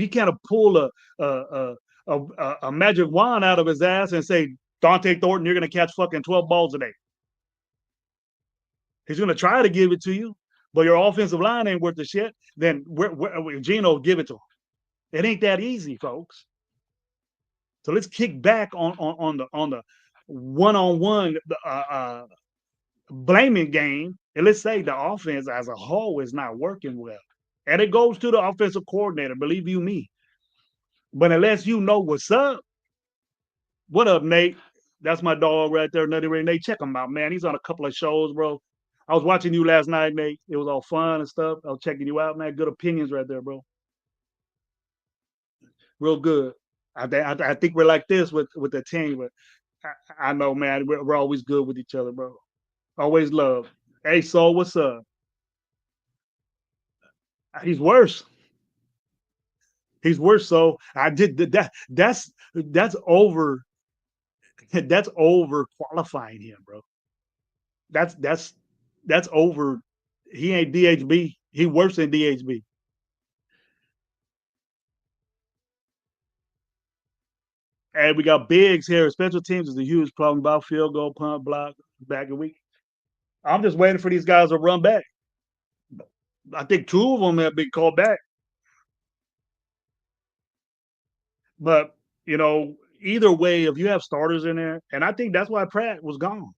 pull a magic wand out of his ass and say, Dante Thornton, you're gonna catch fucking 12 balls a day. He's gonna try to give it to you, but your offensive line ain't worth the shit. Then Gino give it to him. It ain't that easy, folks. So let's kick back on the one-on-one blaming game, and let's say the offense as a whole is not working well. And it goes to the offensive coordinator, believe you me. But unless you know what's up, what up, Nate? That's my dog right there, Nutty Ray. Nate, check him out, man. He's on a couple of shows, bro. I was watching you last night, Nate. It was all fun and stuff. I was checking you out, man. Good opinions right there, bro. Real good. I think we're like this with the team, but I know, man. We're always good with each other, bro. Always love. Hey, Soul, what's up? He's worse. He's worse. So I did that. That's over. That's over qualifying him, bro. That's over. He ain't DHB. He worse than DHB. And we got Biggs here. Special teams is a huge problem about field goal, punt, block, back a week. I'm just waiting for these guys to run back. I think 2 of them have been called back. But, either way, if you have starters in there, and I think that's why Pratt was gone.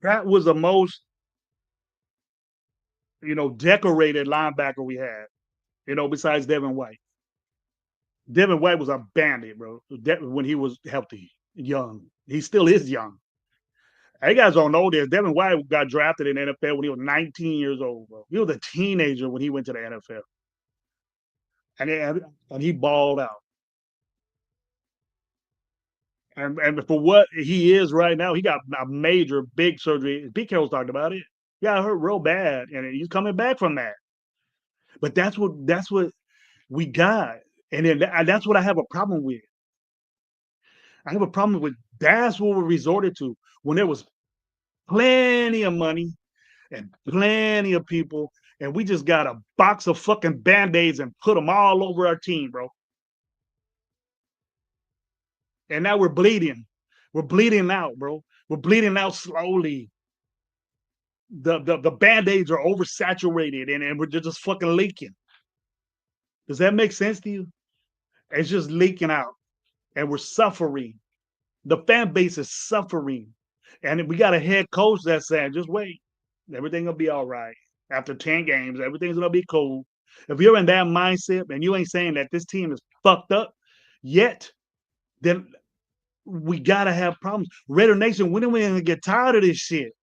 Pratt was the most, decorated linebacker we had, besides Devin White. Devin White was a bandit, bro, when he was healthy, young. He still is young. You guys don't know this. Devin White got drafted in the NFL when he was 19 years old, bro. He was a teenager when he went to the NFL. And he balled out. And for what he is right now, he got a major, big surgery. Pete Carroll's talked about it. He got hurt real bad, and he's coming back from that. But that's what we got. And then that's what I have a problem with. I have a problem with that's what we resorted to when there was plenty of money and plenty of people, and we just got a box of fucking Band-Aids and put them all over our team, bro. And now we're bleeding. We're bleeding out, bro. We're bleeding out slowly. The band-aids are oversaturated and we're just fucking leaking. Does that make sense to you? It's just leaking out and we're suffering. The fan base is suffering. And we got a head coach that's saying, just wait. Everything will be all right. After 10 games, everything's gonna be cool. If you're in that mindset and you ain't saying that this team is fucked up yet, then we gotta have problems. Raider Nation, when are we gonna get tired of this shit?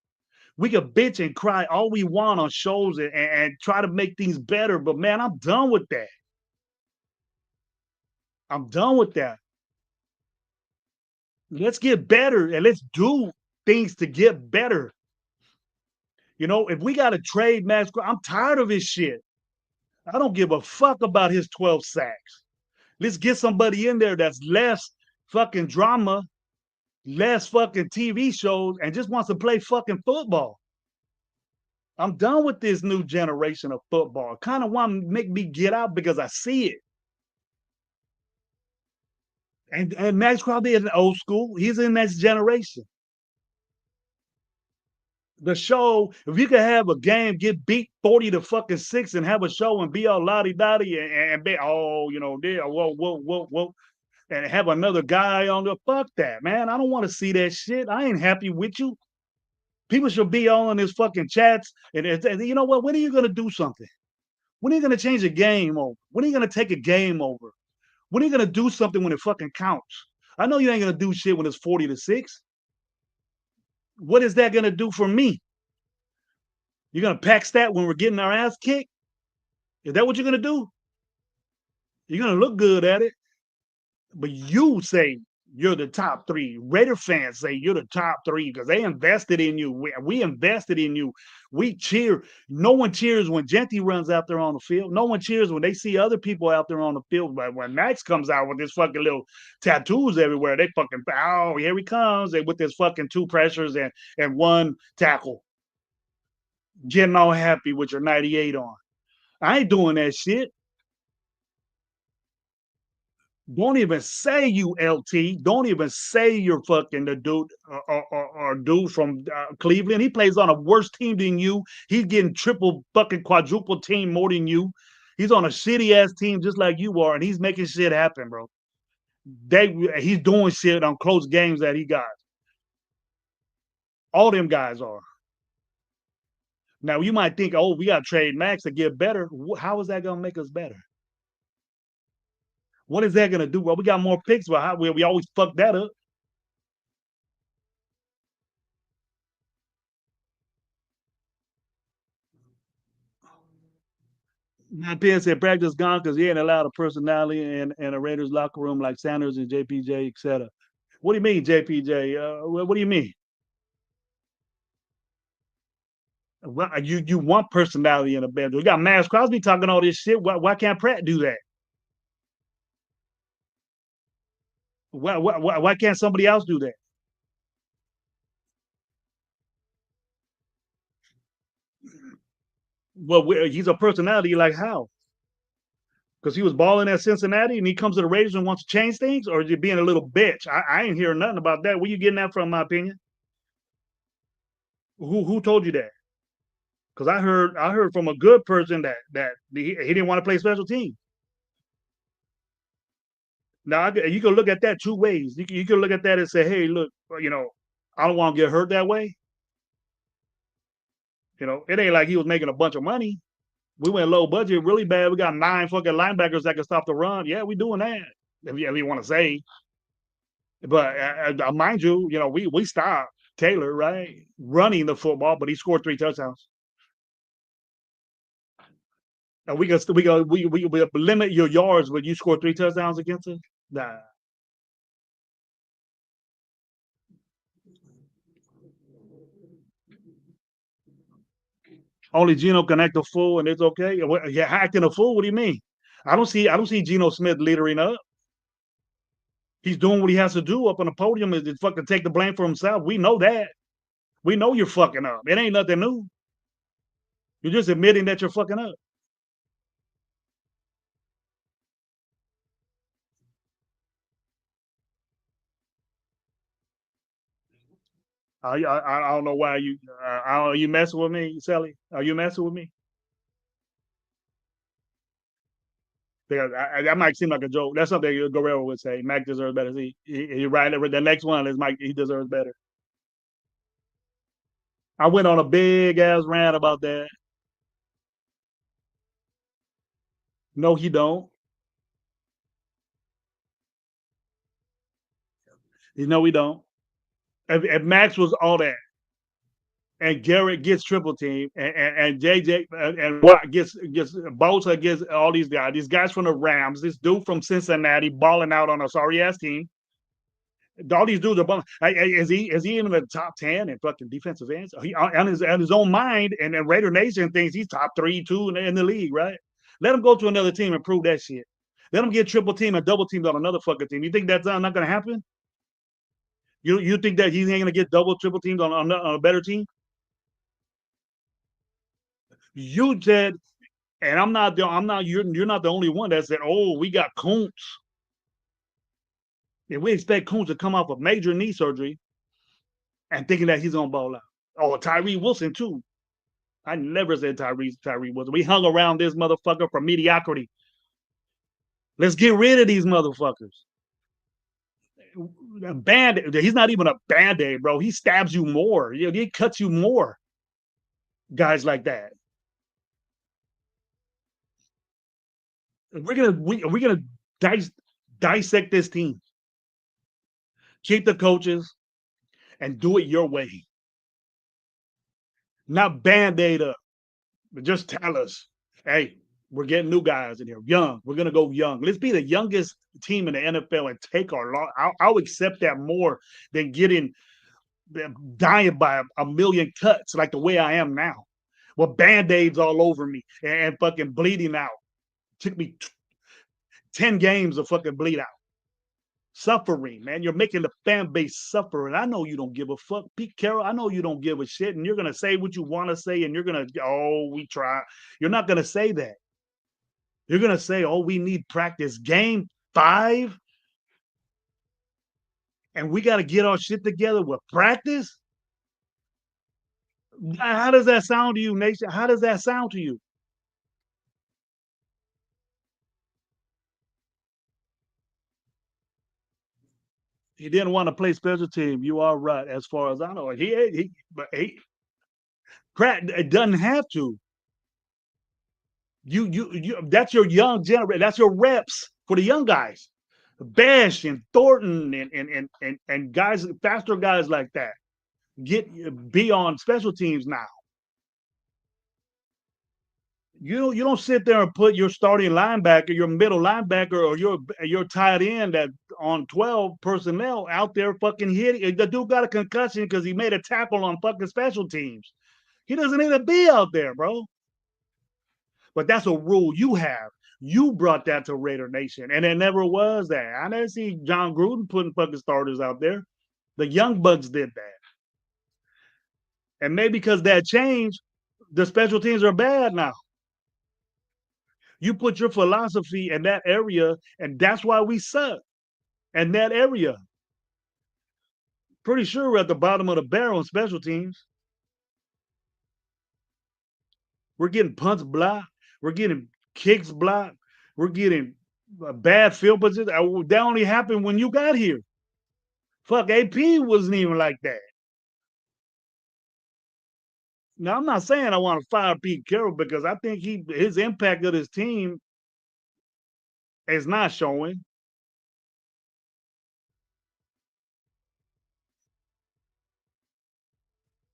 We could bitch and cry all we want on shows and try to make things better, but man, I'm done with that. I'm done with that. Let's get better and let's do things to get better. You know, if we got to trade Max, I'm tired of his shit. I don't give a fuck about his 12 sacks. Let's get somebody in there that's less fucking drama, less fucking TV shows, and just wants to play fucking football. I'm done with this new generation of football. Kind of want to make me get out because I see it. And Max Crosby is an old school. He's in that generation. The show, if you could have a game, get beat 40 to fucking 6 and have a show and be all lottie dotty and be, oh, you know, there, whoa, and have another guy on the fuck that, man. I don't want to see that shit. I ain't happy with you. People should be all in this fucking chats. And you know what? When are you going to do something? When are you going to change a game over? When are you going to take a game over? When are you going to do something when it fucking counts? I know you ain't going to do shit when it's 40 to 6. What is that going to do for me? You're going to pack stat when we're getting our ass kicked? Is that what you're going to do? You're going to look good at it. But you say you're the top 3. Raider fans say you're the top 3 because they invested in you. We invested in you. We cheer. No one cheers when Genty runs out there on the field. No one cheers when they see other people out there on the field. But when Max comes out with his fucking little tattoos everywhere, they fucking, oh, here he comes. And with his fucking 2 pressures and 1 tackle. Getting all happy with your 98 on. I ain't doing that shit. Don't even say you LT. Don't even say you're fucking the dude or dude from Cleveland. He plays on a worse team than you. He's getting triple fucking quadruple team more than you. He's on a shitty ass team just like you are, and he's making shit happen, bro. He's doing shit on close games that he got. All them guys are. Now you might think, oh, we got to trade Max to get better. How is that gonna make us better? What is that gonna do? Well, we got more picks, but how we always fuck that up. Matt Penn said practice gone because he ain't allowed a personality in a Raiders locker room like Sanders and JPJ, etc. What do you mean, JPJ? What do you mean? Well, you want personality in a band. We got Max Crosby talking all this shit. Why can't Pratt do that? Why can't somebody else do that? Well, he's a personality. Like how? Because he was balling at Cincinnati and he comes to the Raiders and wants to change things, or is he being a little bitch? I ain't hearing nothing about that. Where you getting that from? My opinion. Who told you that? Because I heard from a good person that he didn't want to play special teams. Now you can look at that 2 ways. You can look at that and say, hey, look, you know, I don't want to get hurt that way. You know, it ain't like he was making a bunch of money. We went low budget really bad. We got 9 fucking linebackers that can stop the run. Yeah, we doing that. If you want to say. But mind you, you know, we stopped Taylor, right, running the football, but he scored 3 touchdowns. And we limit your yards when you score 3 touchdowns against us. Nah. Only Geno can act a fool and it's okay. Yeah, acting a fool. What do you mean? I don't see Geno Smith leadering up. He's doing what he has to do up on the podium is to fucking take the blame for himself. We know that. We know you're fucking up. It ain't nothing new. You're just admitting that you're fucking up. I don't know why you. I don't, you messing with me, Sally? Are you messing with me? Because that might seem like a joke. That's something Guerrero would say. Mac deserves better. He right. The next one is Mike. He deserves better. I went on a big ass rant about that. No, he don't. No, we don't. If Max was all that, and Garrett gets triple team, and JJ and Watt gets Bosa gets all these guys from the Rams, this dude from Cincinnati balling out on a sorry ass team. All these dudes are balling. Is he even in the top 10 in fucking defensive ends? He on his own mind, and then Raider Nation thinks he's top 3, 2 in the league, right? Let him go to another team and prove that shit. Let him get triple team and double teamed on another fucking team. You think that's not going to happen? You think that he ain't going to get double triple teamed on a better team? You said, and I'm not. You're not the only one that said, "Oh, we got Kuntz." If we expect Kuntz to come off of major knee surgery and thinking that he's gonna ball out, oh, Tyree Wilson too. I never said Tyree Wilson. We hung around this motherfucker for mediocrity. Let's get rid of these motherfuckers. Band. He's not even a band-aid, bro. He stabs you more. He cuts you more. Guys like that. We're gonna dissect this team. Keep the coaches and do it your way. Not band-aid up, but just tell us, hey, we're getting new guys in here, young. We're gonna go young. Let's be the youngest team in the NFL and take our loss. I'll accept that more than dying by a million cuts like the way I am now. With band-aids all over me and fucking bleeding out. Took me 10 games of fucking bleed out. Suffering, man. You're making the fan base suffer. And I know you don't give a fuck. Pete Carroll, I know you don't give a shit. And you're going to say what you want to say. And you're going to, oh, we try. You're not going to say that. You're going to say, oh, we need practice. Game 5. And we got to get our shit together with practice. How does that sound to you, Nation? How does that sound to you? He didn't want to play special team. You are right, as far as I know. Pratt doesn't have to. You that's your young generation. That's your reps for the young guys. Bash and Thornton and guys, faster guys like that. Be on special teams now. You don't sit there and put your starting linebacker, your middle linebacker, or your tight end that on 12 personnel out there fucking hitting. The dude got a concussion because he made a tackle on fucking special teams. He doesn't need to be out there, bro. But that's a rule you have. You brought that to Raider Nation, and it never was that. I never see John Gruden putting fucking starters out there. The Young Bucks did that. And maybe because that changed, the special teams are bad now. You put your philosophy in that area, and that's why we suck in that area. Pretty sure we're at the bottom of the barrel in special teams. We're getting punts blocked. We're getting kicks blocked. We're getting bad field position. That only happened when you got here. Fuck, AP wasn't even like that. Now, I'm not saying I want to fire Pete Carroll because I think his impact of his team is not showing.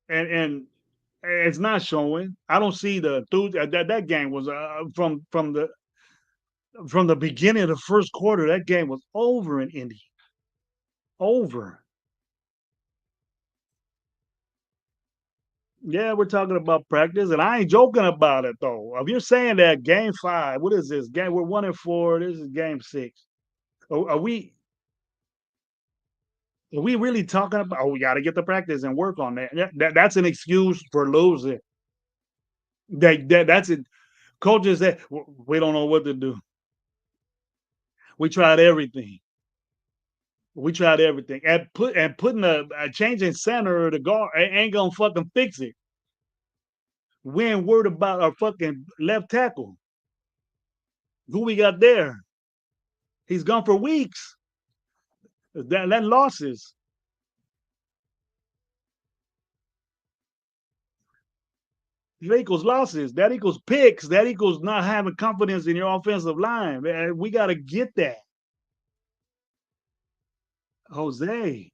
And it's not showing. I don't see the that game was from the beginning of the first quarter. That game was over in Indy. Over. Yeah, we're talking about practice, and I ain't joking about it though. If you're saying that game 5, what is this game? We're 1-4. This is game 6. Are we really talking about? Oh, we got to get the practice and work on that. That's an excuse for losing. That's it. Coaches that we don't know what to do. We tried everything. We tried everything, and putting a changing center of the guard ain't gonna fucking fix it. We ain't worried about our fucking left tackle. Who we got there? He's gone for weeks. That losses. That equals losses. That equals picks. That equals not having confidence in your offensive line. Man, we got to get that. Jose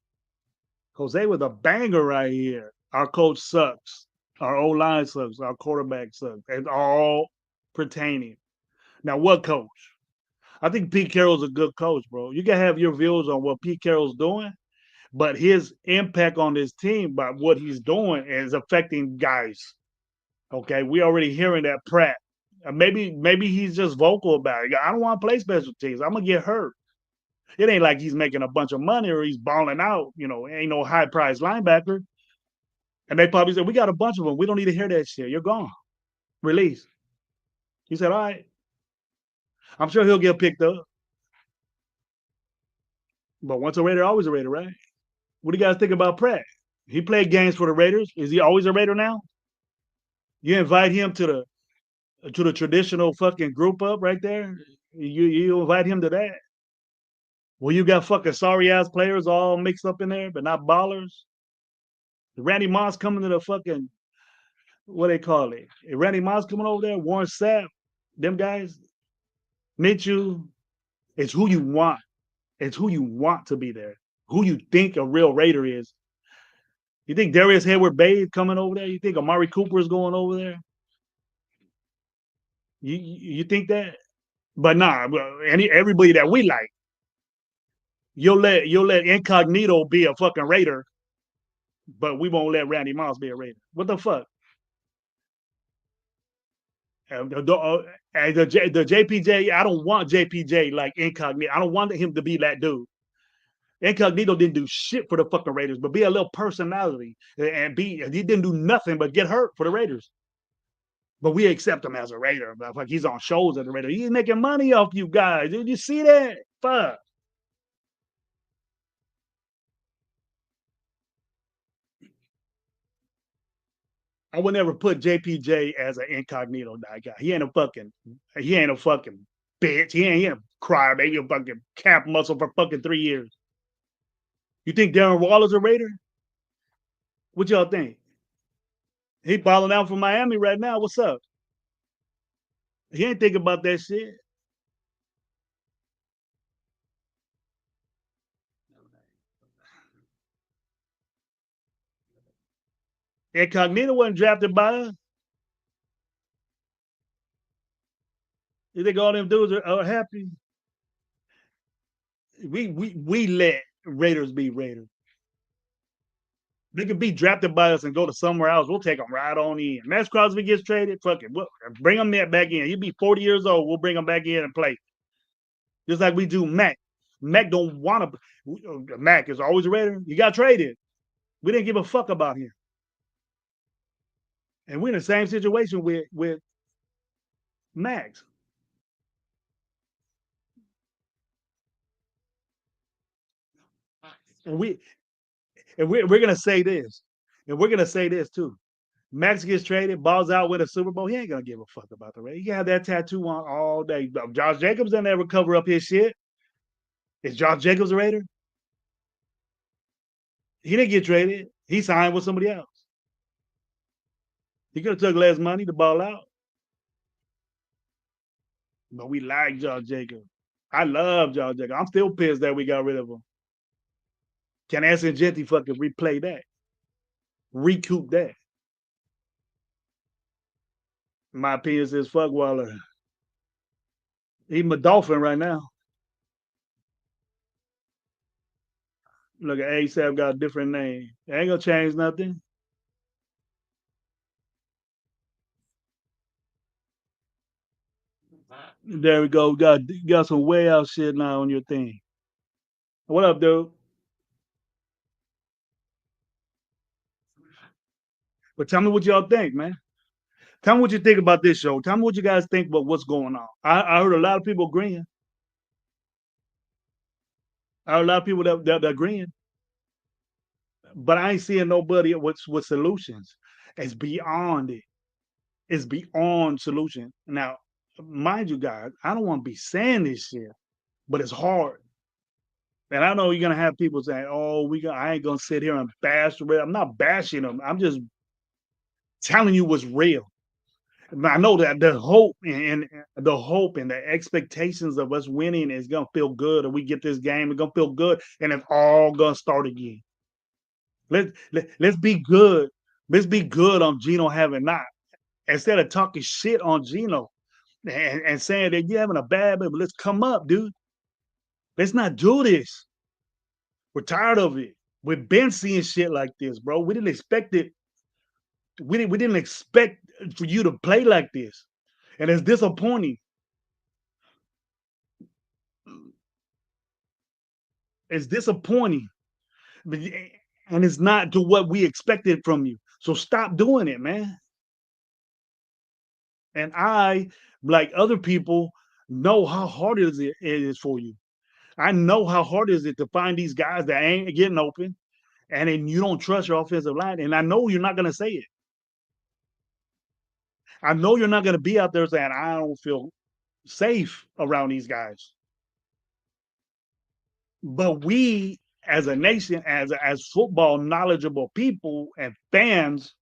with a banger right here. Our coach sucks. Our O line sucks. Our quarterback sucks. It's all pertaining. Now, what coach? I think Pete Carroll's a good coach, bro. You can have your views on what Pete Carroll's doing, but his impact on this team by what he's doing is affecting guys. Okay, we already hearing that Pratt. Maybe he's just vocal about it. I don't want to play special teams. I'm gonna get hurt. It ain't like he's making a bunch of money or he's balling out. Ain't no high price linebacker. And they probably said, we got a bunch of them. We don't need to hear that shit. You're gone. Release. He said, all right. I'm sure he'll get picked up. But once a Raider, always a Raider, right? What do you guys think about Pratt? He played games for the Raiders. Is he always a Raider now? You invite him to the traditional fucking group up right there. You invite him to that. Well, you got fucking sorry ass players all mixed up in there, but not ballers. Randy Moss coming to the fucking what they call it. Randy Moss coming over there, Warren Sapp, them guys, Mitchell. It's who you want. It's who you want to be there. Who you think a real Raider is. You think Darius Hayward-Bay coming over there? You think Amari Cooper is going over there? You think that? But nah, everybody that we like, you'll let Incognito be a fucking Raider, but we won't let Randy Moss be a Raider. What the fuck? The JPJ, I don't want JPJ like Incognito. I don't want him to be that dude. Incognito didn't do shit for the fucking Raiders, but be a little personality and he didn't do nothing but get hurt for the Raiders. But we accept him as a Raider. Like he's on shows as a Raider. He's making money off you guys. Did you see that? Fuck. I would never put JPJ as an incognito guy. He ain't a fucking bitch. He ain't a crybaby, a fucking calf muscle for fucking 3 years. You think Darren Waller's a Raider? What y'all think? He balling out for Miami right now. What's up? He ain't thinking about that shit. Incognito wasn't drafted by us. You think all them dudes are happy? We let Raiders be Raiders. They could be drafted by us and go to somewhere else. We'll take them right on in. Max Crosby gets traded. Fuck it. We'll bring him back in. He'll be 40 years old. We'll bring him back in and play. Just like we do Mac. Mac don't want to. Mac is always a Raider. You got traded. We didn't give a fuck about him. And we're in the same situation with Max. And we're gonna say this, and we're gonna say this too. Max gets traded, balls out with a Super Bowl. He ain't gonna give a fuck about the Raiders. He have that tattoo on all day. Josh Jacobs doesn't ever cover up his shit. Is Josh Jacobs a Raider? He didn't get traded. He signed with somebody else. He could have took less money to ball out. But we like Josh Jacobs. I love Josh Jacobs. I'm still pissed that we got rid of him. Can Anson Genty fucking replay that? Recoup that? My opinion is fuck Waller. He's a Dolphin right now. Look at ASAP got a different name. It ain't gonna change nothing. There we go. Got some way out shit now on your thing. What up, dude? But tell me what y'all think, man. Tell me what you think about this show. Tell me what you guys think about what's going on. I heard a lot of people agreeing. There are a lot of people that agreeing, but I ain't seeing nobody with solutions. It's beyond it. It's beyond solution. Now, mind you, guys, I don't want to be saying this shit, but it's hard. And I know you're gonna have people saying, "Oh, I ain't gonna sit here and bash the Red." I'm not bashing them. I'm just telling you what's real. I know that the hope and the expectations of us winning is gonna feel good, and we get this game, it's gonna feel good, and it's all gonna start again. Let's be good. Let's be good on Gino having not instead of talking shit on Gino and saying that you're having a bad day, but let's come up, dude. Let's not do this. We're tired of it. We've been seeing shit like this, bro. We didn't expect it. We didn't expect for you to play like this, and it's disappointing. It's disappointing, and it's not to what we expected from you. So stop doing it, man. And I, like other people, know how hard it is for you. I know how hard it is to find these guys that ain't getting open, and then you don't trust your offensive line. And I know you're not going to say it. I know you're not going to be out there saying, I don't feel safe around these guys. But we, as a nation, as football knowledgeable people and fans,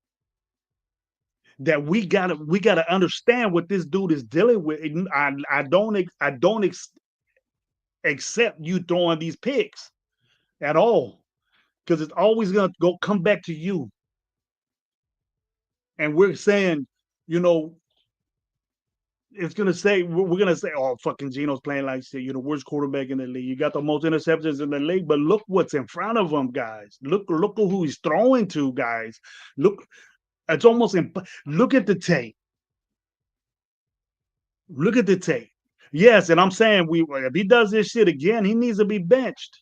that we gotta understand what this dude is dealing with. I don't accept you throwing these picks at all, because it's always gonna come back to you. And we're saying, you know, we're gonna say, oh, fucking Gino's playing like shit. You're the worst quarterback in the league. You got the most interceptions in the league, but look what's in front of him, guys. Look who he's throwing to, guys. Look, it's almost look at the tape. Look at the tape. Yes, and I'm saying if he does this shit again, he needs to be benched.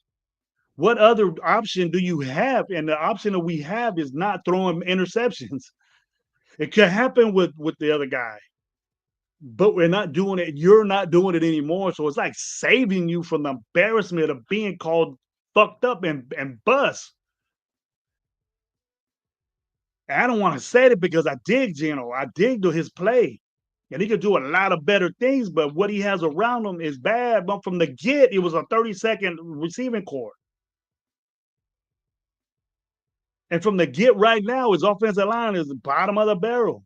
What other option do you have? And the option that we have is not throwing interceptions. It could happen with the other guy, but we're not doing it. You're not doing it anymore. So it's like saving you from the embarrassment of being called fucked up and bust. And I don't want to say it because I dig Gino. I dig his play. And he could do a lot of better things, but what he has around him is bad. But from the get, it was a 30-second receiving core. And from the get right now, his offensive line is the bottom of the barrel.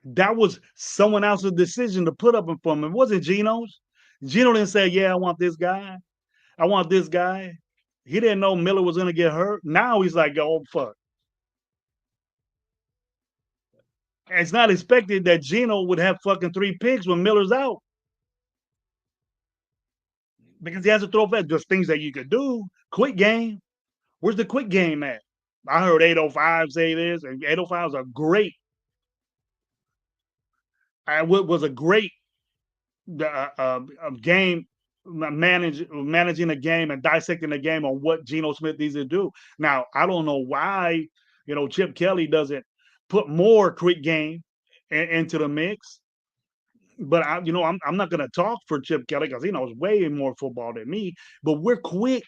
That was someone else's decision to put up for him. It wasn't Gino's. Gino didn't say, yeah, I want this guy. I want this guy. He didn't know Miller was going to get hurt. Now he's like, oh, fuck. And it's not expected that Gino would have fucking 3 picks when Miller's out, because he has to throw fast. Just things that you could do. Quick game. Where's the quick game at? I heard 805 say this, and 805s are great. Was a great game managing a game and dissecting a game on what Geno Smith needs to do. Now, I don't know why, Chip Kelly doesn't put more quick game into the mix. But I'm not gonna talk for Chip Kelly because he knows way more football than me. But we're quick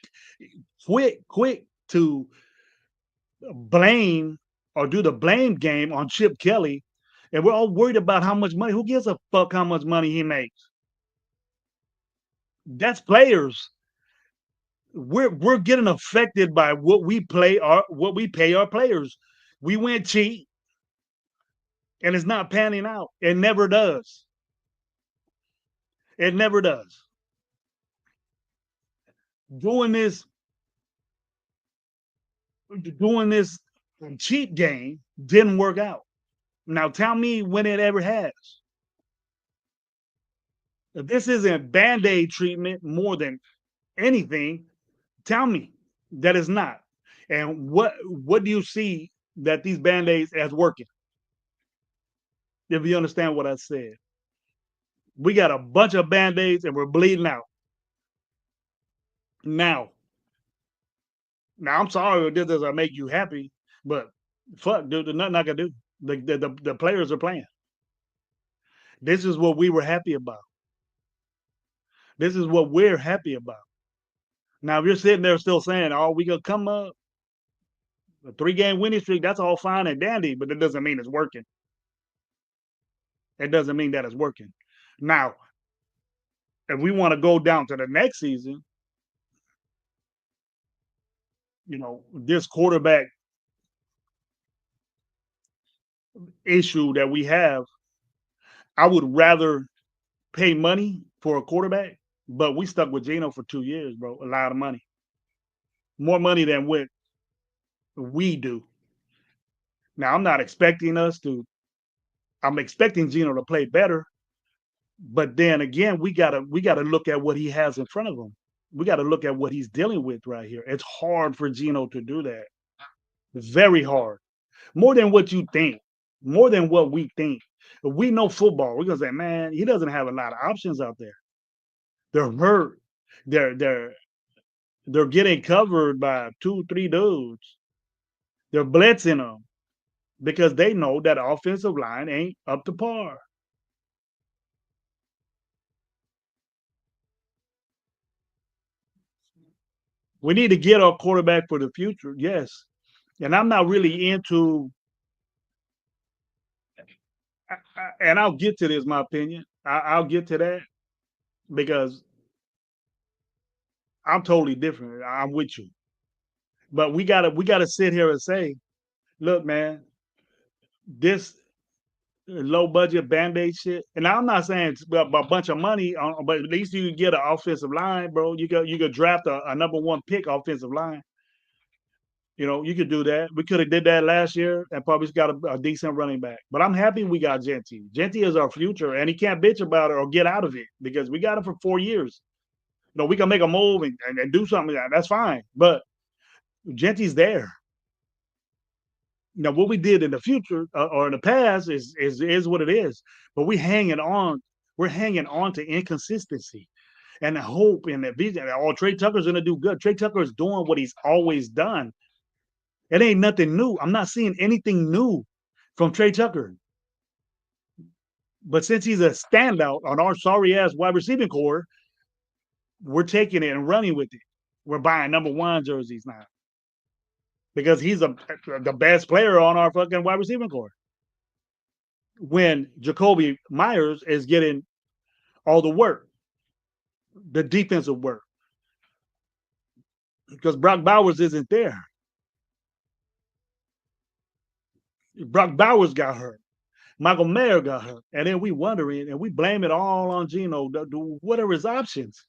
to blame or do the blame game on Chip Kelly, and we're all worried about how much money. Who gives a fuck how much money he makes? That's players. We're getting affected by what we pay our players. We went cheap, and it's not panning out. It never does. It never does. Doing this cheap game didn't work out. Now tell me when it ever has. If this isn't Band-Aid treatment more than anything, tell me that it's not. And what do you see that these Band-Aids as working? If you understand what I said. We got a bunch of Band-Aids and we're bleeding out. Now I'm sorry if this doesn't make you happy, but fuck, dude, there's nothing I can do. The players are playing. This is what we were happy about. This is what we're happy about. Now, if you're sitting there still saying, "Oh, we gonna come up a 3-game winning streak," that's all fine and dandy, but it doesn't mean it's working. It doesn't mean that it's working. Now, if we want to go down to the next season, this quarterback issue that we have, I would rather pay money for a quarterback, but we stuck with Geno for 2 years, bro. A lot of money, more money than what we do. Now, I'm not expecting us to. I'm expecting Geno to play better, but then again, we gotta look at what he has in front of him. We got to look at what he's dealing with right here. It's hard for Geno to do that. Very hard. More than what you think. More than what we think. If we know football, we're gonna say, man, he doesn't have a lot of options out there. They're hurt. They're they're getting covered by 2, 3 dudes. They're blitzing them because they know that offensive line ain't up to par. We need to get our quarterback for the future, yes. And I'm not really into, and I'll get to this, my opinion. I'll get to that because I'm totally different. I'm with you. But we gotta sit here and say, look, man, this low budget band aid shit. And I'm not saying it's a bunch of money, but at least you can get an offensive line, bro. You could draft a number one pick offensive line. You could do that. We could have did that last year and probably got a decent running back. But I'm happy we got Genty. Genty is our future, and he can't bitch about it or get out of it because we got him for 4 years. We can make a move and do something. That's fine. But Genty's there. Now, what we did in the future or in the past is what it is. But we hanging on. We're hanging on to inconsistency and the hope and the vision. Oh, Trey Tucker's gonna do good. Trey Tucker is doing what he's always done. It ain't nothing new. I'm not seeing anything new from Trey Tucker. But since he's a standout on our sorry ass wide receiving core, we're taking it and running with it. We're buying number one jerseys now because he's the best player on our fucking wide receiving core. When Jacoby Myers is getting all the work, the defensive work, because Brock Bowers isn't there. Brock Bowers got hurt. Michael Mayer got hurt. And then we wondering and we blame it all on Geno. What are his options?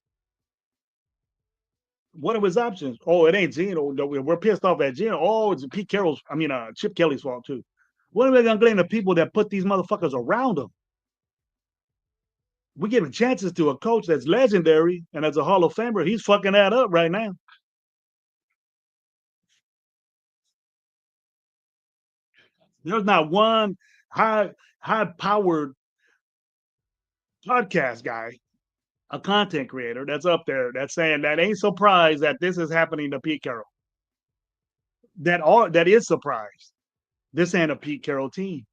What are his options? Oh, it ain't Geno. We're pissed off at Geno. Oh, it's Pete Carroll's, Chip Kelly's fault too. What are we gonna blame the people that put these motherfuckers around them? We're giving chances to a coach that's legendary and as a Hall of Famer, he's fucking that up right now. There's not one high-powered podcast guy, a content creator that's up there that's saying that ain't surprised that this is happening to Pete Carroll. That is surprised. This ain't a Pete Carroll team.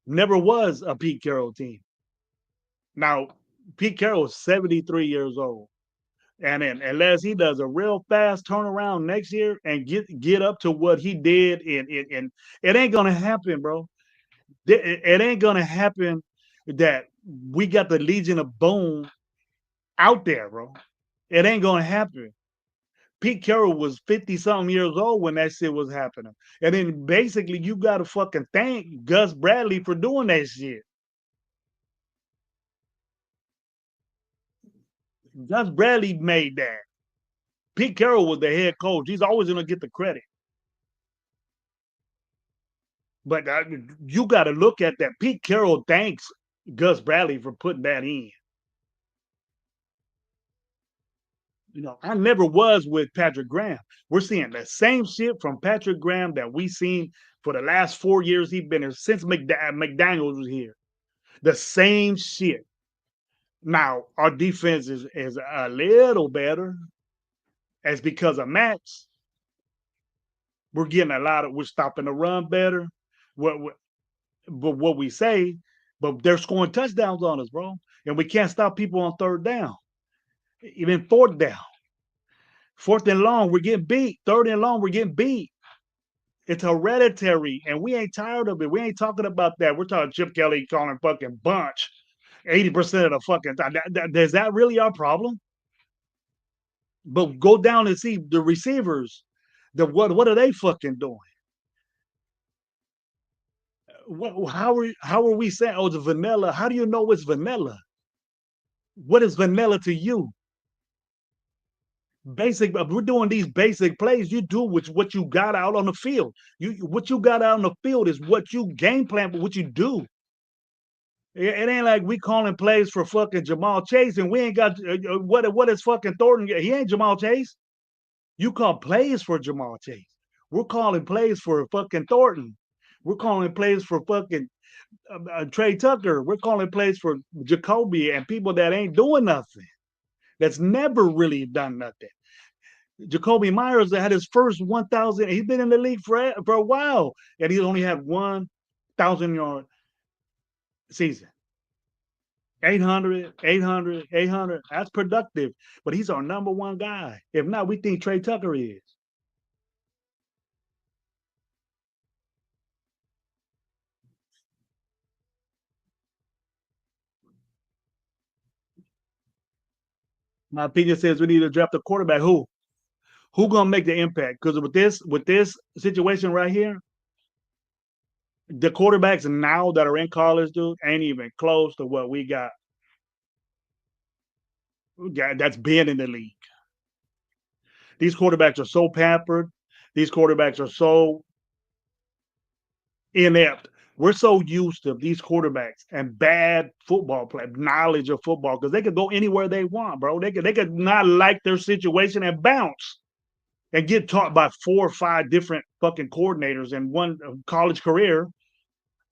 Never was a Pete Carroll team. Now, Pete Carroll is 73 years old. And then unless he does a real fast turnaround next year and get up to what he did in it ain't gonna happen, bro. It ain't gonna happen that we got the Legion of Boom out there, bro. It ain't gonna happen. Pete Carroll was 50 something years old when that shit was happening. And then basically you gotta fucking thank Gus Bradley for doing that shit. Gus Bradley made that. Pete Carroll was the head coach. He's always gonna get the credit. But you got to look at that. Pete Carroll thanks Gus Bradley for putting that in. I never was with Patrick Graham. We're seeing the same shit from Patrick Graham that we seen for the last 4 years he's been here, since McDaniels was here. The same shit. Now, our defense is a little better. As because of Max, we're stopping the run better. But what we say, but they're scoring touchdowns on us, bro. And we can't stop people on third down, even fourth down. 4th and long, we're getting beat. 3rd and long, we're getting beat. It's hereditary, and we ain't tired of it. We ain't talking about that. We're talking Chip Kelly calling fucking bunch 80% of the fucking time. Is that really our problem? But go down and see the receivers. What are they fucking doing? How are we saying, oh, it's vanilla? How do you know it's vanilla? What is vanilla to you? Basic. We're doing these basic plays. You do what you got out on the field. What you got out on the field is what you game plan, but what you do. It ain't like we calling plays for fucking Jamal Chase and we ain't got what is fucking Thornton? He ain't Jamal Chase. You call plays for Jamal Chase. We're calling plays for fucking Thornton. We're calling plays for fucking Trey Tucker. We're calling plays for Jacoby and people that ain't doing nothing. That's never really done nothing. Jacoby Myers had his first 1,000. He's been in the league for a while, and he only had 1,000-yard season. 800, 800, 800. That's productive, but he's our number one guy. If not, we think Trey Tucker is. My opinion says we need to draft a quarterback. Who gonna make the impact? Because with this situation right here, the quarterbacks now that are in college, dude, ain't even close to what we got. That's been in the league. These quarterbacks are so pampered. These quarterbacks are so inept. We're so used to these quarterbacks and bad football play, knowledge of football, because they could go anywhere they want, bro. They could not like their situation and bounce and get taught by 4 or 5 different fucking coordinators in one college career,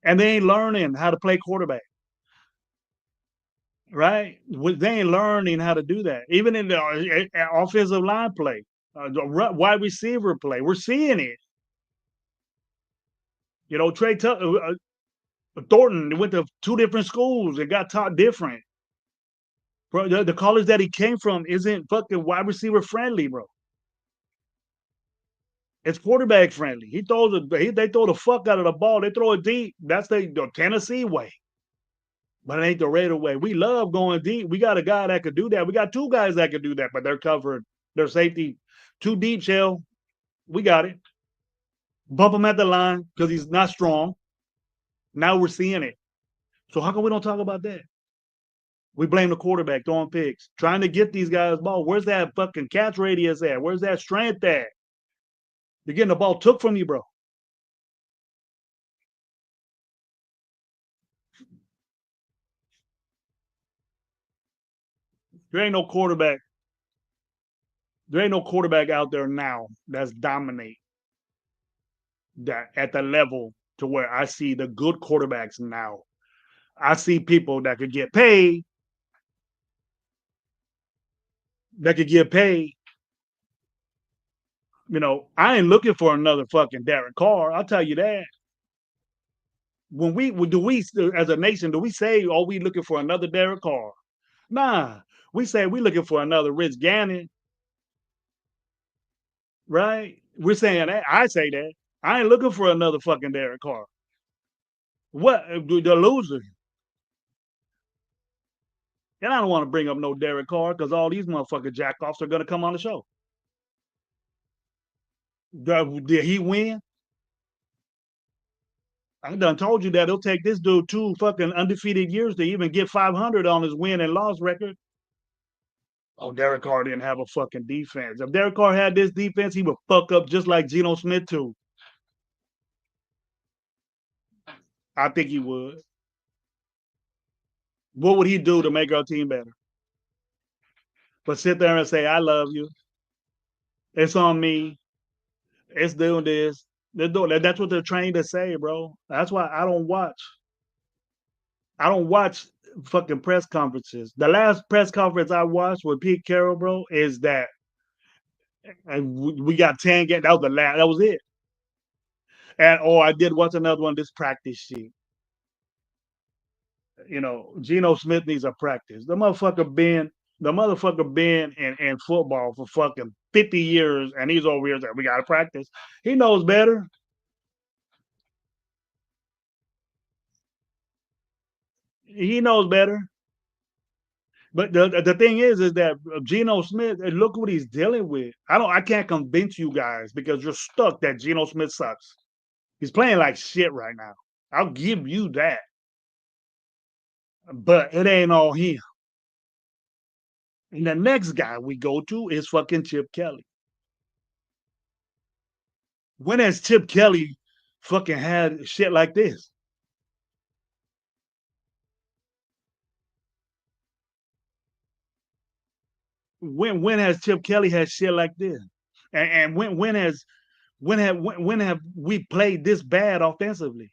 and they ain't learning how to play quarterback. Right? They ain't learning how to do that. Even in the offensive line play, the wide receiver play, we're seeing it. You know, Thornton went to 2 different schools and got taught different. Bro, the college that he came from isn't fucking wide receiver friendly, bro. It's quarterback friendly. They throw the fuck out of the ball. They throw it deep. That's the Tennessee way. But it ain't the Raider way. We love going deep. We got a guy that could do that. We got 2 guys that could do that, but they're covered. Their safety too deep, Shell. We got it. Bump him at the line because he's not strong. Now we're seeing it. So how come we don't talk about that? We blame the quarterback throwing picks, trying to get these guys ball. Where's that fucking catch radius at? Where's that strength at? You're getting the ball took from you, bro. There ain't no quarterback. There ain't no quarterback out there now that's dominate that at the level to where I see the good quarterbacks now. I see people that could get paid. That could get paid. You know, I ain't looking for another fucking Derek Carr. I'll tell you that. When we as a nation, do we say, "Oh, we looking for another Derek Carr"? Nah, we say we looking for another Rich Gannon, right? We're saying that. I say that. I ain't looking for another fucking Derek Carr. What the loser? And I don't want to bring up no Derek Carr because all these motherfucking jackoffs are gonna come on the show. Did he win? I done told you that it'll take this dude 2 fucking undefeated years to even get 500 on his win and loss record. Oh, Derek Carr didn't have a fucking defense. If Derek Carr had this defense, he would fuck up just like Geno Smith too. I think he would. What would he do to make our team better? But sit there and say, "I love you. It's on me. It's doing this." They're doing that. That's what they're trained to say, bro. That's why I don't watch. I don't watch fucking press conferences. The last press conference I watched with Pete Carroll, bro, is that and we got 10 games. That was the last. That was it. And I did watch another one. This practice sheet. You know, Geno Smith needs a practice. The motherfucker been in football for fucking 50 years, and he's over here saying, we got to practice. He knows better. He knows better. But the thing is that Geno Smith, look what he's dealing with. I can't convince you guys because you're stuck that Geno Smith sucks. He's playing like shit right now. I'll give you that. But it ain't all him. And the next guy we go to is fucking Chip Kelly. When has Chip Kelly fucking had shit like this? When has Chip Kelly had shit like this? And when have we played this bad offensively?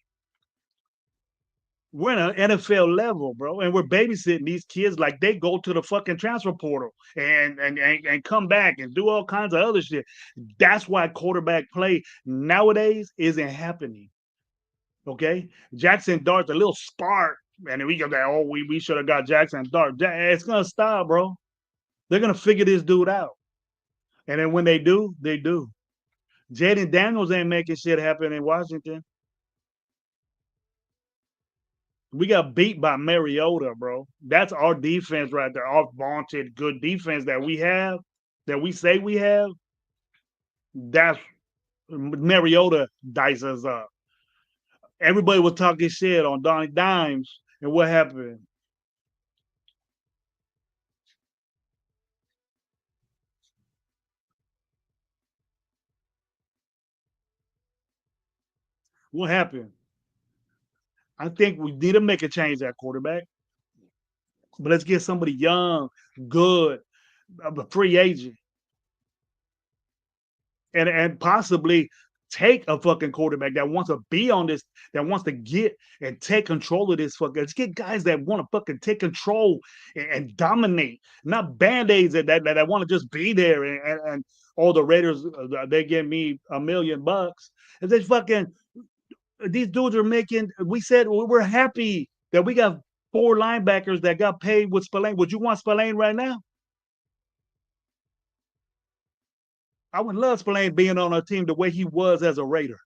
We're in an NFL level, bro, and we're babysitting these kids like they go to the fucking transfer portal and come back and do all kinds of other shit. That's why quarterback play nowadays isn't happening. Okay, Jackson Dart's a little spark, and we go that. Oh, we should have got Jackson Dart. It's gonna stop, bro. They're gonna figure this dude out, and then when they do, they do. Jaden Daniels ain't making shit happen in Washington. We got beat by Mariota, bro. That's our defense right there. Our vaunted good defense that we have, that we say we have. That's Mariota dices us up. Everybody was talking shit on Donnie Dimes, and what happened? What happened? I think we need to make a change at quarterback, but let's get somebody young, good, a free agent, and possibly take a fucking quarterback that wants to be on this, that wants to get and take control of this fucking. Let's get guys that want to fucking take control and dominate, not band-aids that want to just be there and all the Raiders they give me $1 million. And they fucking these dudes are making. We said we're happy that we got 4 linebackers that got paid with Spillane. Would you want Spillane right now? I would love Spillane being on our team the way he was as a Raider.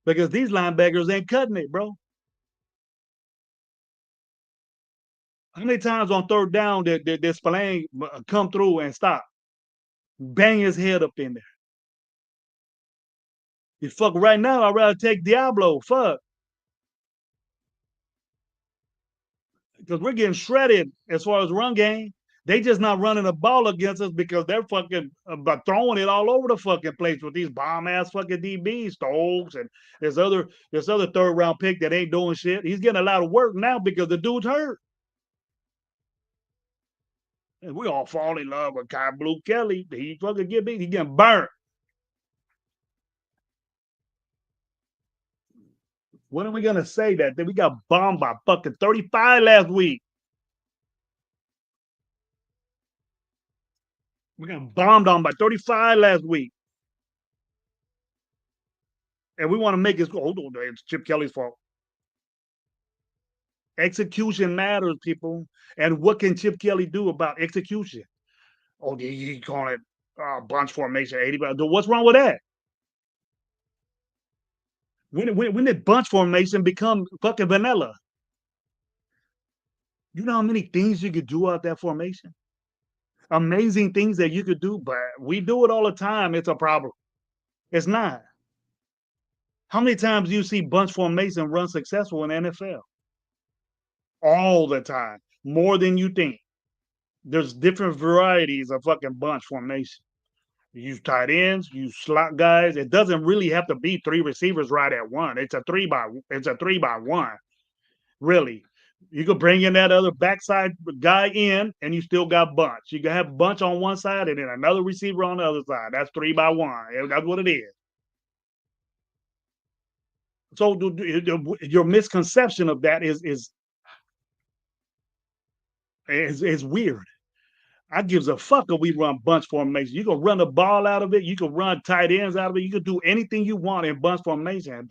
Because these linebackers ain't cutting it, bro. How many times on third down did Spillane come through and stop? Bang his head up in there. You fuck right now, I'd rather take Diablo. Fuck. Because we're getting shredded as far as run game. They just not running the ball against us because they're fucking throwing it all over the fucking place with these bomb ass fucking DBs, Stokes, and there's other third round pick that ain't doing shit. He's getting a lot of work now because the dude's hurt. And we all fall in love with Kai Blue Kelly. He fucking get beat. He getting burnt. When are we gonna say that? That we got bombed by fucking 35 last week. We got bombed on by 35 last week. And we want to make it go. Hold on, it's Chip Kelly's fault. Execution matters, people. And what can Chip Kelly do about execution? Oh, you call it bunch formation 80. What's wrong with that? When did bunch formation become fucking vanilla? You know how many things you could do out that formation? Amazing things that you could do, but we do it all the time. It's a problem. It's not. How many times do you see bunch formation run successful in NFL? All the time. More than you think. There's different varieties of fucking bunch formation. You use tight ends, you slot guys. It doesn't really have to be 3 receivers right at one. It's a 3-by-1. Really. You could bring in that other backside guy in, and you still got bunch. You can have bunch on one side and then another receiver on the other side. That's 3-by-1. That's what it is. So your misconception of that is weird. I gives a fuck if we run bunch formation. You can run the ball out of it. You can run tight ends out of it. You can do anything you want in bunch formation.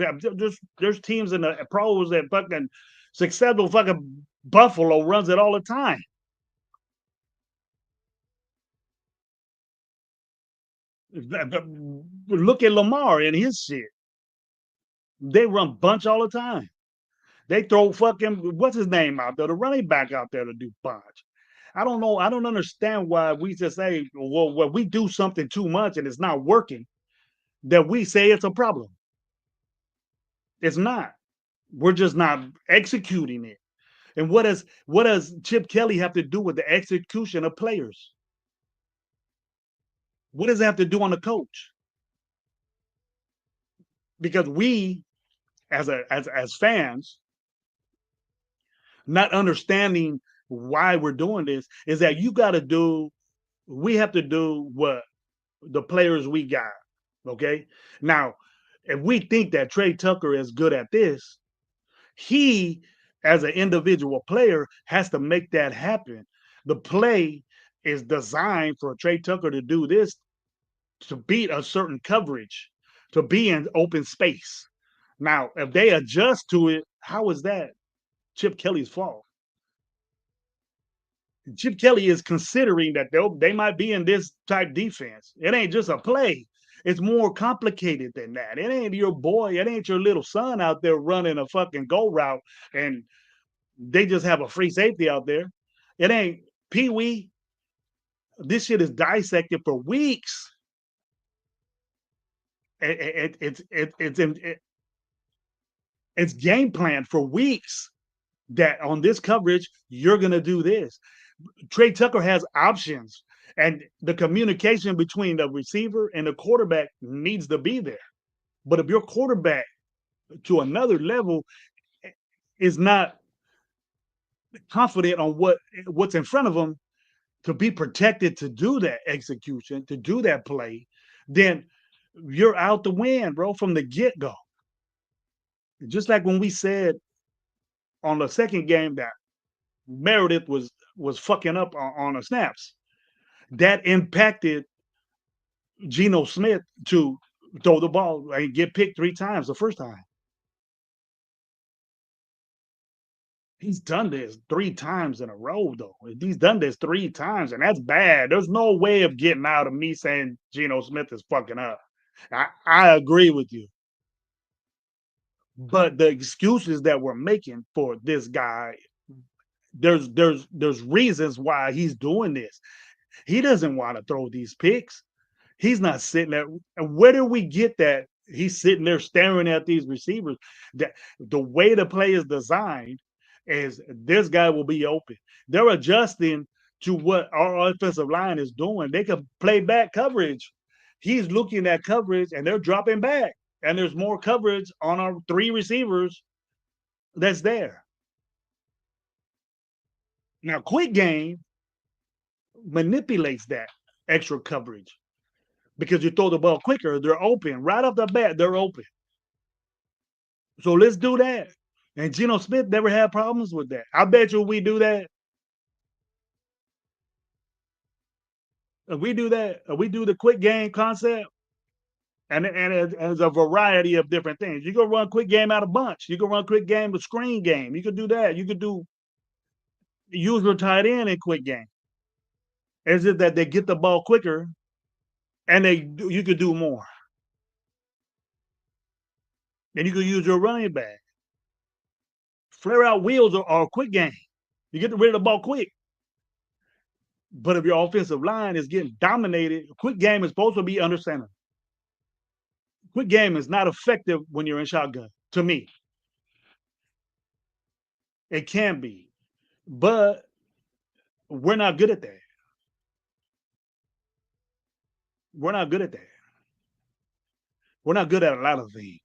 There's teams in the pros that fucking successful fucking Buffalo runs it all the time. Look at Lamar and his shit. They run bunch all the time. They throw fucking what's his name out there, the running back out there to do bunch. I don't know. I don't understand why we just say, well, when we do something too much and it's not working, that we say it's a problem. It's not. We're just not executing it. And what does Chip Kelly have to do with the execution of players? What does it have to do on the coach? Because we, as fans, not understanding why we're doing this, is that we have to do what the players we got. Okay. Now, if we think that Trey Tucker is good at this, he, as an individual player, has to make that happen. The play is designed for Trey Tucker to do this, to beat a certain coverage, to be in open space. Now, if they adjust to it, how is that Chip Kelly's fault? Chip Kelly is considering that they might be in this type defense. It ain't just a play. It's more complicated than that. It ain't your boy. It ain't your little son out there running a fucking go route and they just have a free safety out there. It ain't Pee Wee. This shit is dissected for weeks. It's game plan for weeks that on this coverage, you're going to do this. Trey Tucker has options, and the communication between the receiver and the quarterback needs to be there. But if your quarterback to another level is not confident on what's in front of him to be protected to do that execution, to do that play, then you're out the win, bro, from the get-go. Just like when we said on the second game that Meredith was fucking up on the snaps. That impacted Geno Smith to throw the ball and get picked 3 times the first time. He's done this 3 times in a row, though. He's done this 3 times, and that's bad. There's no way of getting out of me saying Geno Smith is fucking up. I agree with you. But the excuses that we're making for this guy, there's reasons why he's doing this. He doesn't want to throw these picks. He's not sitting there. And where do we get that? He's sitting there staring at these receivers. That the way the play is designed is this guy will be open. They're adjusting to what our offensive line is doing. They can play back coverage. He's looking at coverage and they're dropping back. And there's more coverage on our 3 receivers that's there. Now, quick game manipulates that extra coverage because you throw the ball quicker, they're open. Right off the bat, they're open. So let's do that. And Geno Smith never had problems with that. I bet you we do that. If we do that, if we do the quick game concept, and there's a variety of different things. You can run quick game out of bunch. You can run quick game with screen game. You could do that. You could do use your tight end in quick game. It's just that they get the ball quicker, and you could do more. Then you could use your running back. Flare out wheels are a quick game. You get rid of the ball quick. But if your offensive line is getting dominated, quick game is supposed to be under center. Quick game is not effective when you're in shotgun, to me. It can be, but we're not good at that. We're not good at that. We're not good at a lot of things.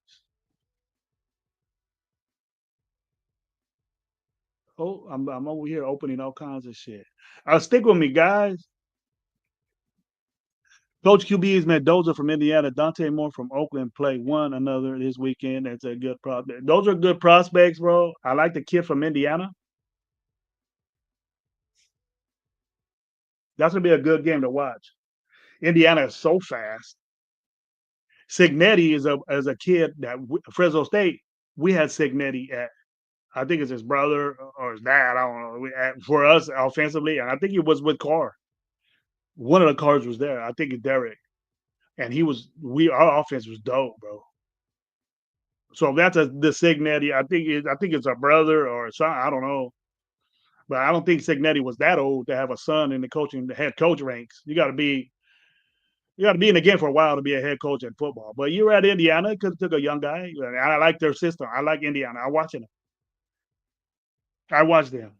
Oh, I'm over here opening all kinds of shit. Stick with me, guys. Coach QB is Mendoza from Indiana. Dante Moore from Oakland play one another this weekend. That's a good prospect. Those are good prospects, bro. I like the kid from Indiana. That's gonna be a good game to watch. Indiana is so fast. Signetti is a kid that Fresno State. We had Signetti at, I think it's his brother or his dad. I don't know. For us offensively, and I think he was with Carr. One of the Carrs was there. I think it's Derek. and our offense was dope, bro. So that's the Signetti. I think it's a brother or son. I don't know, but I don't think Signetti was that old to have a son in the head coach ranks. You got to be in the game for a while to be a head coach in football. But you're at Indiana, it took a young guy. And I like their system. I like Indiana. I watch them. I watch them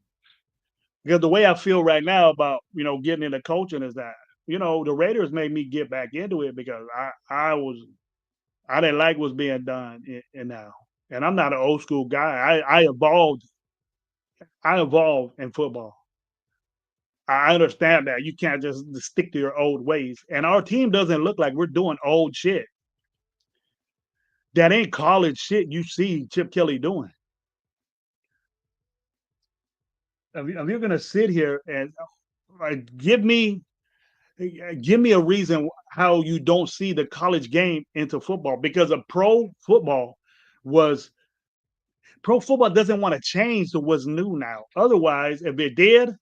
because the way I feel right now about getting into coaching is that the Raiders made me get back into it because I didn't like what's being done in now. And I'm not an old school guy. I evolved. I evolved in football. I understand that you can't just stick to your old ways. And our team doesn't look like we're doing old shit. That ain't college shit you see Chip Kelly doing. If you're gonna sit here and give me a reason how you don't see the college game into football, because a pro football doesn't want to change to what's new now. Otherwise, if it did,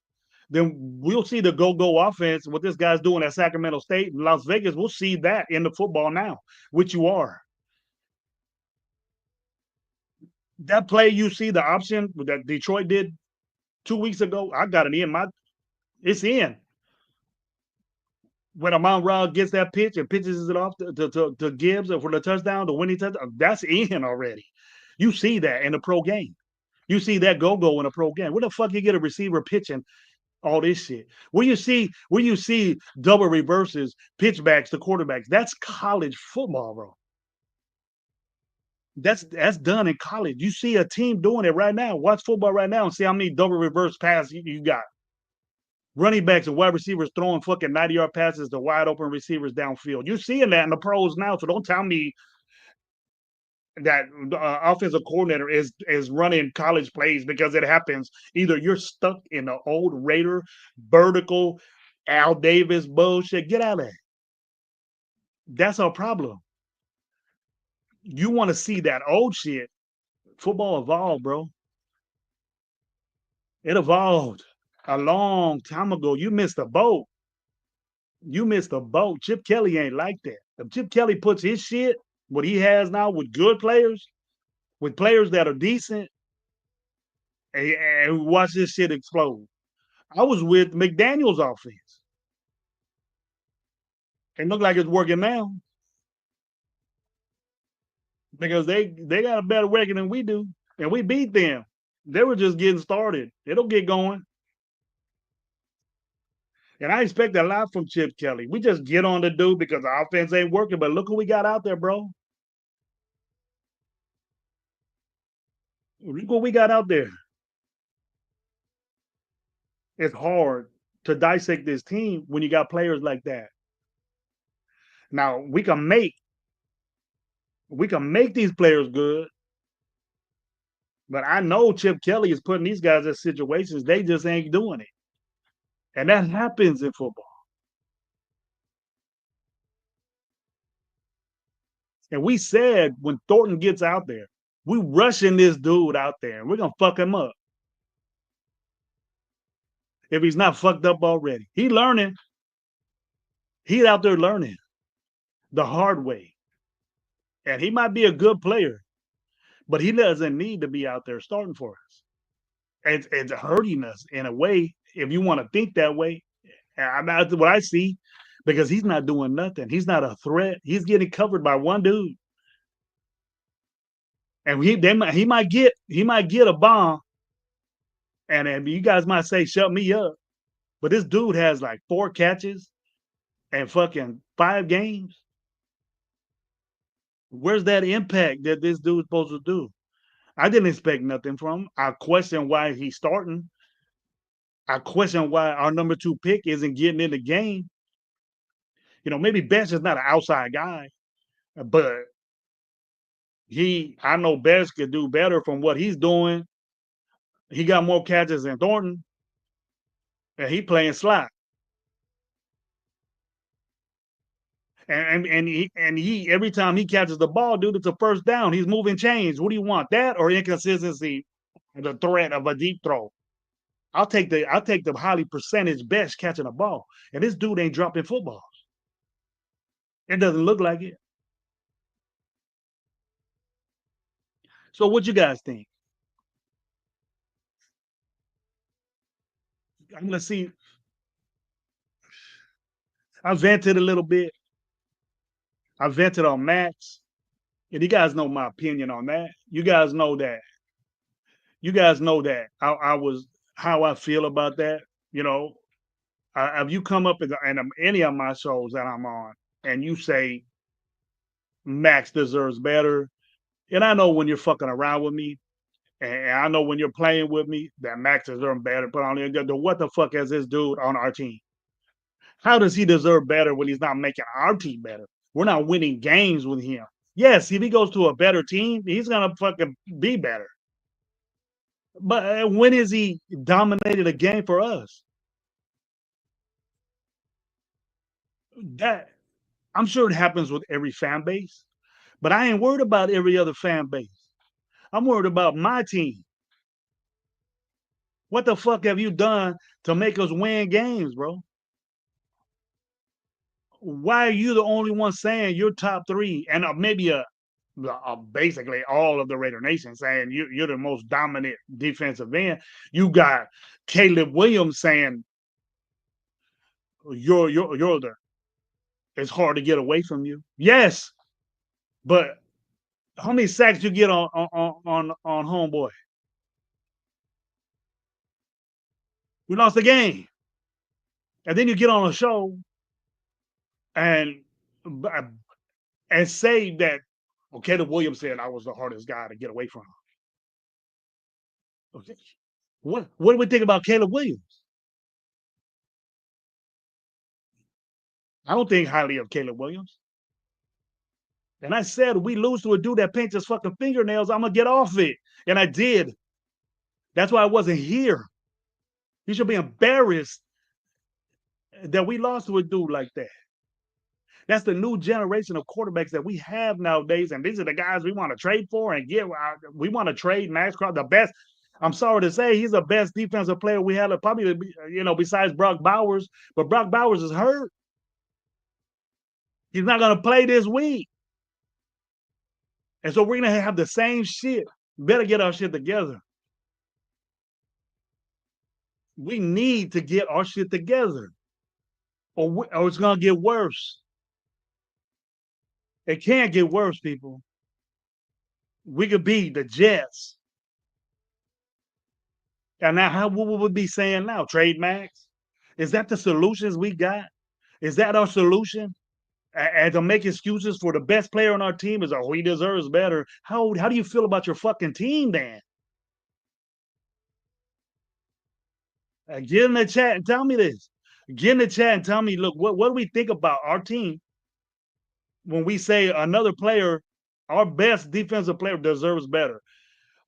then we'll see the go offense, what this guy's doing at Sacramento State and Las Vegas. We'll see that in the football now, which you are. That play you see, the option that Detroit did 2 weeks ago, I got it in it's in. When Amon-Ra gets that pitch and pitches it off to Gibbs for the touchdown, the winning touchdown, that's in already. You see that in the pro game. You see that go in a pro game. Where the fuck you get a receiver pitching all this shit? Where you see double reverses, pitchbacks to quarterbacks? That's college football, bro. That's done in college. You see a team doing it right now. Watch football right now and see how many double reverse passes you got. Running backs and wide receivers throwing fucking 90-yard passes to wide open receivers downfield. You're seeing that in the pros now, so don't tell me that the offensive coordinator is running college plays, because it happens. Either you're stuck in the old Raider vertical Al Davis bullshit. Get out of there. That's our problem. You want to see that old shit. Football evolved, bro. It evolved a long time ago. You missed a boat. Chip Kelly ain't like that. If Chip Kelly puts his shit, what he has now, with good players, with players that are decent, and watch this shit explode. I was with McDaniel's offense. It look like it's working now, because they got a better record than we do, and we beat them. They were just getting started. It'll get going. And I expect a lot from Chip Kelly. We just get on the dude because the offense ain't working. But look who we got out there, bro. Look what we got out there. It's hard to dissect this team when you got players like that. Now we can make these players good, but I know Chip Kelly is putting these guys in situations they just ain't doing it, and that happens in football. And we said when Thornton gets out there, we rushing this dude out there, and we're gonna fuck him up if he's not fucked up already. He's learning. He's out there learning the hard way. And he might be a good player, but he doesn't need to be out there starting for us. It's hurting us in a way, if you want to think that way. That's what I see, because he's not doing nothing. He's not a threat. He's getting covered by one dude. And he might get a bomb, and you guys might say, shut me up. But this dude has like 4 catches and fucking 5 games. Where's that impact that this dude's supposed to do? I didn't expect nothing from him. I question why he's starting. I question why our number 2 pick isn't getting in the game. Maybe Best is not an outside guy, but I know Best could do better from what he's doing. He got more catches than Thornton, and he playing slot. And he every time he catches the ball, dude, it's a first down. He's moving chains. What do you want? That or inconsistency, the threat of a deep throw? I'll take the highly percentage Best catching a ball. And this dude ain't dropping footballs. It doesn't look like it. So what you guys think? I'm gonna see. I vented a little bit. I vented on Max, and you guys know my opinion on that. You guys know that. You guys know that I was how I feel about that. You know, if you come up in any of my shows that I'm on, and you say Max deserves better, and I know when you're fucking around with me, and I know when you're playing with me that Max deserves better. But on the what the fuck is this dude on our team? How does he deserve better when he's not making our team better? We're not winning games with him. Yes, if he goes to a better team, he's gonna fucking be better. But when has he dominated a game for us? That I'm sure it happens with every fan base, but I ain't worried about every other fan base. I'm worried about my team. What the fuck have you done to make us win games, bro? Why are you the only one saying you're top three and maybe basically all of the Raider Nation saying you're the most dominant defensive end? You got Caleb Williams saying you're the it's hard to get away from you. Yes, but how many sacks you get on homeboy? We lost the game, and then you get on a show and and say that well, Caleb Williams said I was the hardest guy to get away from. Okay. What do we think about Caleb Williams? I don't think highly of Caleb Williams. And I said, we lose to a dude that paints his fucking fingernails, I'm gonna get off it. And I did. That's why I wasn't here. You should be embarrassed that we lost to a dude like that. That's the new generation of quarterbacks that we have nowadays, and these are the guys we want to trade for and get. We want to trade Max Crosby, the best. I'm sorry to say, he's the best defensive player we had, probably besides Brock Bowers. But Brock Bowers is hurt. He's not gonna play this week, and so we're gonna have the same shit. Better get our shit together. We need to get our shit together, or it's gonna get worse. It can't get worse, people. We could be the Jets. And now, what would we be saying now? Trade Max? Is that the solutions we got? Is that our solution? And to make excuses for the best player on our team is, oh, he deserves better. How do you feel about your fucking team then? Get in the chat and tell me this. Get in the chat and tell me, look, what do we think about our team when we say another player, our best defensive player deserves better?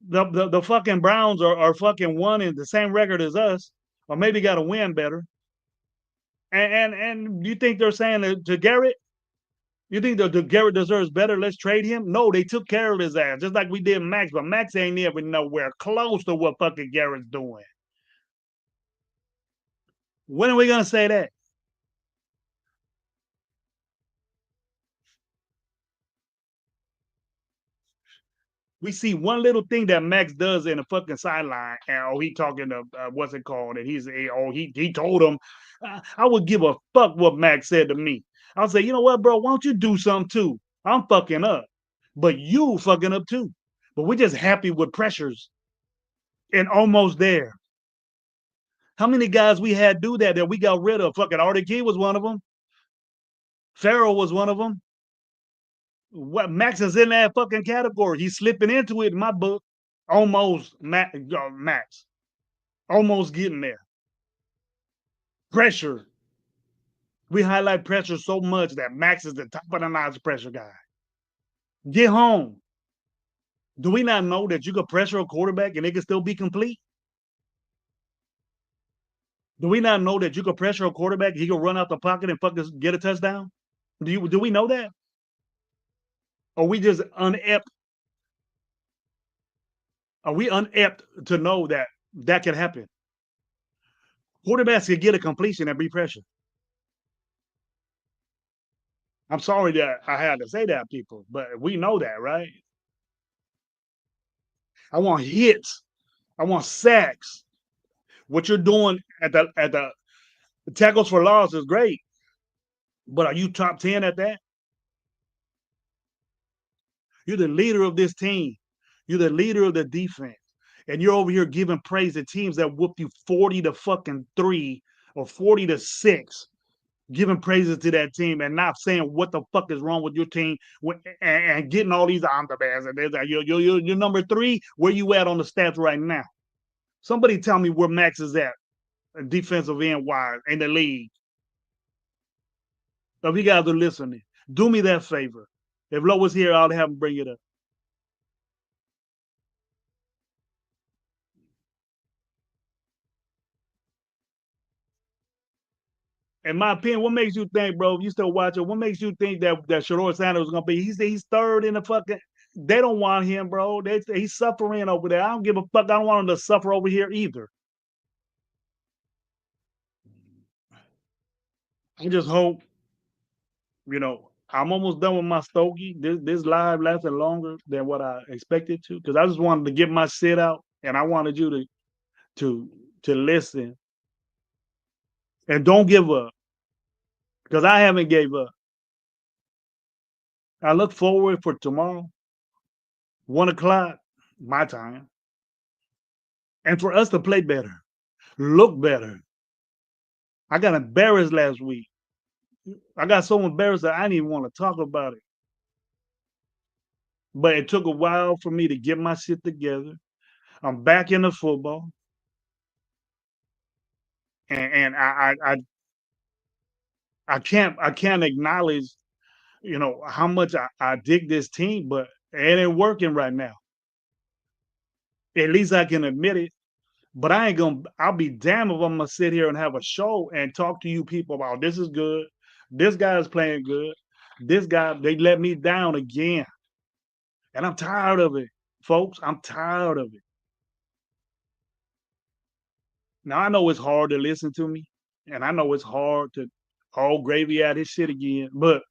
The fucking Browns are fucking one in the same record as us, or maybe got to win better. And you think they're saying to Garrett, you think that Garrett deserves better? Let's trade him. No, they took care of his ass just like we did Max, but Max ain't even nowhere close to what fucking Garrett's doing. When are we gonna say that? We see one little thing that Max does in the fucking sideline, and he talking to what's it called? And he told him, I would give a fuck what Max said to me. I'll say, you know what, bro? Why don't you do something too? I'm fucking up, but you fucking up too. But we're just happy with pressures and almost there. How many guys we had do that we got rid of? Fucking Artie Key was one of them. Farrell was one of them. What Max is in that fucking category. He's slipping into it in my book. Almost Max. Almost getting there. Pressure. We highlight pressure so much that Max is the top of the notch pressure guy. Get home. Do we not know that you could pressure a quarterback and it can still be complete? Do we not know that you could pressure a quarterback, he could run out the pocket and fucking get a touchdown? Do we know that? Are we just unept? Are we unept to know that that can happen? Quarterbacks can get a completion and be pressure. I'm sorry that I had to say that, people, but we know that, right? I want hits. I want sacks. What you're doing at the tackles for loss is great, but are you top 10 at that? You're the leader of this team. You're the leader of the defense. And you're over here giving praise to teams that whooped you 40 to fucking 3 or 40 to 6, giving praises to that team and not saying what the fuck is wrong with your team and getting all these I'm the best. And you're number 3. Where you at on the stats right now? Somebody tell me where Max is at, defensive end wise in the league. If you guys are listening, do me that favor. If Lo was here, I'll have him bring it up. In my opinion, what makes you think, bro? If you still watching, what makes you think that Shador Sanders is gonna be? He's third in the fucking. They don't want him, bro. He's suffering over there. I don't give a fuck. I don't want him to suffer over here either. I just hope, I'm almost done with my stogie. This live lasted longer than what I expected to, because I just wanted to get my shit out, and I wanted you to listen and don't give up, because I haven't gave up. I look forward for tomorrow, 1 o'clock my time, and for us to play better, look better. I got embarrassed last week. I got so embarrassed that I didn't even want to talk about it. But it took a while for me to get my shit together. I'm back in the football, and I can't acknowledge how much I dig this team, but it ain't working right now. At least I can admit it. But I'll be damned if I'm gonna sit here and have a show and talk to you people about this is good, this guy's playing good, this guy, they let me down again. And I'm tired of it, folks. I'm tired of it. Now I know it's hard to listen to me, and I know it's hard to all gravy at his shit again, but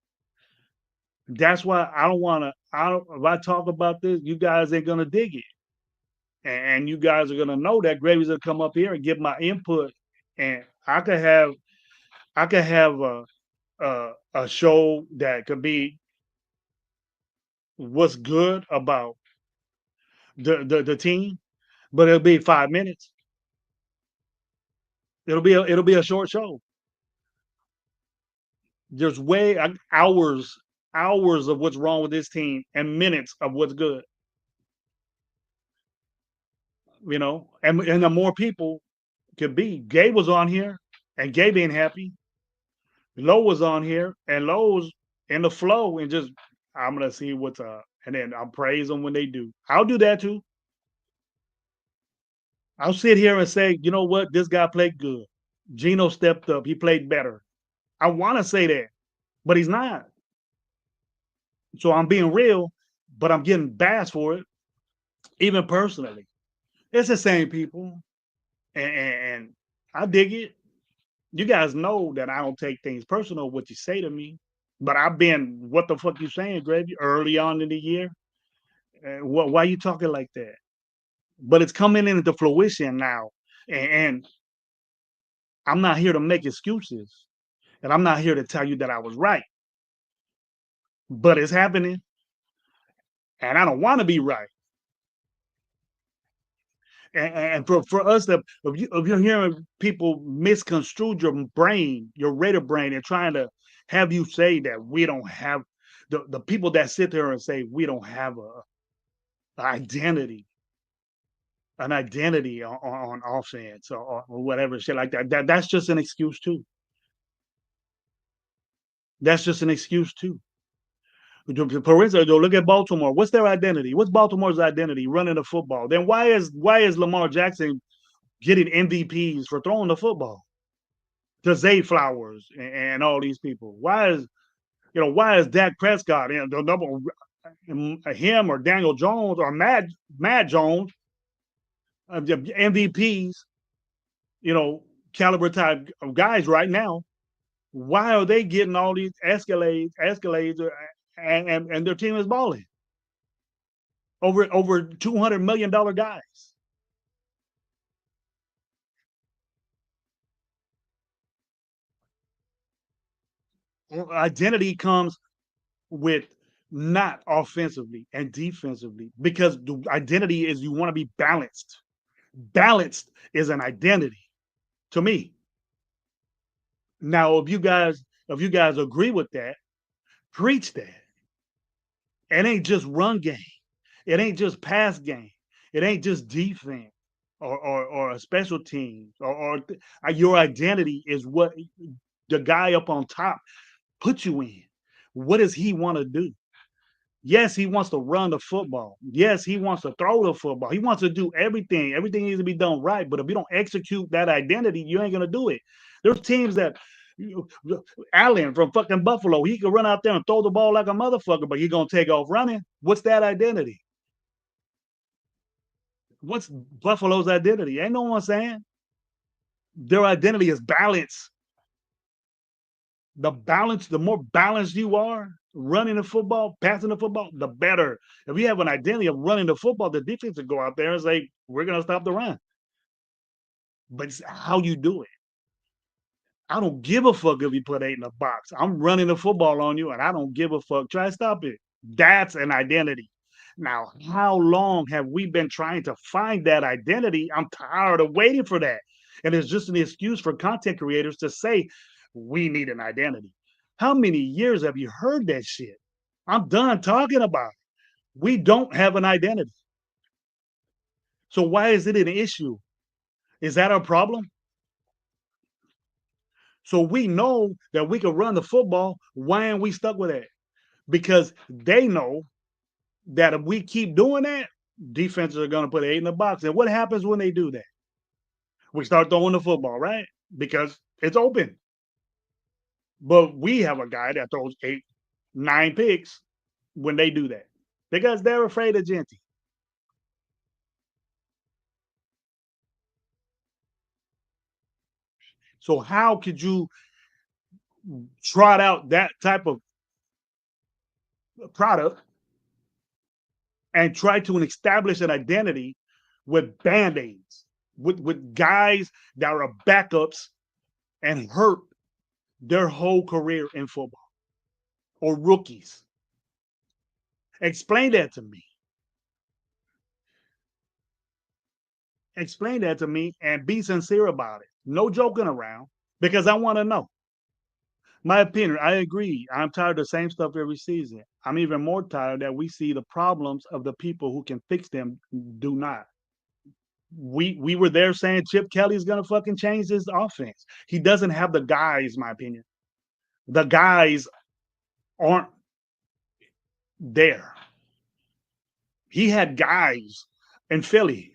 that's why I don't wanna if I talk about this, you guys ain't gonna dig it. And you guys are gonna know that Gravy's gonna come up here and give my input, and I could have a show that could be what's good about the team, but it'll be 5 minutes. It'll be a short show. There's hours of what's wrong with this team and minutes of what's good. And the more people could be. Gabe was on here, and Gabe ain't happy. Low was on here, and Low's in the flow, and just I'm gonna see what's up, and then I'll praise them when they do. I'll do that too. I'll sit here and say, you know what, this guy played good. Gino stepped up. He played better. I want to say that, but he's not. So I'm being real, but I'm getting bashed for it, even personally. It's the same people, and I dig it. You guys know that I don't take things personal what you say to me, but I've been what the fuck you saying, Gravy, early on in the year. Why you talking like that? But it's coming into fruition now, and I'm not here to make excuses, and I'm not here to tell you that I was right, but it's happening, and I don't want to be right. And for us to, if you're hearing people misconstrue your brain, your radar brain, and trying to have you say that we don't have the people that sit there and say we don't have an identity, on offense or whatever shit like that. That's just an excuse too. That's just an excuse too. For instance, look at Baltimore. What's their identity? What's Baltimore's identity? Running the football. Then why is Lamar Jackson getting MVPs for throwing the football? To Zay Flowers and all these people. Why is Dak Prescott and the number him or Daniel Jones or Matt Jones the MVPs, caliber type of guys right now, Why are they getting all these escalades, and their team is balling over $200 million guys? Identity comes with not offensively and defensively, because the identity is you want to be balanced. Balanced is an identity to me. Now, if you guys agree with that, preach that. It ain't just run game. It ain't just pass game. It ain't just defense or a special teams or your identity is what the guy up on top put you in. What does he want to do? Yes, he wants to run the football. Yes, he wants to throw the football. He wants to do everything. Everything needs to be done right. But if you don't execute that identity, you ain't gonna do it. There's teams that Allen from fucking Buffalo, he can run out there and throw the ball like a motherfucker, but he gonna take off running. What's that identity? What's Buffalo's identity? Ain't no one saying. Their identity is balance. The more balanced you are, running the football, passing the football, the better. If you have an identity of running the football, the defense will go out there and say, we're going to stop the run. But it's how you do it. I don't give a fuck if you put 8 in a box. I'm running the football on you, and I don't give a fuck. Try to stop it. That's an identity. Now, how long have we been trying to find that identity? I'm tired of waiting for that. And it's just an excuse for content creators to say, we need an identity. How many years have you heard that shit? I'm done talking about it. We don't have an identity. So why is it an issue? Is that our problem? So we know that we can run the football. Why aren't we stuck with that? Because they know that if we keep doing that, defenses are going to put 8 in the box. And what happens when they do that? We start throwing the football, right? Because it's open. But we have a guy that throws 8, 9 picks when they do that because they're afraid of Genty. So how could you trot out that type of product and try to establish an identity with band-aids, with guys that are backups and hurt their whole career in football, or rookies? Explain that to me. Explain that to me and be sincere about it. No joking around, because I want to know. My opinion, I agree. I'm tired of the same stuff every season. I'm even more tired that we see the problems of the people who can fix them do not. We were there saying Chip Kelly's gonna fucking change this offense. He doesn't have the guys, my opinion. The guys aren't there. He had guys in Philly,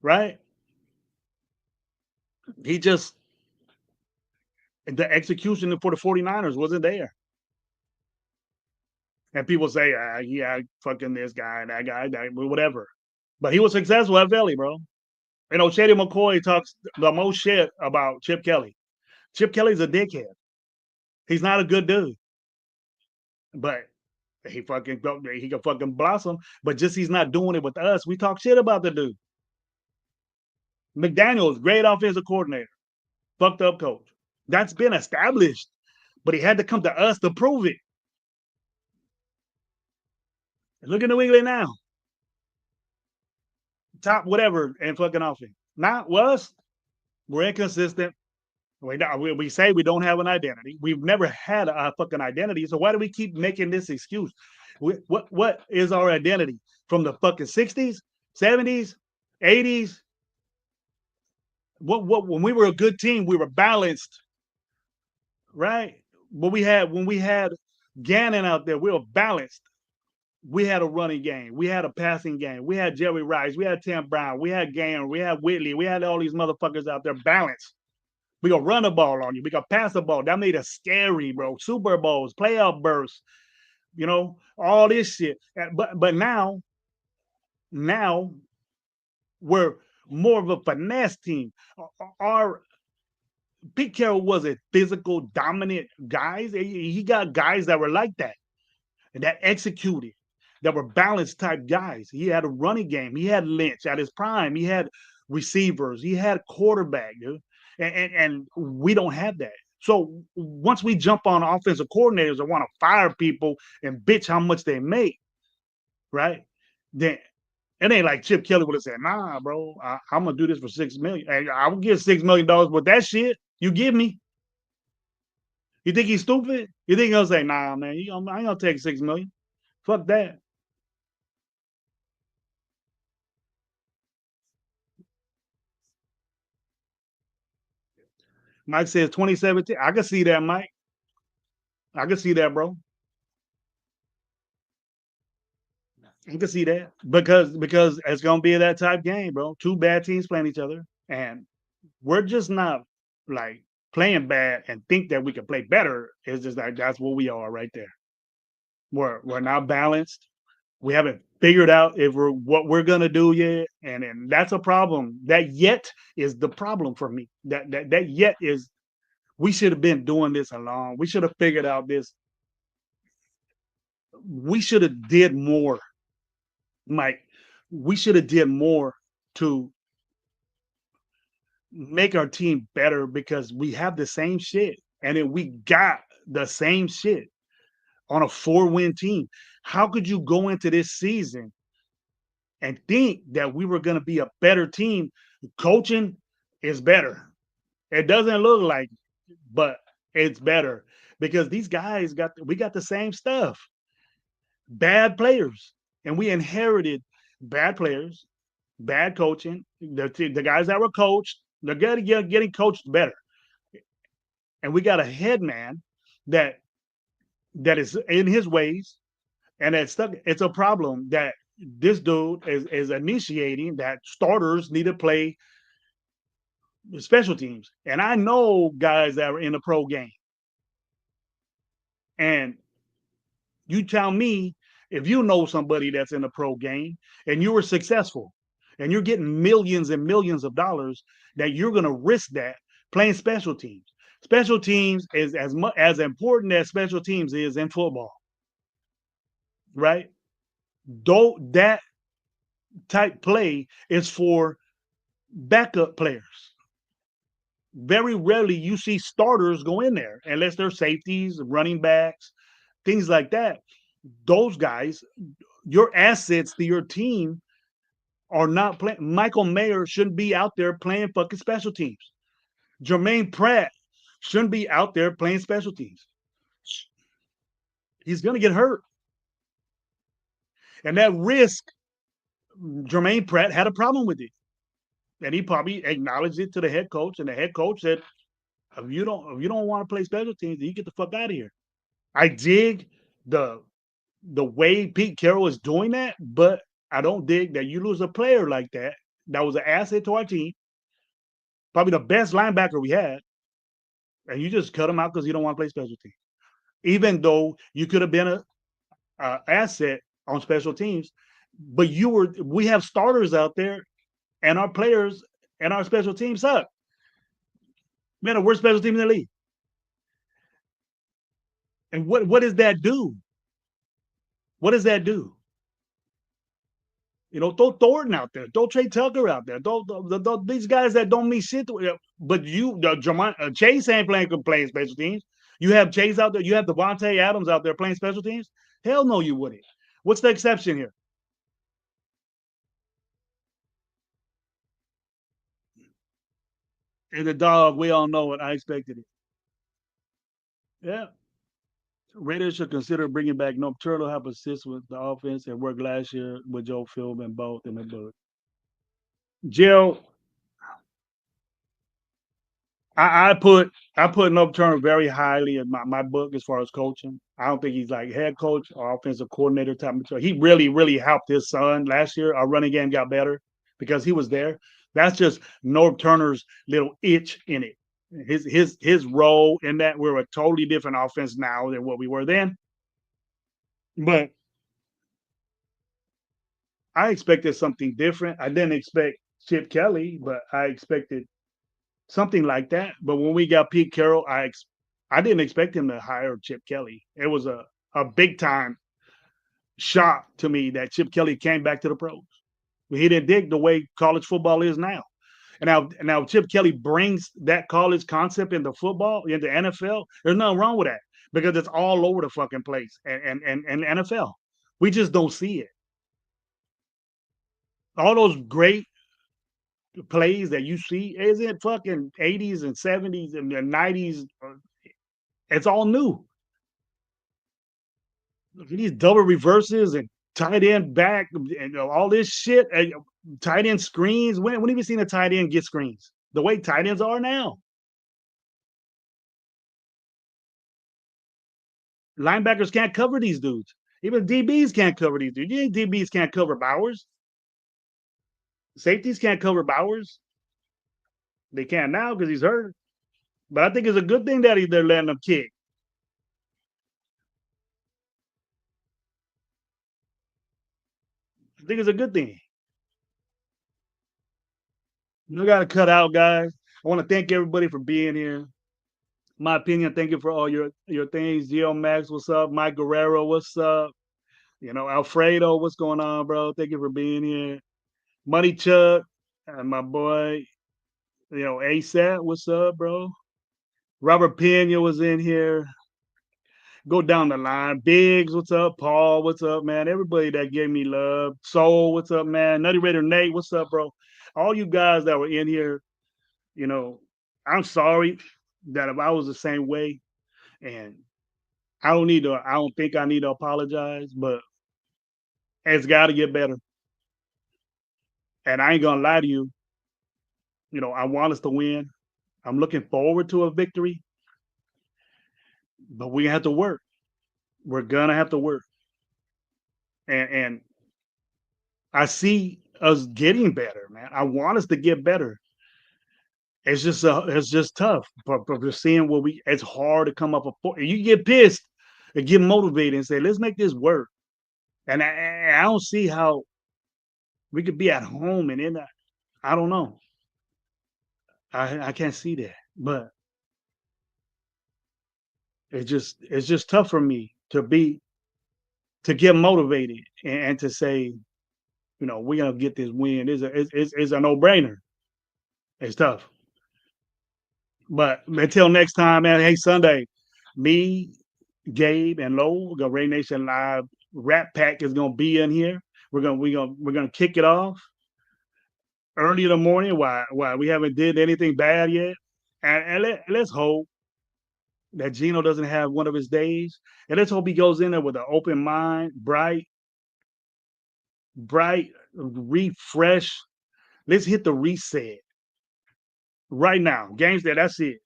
right? He just the execution for the 49ers wasn't there. And people say, yeah, fucking this guy, that, whatever. But he was successful at Philly, bro. You know, Shady McCoy talks the most shit about Chip Kelly. Chip Kelly's a dickhead. He's not a good dude. But he can fucking blossom. But just he's not doing it with us. We talk shit about the dude. McDaniels, great offensive coordinator, fucked up coach. That's been established. But he had to come to us to prove it. Look at New England now. Top whatever and fucking offense. Not us. We're inconsistent. We say we don't have an identity. We've never had a fucking identity. So why do we keep making this excuse? What is our identity? From the fucking 60s, 70s, 80s? When we were a good team, we were balanced, right? When we had Gannon out there, we were balanced. We had a running game. We had a passing game. We had Jerry Rice. We had Tim Brown. We had Gannon. We had Whitley. We had all these motherfuckers out there balanced. We gonna run the ball on you. We gonna pass the ball. That made us scary, bro. Super Bowls, playoff bursts, you know, all this shit. But now we're more of a finesse team. Our Pete Carroll wasn't physical dominant guys. He got guys that were like that and that executed, that were balanced type guys. He had a running game. He had Lynch at his prime. He had receivers. He had quarterback, dude. And we don't have that. So once we jump on offensive coordinators and want to fire people and bitch how much they make, right? Then it ain't like Chip Kelly would have said, "Nah, bro, I'm gonna do this for $6 million. Hey, I will get $6 million with that shit you give me." You think he's stupid? You think he'll say, "Nah, man, I ain't gonna take $6 million. Fuck that." Mike says 2017. I can see that, Mike. I can see that, bro. I can see that because it's gonna be that type game, bro. Two bad teams playing each other, and we're just not like playing bad and think that we can play better. It's just like that's what we are right there. We're not balanced. We haven't figured out if we're what we're gonna do yet, and that's a problem. That yet is the problem for me. That yet is we should have been doing this along. We should have figured out this. We should have did more, Mike. We should have did more to make our team better because we have the same shit, and then we got the same shit on a 4-win team. How could you go into this season and think that we were going to be a better team? Coaching is better. It doesn't look like, but it's better because these guys we got the same stuff. Bad players, and we inherited bad players, bad coaching. The guys that were coached, they're getting coached better, and we got a head man that is in his ways, and it's stuck. It's a problem that this dude is initiating that starters need to play special teams. And I know guys that are in the pro game. And you tell me if you know somebody that's in the pro game and you were successful and you're getting millions and millions of dollars, that you're going to risk that playing special teams. Special teams is as much as important as special teams is in football, right? Though that type play is for backup players. Very rarely you see starters go in there unless they're safeties, running backs, things like that. Those guys, your assets to your team are not playing. Michael Mayer shouldn't be out there playing fucking special teams. Jermaine Pratt shouldn't be out there playing special teams. He's going to get hurt. And that risk, Jermaine Pratt had a problem with it. And he probably acknowledged it to the head coach. And the head coach said, if you don't want to play special teams, then you get the fuck out of here. I dig the way Pete Carroll is doing that, but I don't dig that you lose a player like that. That was an asset to our team, probably the best linebacker we had, and you just cut him out because you don't want to play special teams. Even though you could have been a asset on special teams, but we have starters out there, and our players and our special teams suck. Man, the worst special team in the league. And what does that do? What does that do? Throw Thornton out there, throw Trey Tucker out there, throw these guys that don't mean shit. But Chase ain't playing special teams. You have Chase out there. You have Devontae Adams out there playing special teams. Hell no, you wouldn't. What's the exception here? And the dog, we all know it. I expected it. Yeah. Raiders should consider bringing back Nope Turtle, help assist with the offense and work last year with Joe Philbin and both in the book. Jill, I put Nope Turtle very highly in my book as far as coaching. I don't think he's like head coach or offensive coordinator type material. He really, really helped his son last year. Our running game got better because he was there. That's just Norv Turner's little itch in it. His role in that, we're a totally different offense now than what we were then. But I expected something different. I didn't expect Chip Kelly, but I expected something like that. But when we got Pete Carroll, I didn't expect him to hire Chip Kelly. It was a big time shock to me that Chip Kelly came back to the pros. He didn't dig the way college football is now. And now Chip Kelly brings that college concept into football, into NFL. There's nothing wrong with that because it's all over the fucking place and NFL. We just don't see it. All those great plays that you see is in fucking 80s and 70s and 90s. It's all new. These double reverses and tight end back and all this shit. And tight end screens. When have you seen a tight end get screens? The way tight ends are now. Linebackers can't cover these dudes. Even DBs can't cover these dudes. You think DBs can't cover Bowers? Safeties can't cover Bowers. They can now because he's hurt. But I think it's a good thing that they're letting him kick. I think it's a good thing. You got to cut out, guys. I want to thank everybody for being here. My opinion, thank you for all your things. Gio Max, what's up? Mike Guerrero, what's up? Alfredo, what's going on, bro? Thank you for being here. Money Chuck, and my boy, ASAP, what's up, bro? Robert Pena was in here. Go down the line. Biggs, what's up? Paul, what's up, man? Everybody that gave me love. Soul, what's up, man? Nutty Raider Nate, what's up, bro? All you guys that were in here, I'm sorry that if I was the same way, and I don't think I need to apologize, but it's got to get better. And I ain't gonna lie to you. I want us to win. I'm looking forward to a victory, but we have to work. We're gonna have to work, and I see us getting better, man. I want us to get better. It's just tough. But we're seeing it's hard to come up with. You get pissed and get motivated and say, let's make this work. And I don't see how we could be at home and in that. I don't know. I can't see that. But it's just tough for me to get motivated and to say, we're gonna get this win. It's a no-brainer. It's tough. But until next time, man. Hey, Sunday, me, Gabe, and Low, the Ray Nation Live Rap Pack is gonna be in here. We're gonna kick it off early in the morning. Why we haven't did anything bad yet, and let's hope that Gino doesn't have one of his days, and let's hope he goes in there with an open mind, bright, refresh. Let's hit the reset right now. Games that's it.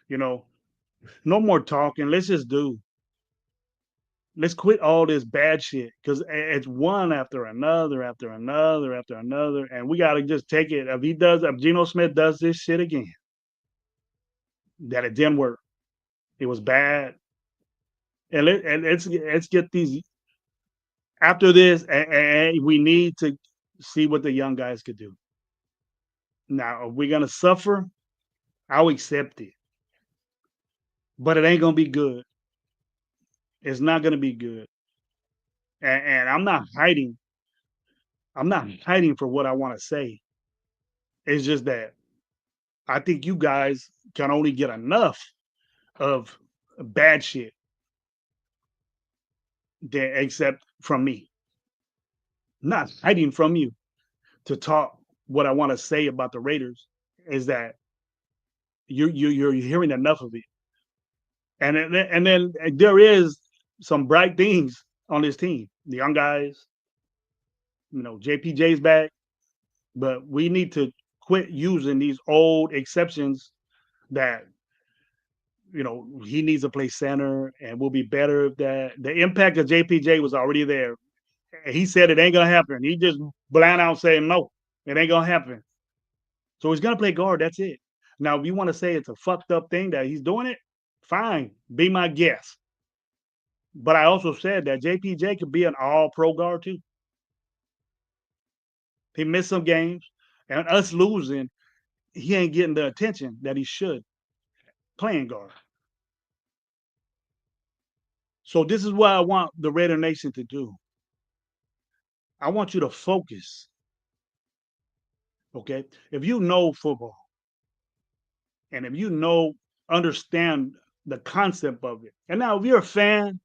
No more talking. Let's just do. Let's quit all this bad shit because it's one after another, after another, after another, and we gotta just take it. If Geno Smith does this shit again, that it didn't work, it was bad, and let's get these after this, and we need to see what the young guys could do. Now, are we gonna suffer? I'll accept it, but it ain't gonna be good. It's not gonna be good, and I'm not hiding. I'm not hiding for what I want to say. It's just that I think you guys can only get enough of bad shit except from me. Not hiding from you to talk what I want to say about the Raiders is that you're hearing enough of it. And then there is some bright things on this team. The young guys, JPJ's back, but we need to quit using these old exceptions that he needs to play center and will be better if that the impact of JPJ was already there. He said it ain't gonna happen. He just blind out saying no, it ain't gonna happen. So he's gonna play guard. That's it. Now, if you want to say it's a fucked up thing that he's doing it, fine. Be my guest. But I also said that JPJ could be an all-pro guard too. He missed some games, and us losing he ain't getting the attention that he should playing guard. So this is what I want the Raider Nation to do. I want you to focus. Okay. If you know football and if you understand the concept of it. And now if you're a fan,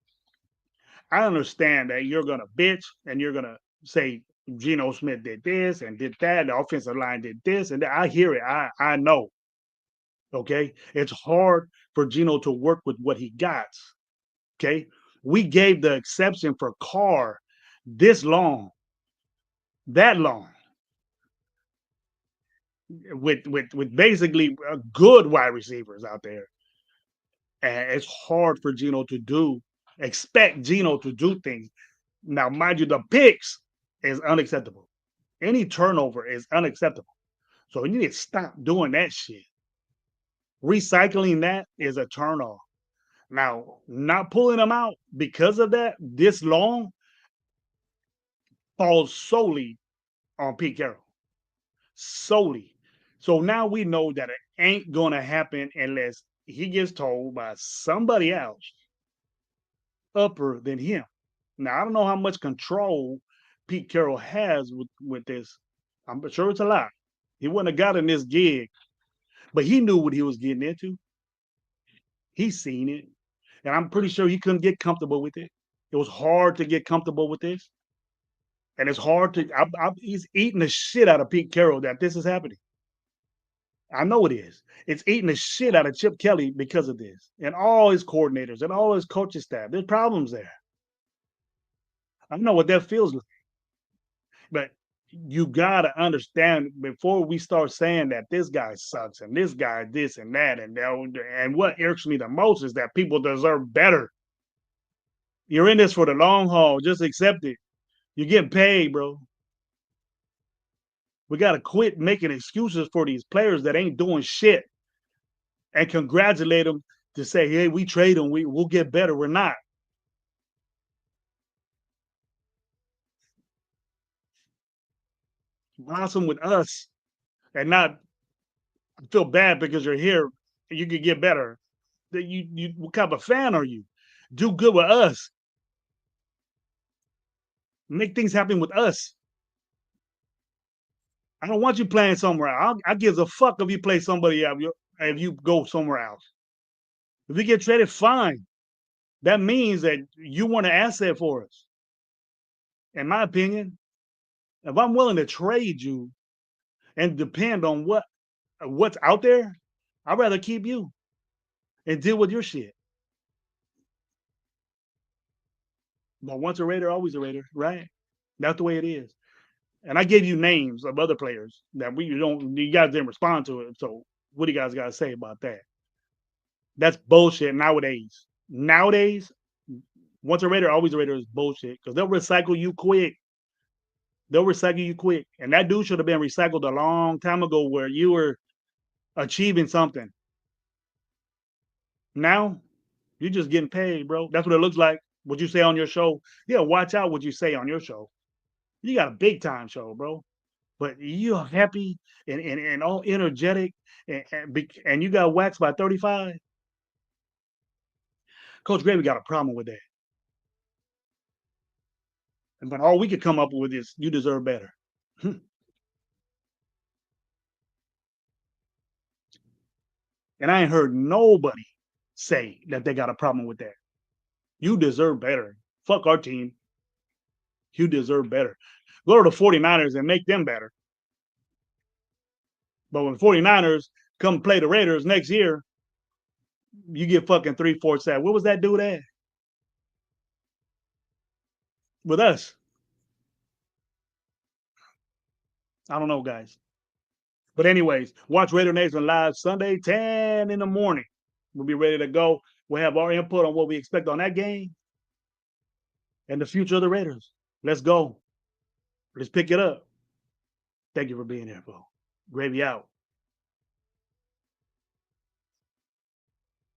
I understand that you're gonna bitch and you're gonna say Geno Smith did this and did that, the offensive line did this, and that. I hear it. I know. Okay. It's hard for Geno to work with what he got. Okay. We gave the exception for Carr this long, that long, with basically good wide receivers out there. And it's hard for Geno to expect Geno to do things. Now, mind you, the picks is unacceptable. Any turnover is unacceptable. So you need to stop doing that shit. Recycling that is a turnoff. Now, not pulling them out because of that this long falls solely on Pete Carroll. Solely. So now we know that it ain't going to happen unless he gets told by somebody else upper than him. Now, I don't know how much control Pete Carroll has with this. I'm sure it's a lot. He wouldn't have gotten this gig, but he knew what he was getting into. He's seen it. And I'm pretty sure he couldn't get comfortable with it. It was hard to get comfortable with this. And it's hard to, he's eating the shit out of Pete Carroll that this is happening. I know it is. It's eating the shit out of Chip Kelly because of this, and all his coordinators and all his coaching staff. There's problems there. I know what that feels like. But you gotta understand before we start saying that this guy sucks and this guy this and that and what irks me the most is that people deserve better. You're in this for the long haul. Just accept it. You're getting paid, bro. We gotta quit making excuses for these players that ain't doing shit and congratulate them to say, hey, we trade them, we'll get better. We're not. Blossom with us and not feel bad because you're here and you could get better. You what kind of a fan are you? Do good with us. Make things happen with us. I don't want you playing somewhere else. I give a fuck if you play somebody else, if you go somewhere else. If you get traded, fine. That means that you want an asset for us. In my opinion, if I'm willing to trade you and depend on what's out there, I'd rather keep you and deal with your shit. But once a Raider, always a Raider, right? That's the way it is. And I gave you names of other players that you guys didn't respond to it. So what do you guys got to say about that? That's bullshit nowadays. Nowadays, once a Raider, always a Raider is bullshit because they'll recycle you quick. They'll recycle you quick. And that dude should have been recycled a long time ago where you were achieving something. Now, you're just getting paid, bro. That's what it looks like. What you say on your show. Yeah, watch out what you say on your show. You got a big time show, bro. But you're happy and all energetic and you got waxed by 35. Coach Gravy got a problem with that. But all we could come up with is you deserve better. And I ain't heard nobody say that they got a problem with that. You deserve better. Fuck our team. You deserve better. Go to the 49ers and make them better. But when 49ers come play the Raiders next year, you get fucking 3-4 sacks. What was that dude at? With us. I don't know, guys. But anyways, watch Raider Nation live Sunday, 10 in the morning. We'll be ready to go. We'll have our input on what we expect on that game and the future of the Raiders. Let's go. Let's pick it up. Thank you for being here, bro. Gravy out.